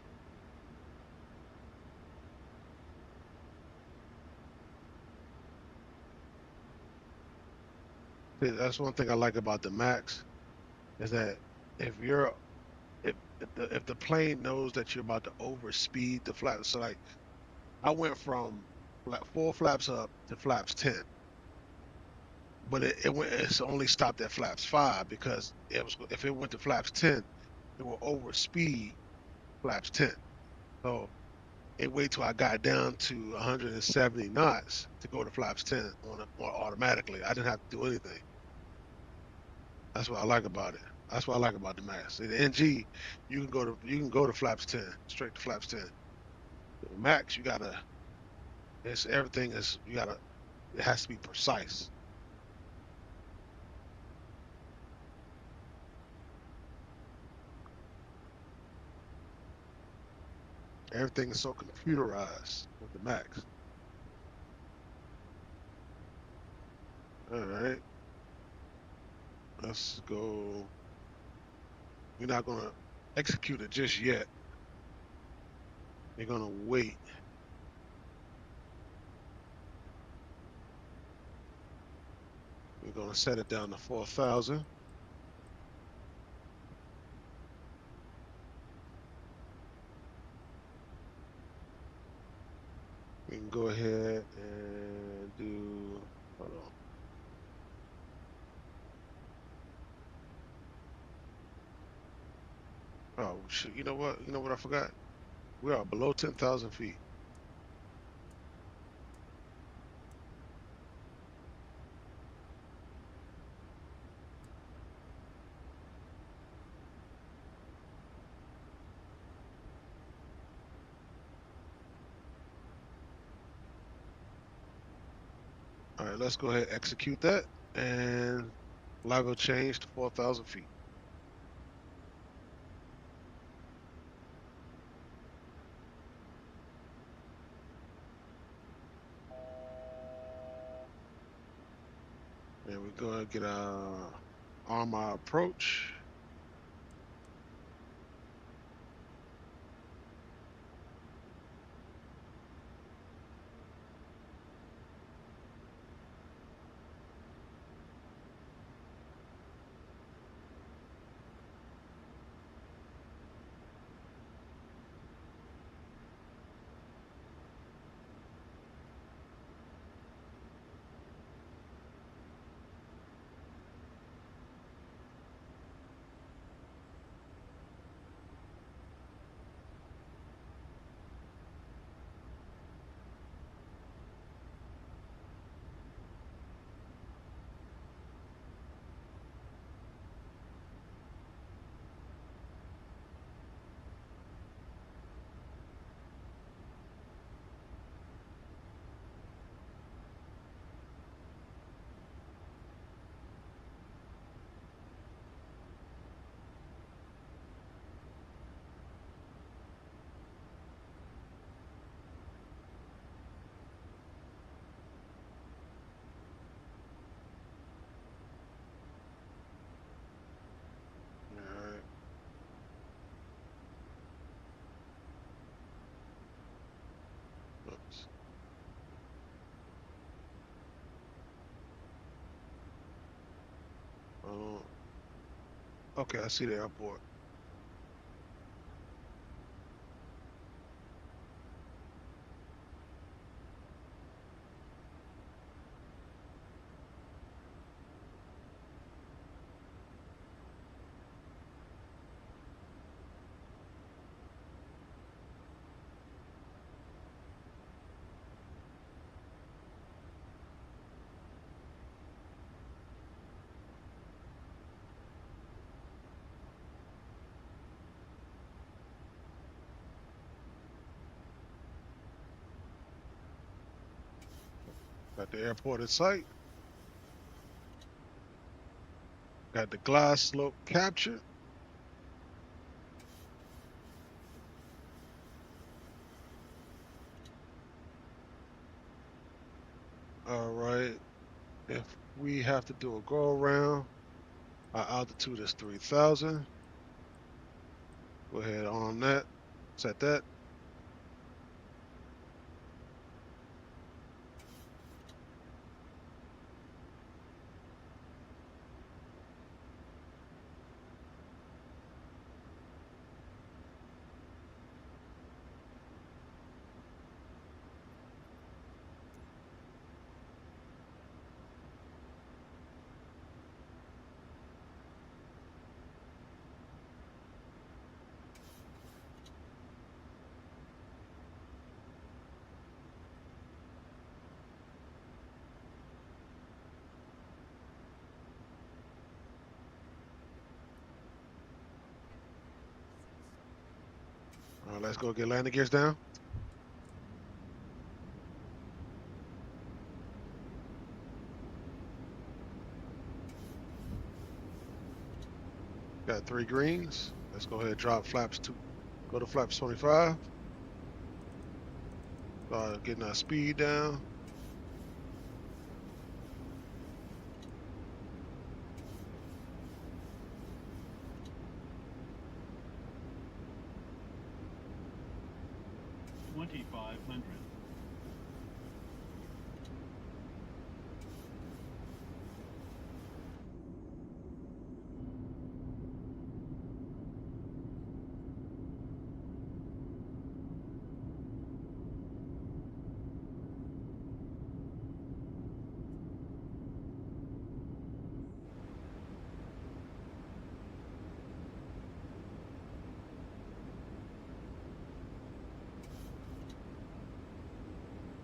That's one thing I like about the Max is that if you're if the plane knows that you're about to overspeed the flaps, so like I went from 4 flaps up to flaps 10, but it's only stopped at flaps 5 because if it went to flaps 10, it will overspeed flaps 10. So it wait till I got down to 170 knots to go to flaps 10 on automatically. I didn't have to do anything. That's what I like about it. That's what I like about the Max. The NG, you can go to flaps 10, straight to flaps 10. The Max, it's everything is it has to be precise. Everything is so computerized with the Max. All right, let's go. We're not gonna execute it just yet. We're gonna wait. We're gonna set it down to 4,000. We can go ahead and do. Hold on. Oh shoot! You know what? You know what I forgot? We are below 10,000 feet. All right, let's go ahead and execute that, and level change to 4,000 feet. And we're going to get our armor approach. Okay, I see the airport. Got the airport in sight. Got the glide slope captured. All right. If we have to do a go around, our altitude is 3,000. Go ahead on that. Set that. All right, let's go get landing gears down. Got 3 greens. Let's go ahead and drop flaps 2. Go to flaps 25. Start getting our speed down.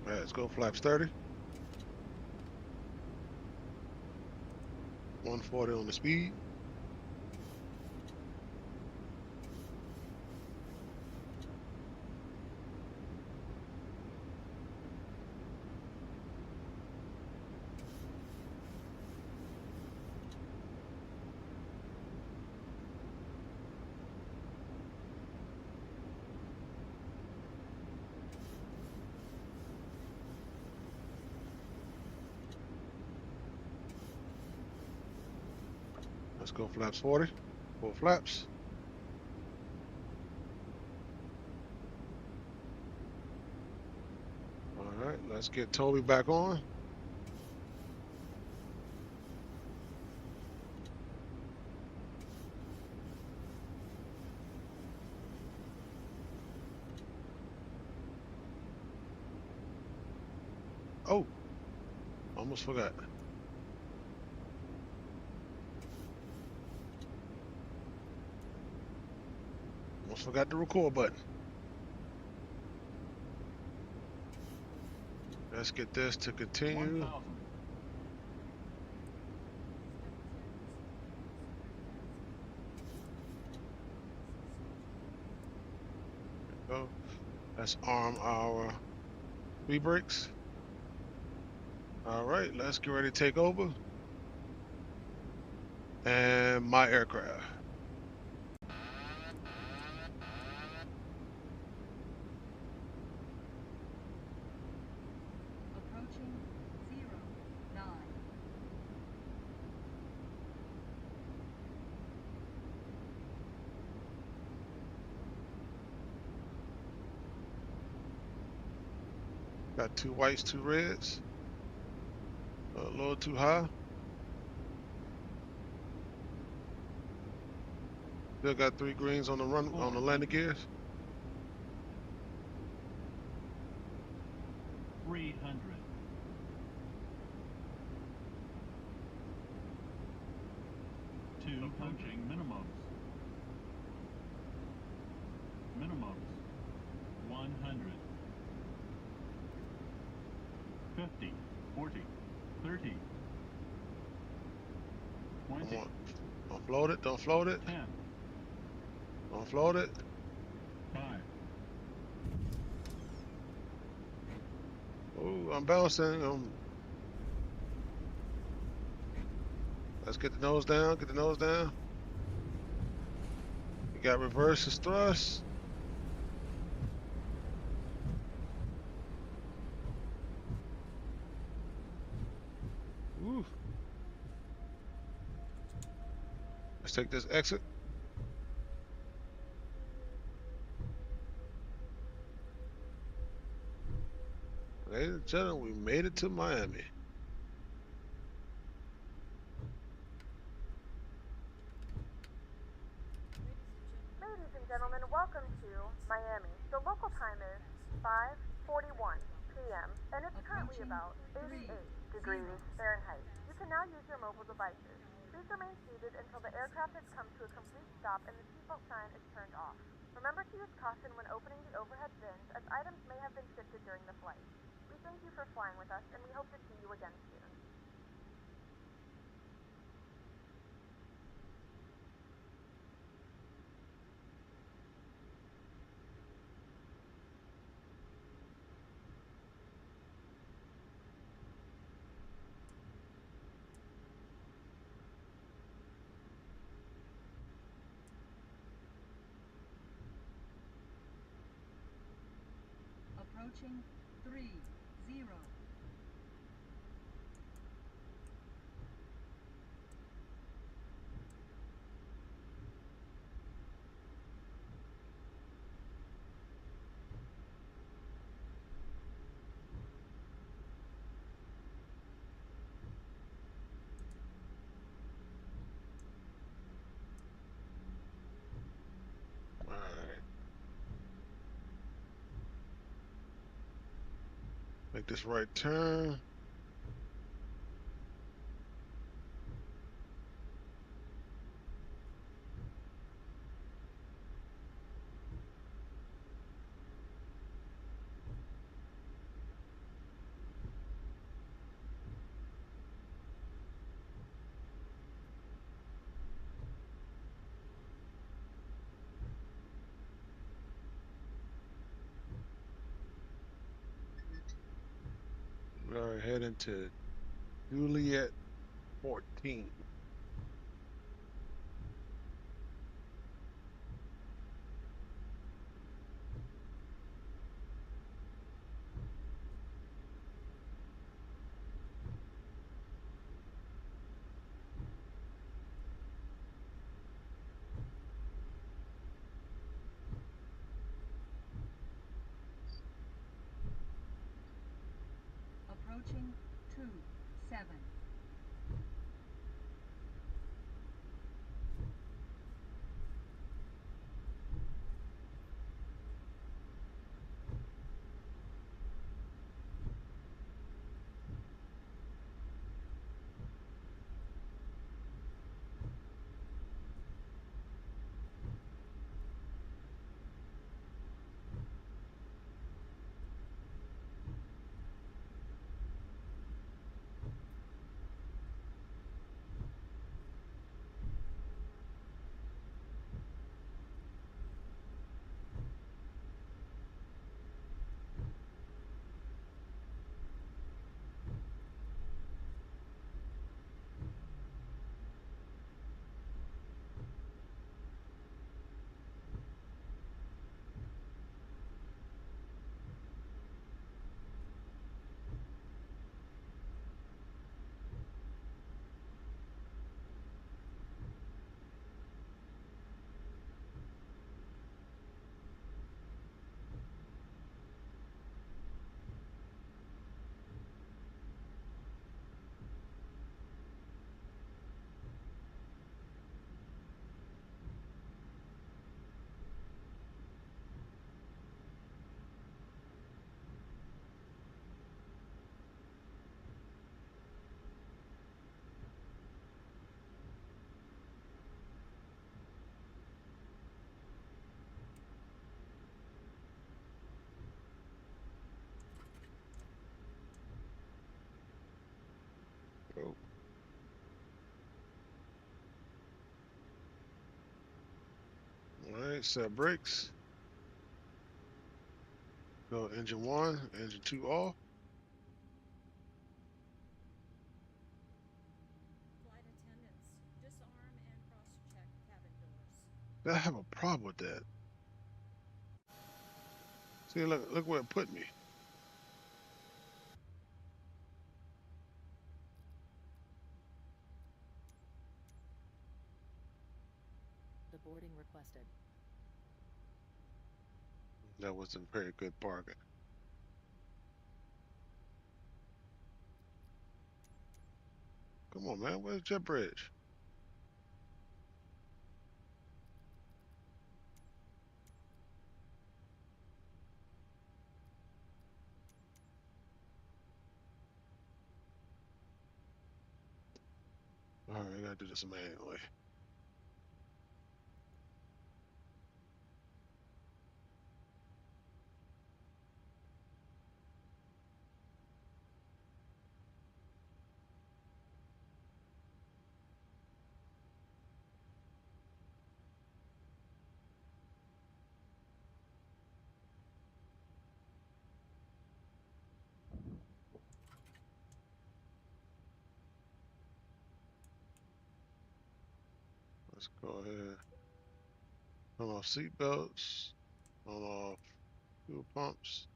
All right, let's go flaps 30. 140 on the speed. Let's go flaps 40. 4 flaps. All right, let's get Toby back on. Oh, almost forgot. Almost forgot the record button. Let's get this to continue. Go. Let's arm our speed brakes. All right, let's get ready to take over. And my aircraft. Approaching 09. Got 2 whites, 2 reds. A little too high. Still got 3 greens on the run on the landing gears. 300. 2 approaching minimums. Minimums. 100. 50. 40. 30. 20. Don't float it. Don't float it. 10. Don't float it. 5. Oh, I'm bouncing. Let's get the nose down. Get the nose down. We got reverse is thrust. Ooh. Let's take this exit. Ladies and gentlemen, we made it to Miami. Ladies and gentlemen, welcome to Miami. The local time is 5:41 p.m. and it's currently about 88 degrees Fahrenheit. You can now use your mobile devices. Please remain seated until the aircraft has come to a complete stop and the seatbelt sign is turned off. Remember to use caution when opening the overhead bins as items may have been shifted during the flight. We thank you for flying with us and we hope to see you again soon. Approaching 30. All right. Make this right turn. We are heading to Juliet 14. Approaching 27. Alright, set brakes. Go engine 1, engine 2 off. Flight attendants, disarm and cross-check cabin doors. I have a problem with that. See, look where it put me. The boarding requested. That wasn't very good bargain. Come on, man. Where's Jet Bridge? Alright, I gotta do this manually. Let's go ahead. Turn off seat belts. Turn off fuel pumps.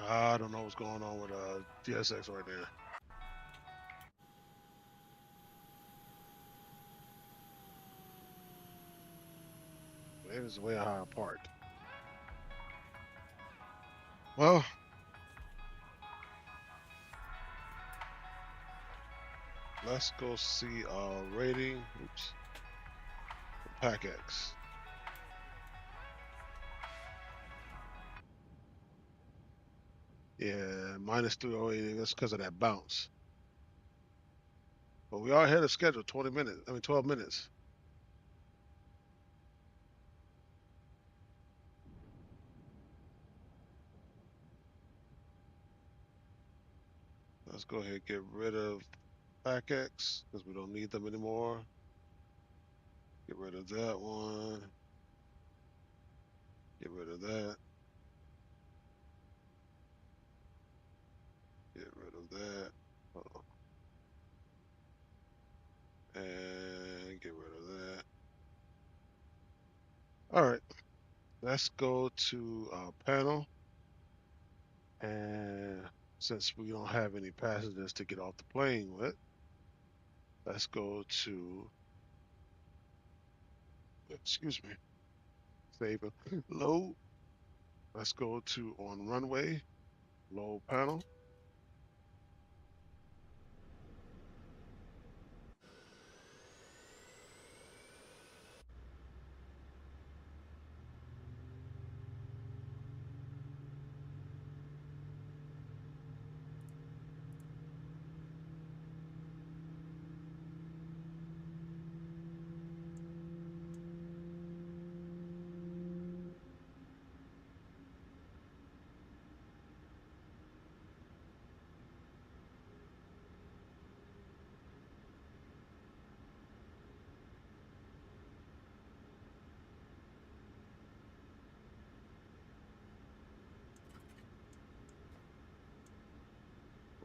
I don't know what's going on with DSX right now. Maybe it's the way I parked. Well, let's go see rating. Oops. PAC-X. Yeah, minus 308. That's because of that bounce. But we are ahead of schedule. 12 minutes. Let's go ahead and get rid of PAC-X because we don't need them anymore. Get rid of that one. Get rid of that. Get rid of that. And get rid of that. All right. Let's go to panel. And since we don't have any passengers to get off the plane with, let's go to, excuse me, save and load. Let's go to on runway, load panel.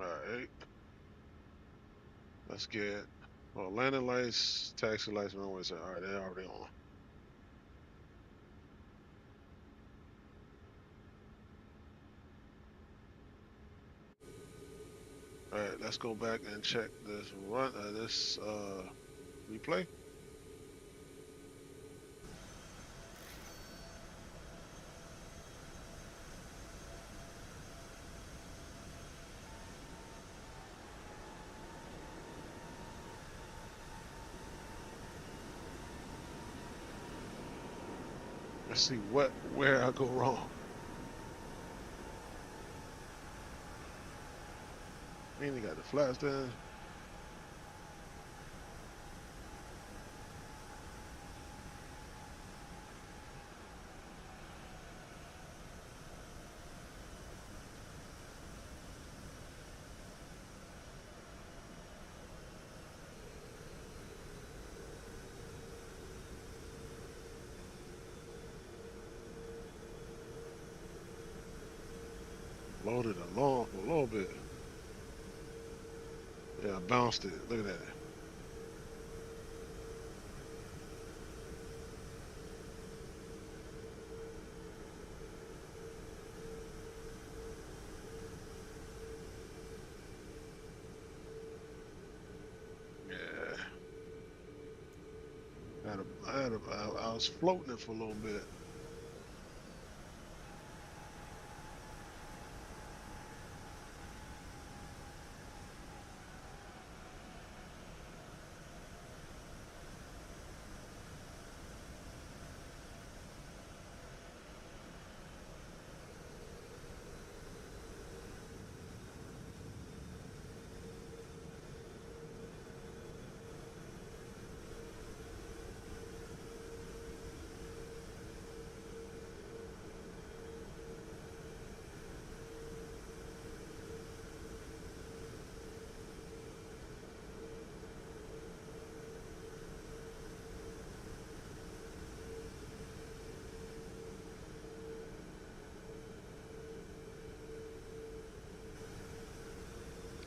All right. Let's get, well, landing lights, taxi lights, runway. All right, they're already on. All right, let's go back and check this replay. Let's see where I go wrong. Mainly got the flaps there. Loaded along for a little bit. Yeah, I bounced it. Look at that. Yeah. I was floating it for a little bit.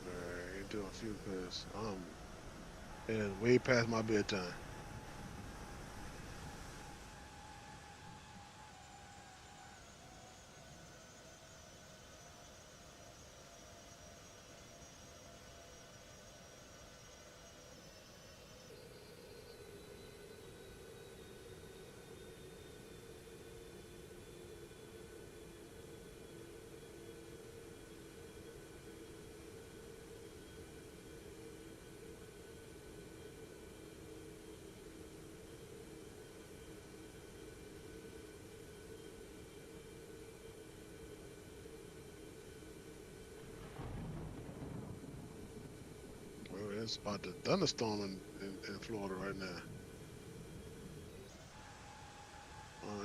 Alright, do a few because and way past my bedtime. It's about to thunderstorm in Florida right now.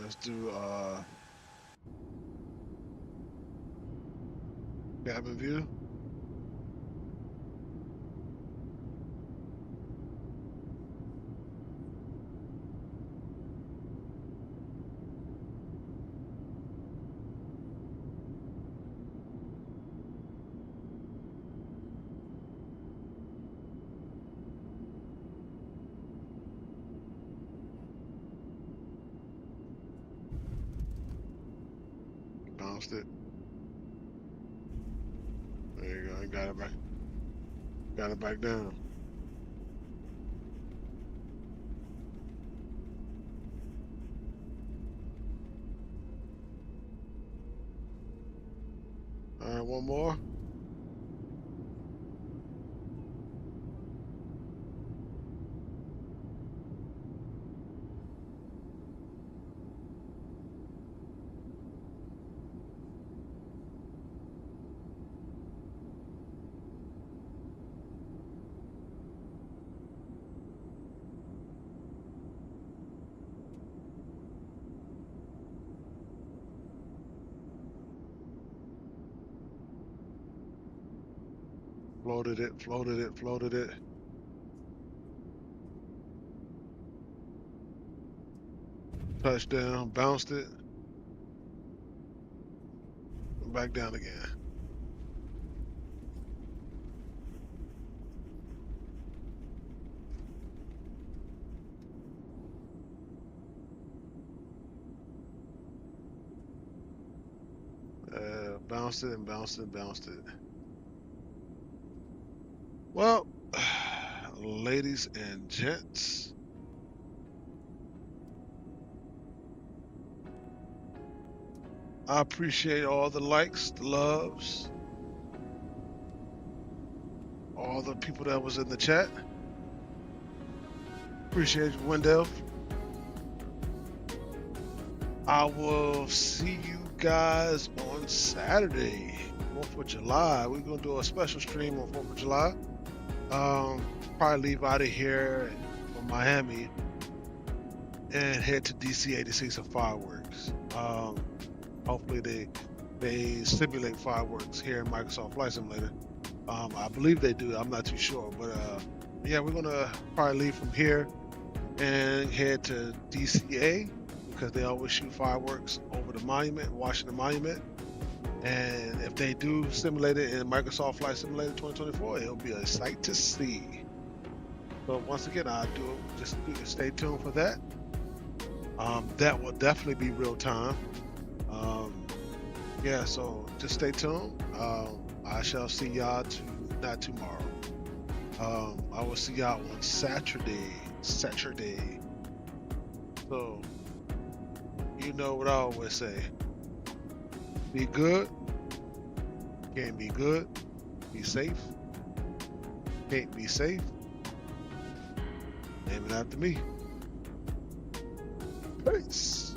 Let's do cabin view. Bounced it. There you go. I got it back. Got it back down. All right, one more. Floated it, floated it, floated it. Touchdown, bounced it. Back down again. Bounced it and bounced it and bounced it. Well, ladies and gents, I appreciate all the likes, the loves, all the people that was in the chat. Appreciate you, Wendell. I will see you guys on Saturday, 4th of July. We're gonna do a special stream on 4th of July. Probably leave out of here from Miami and head to DCA to see some fireworks. Hopefully they simulate fireworks here in Microsoft Flight Simulator. I believe they do. I'm not too sure, but yeah, we're gonna probably leave from here and head to DCA because they always shoot fireworks over the monument, Washington Monument. And if they do simulate it in Microsoft Flight Simulator 2024, it'll be a sight to see. So once again, just stay tuned for that. That will definitely be real time. Yeah, so just stay tuned. I shall see y'all not tomorrow. I will see y'all on Saturday. So you know what I always say. Be good. Can't be good. Be safe. Can't be safe. Name it after me. Peace.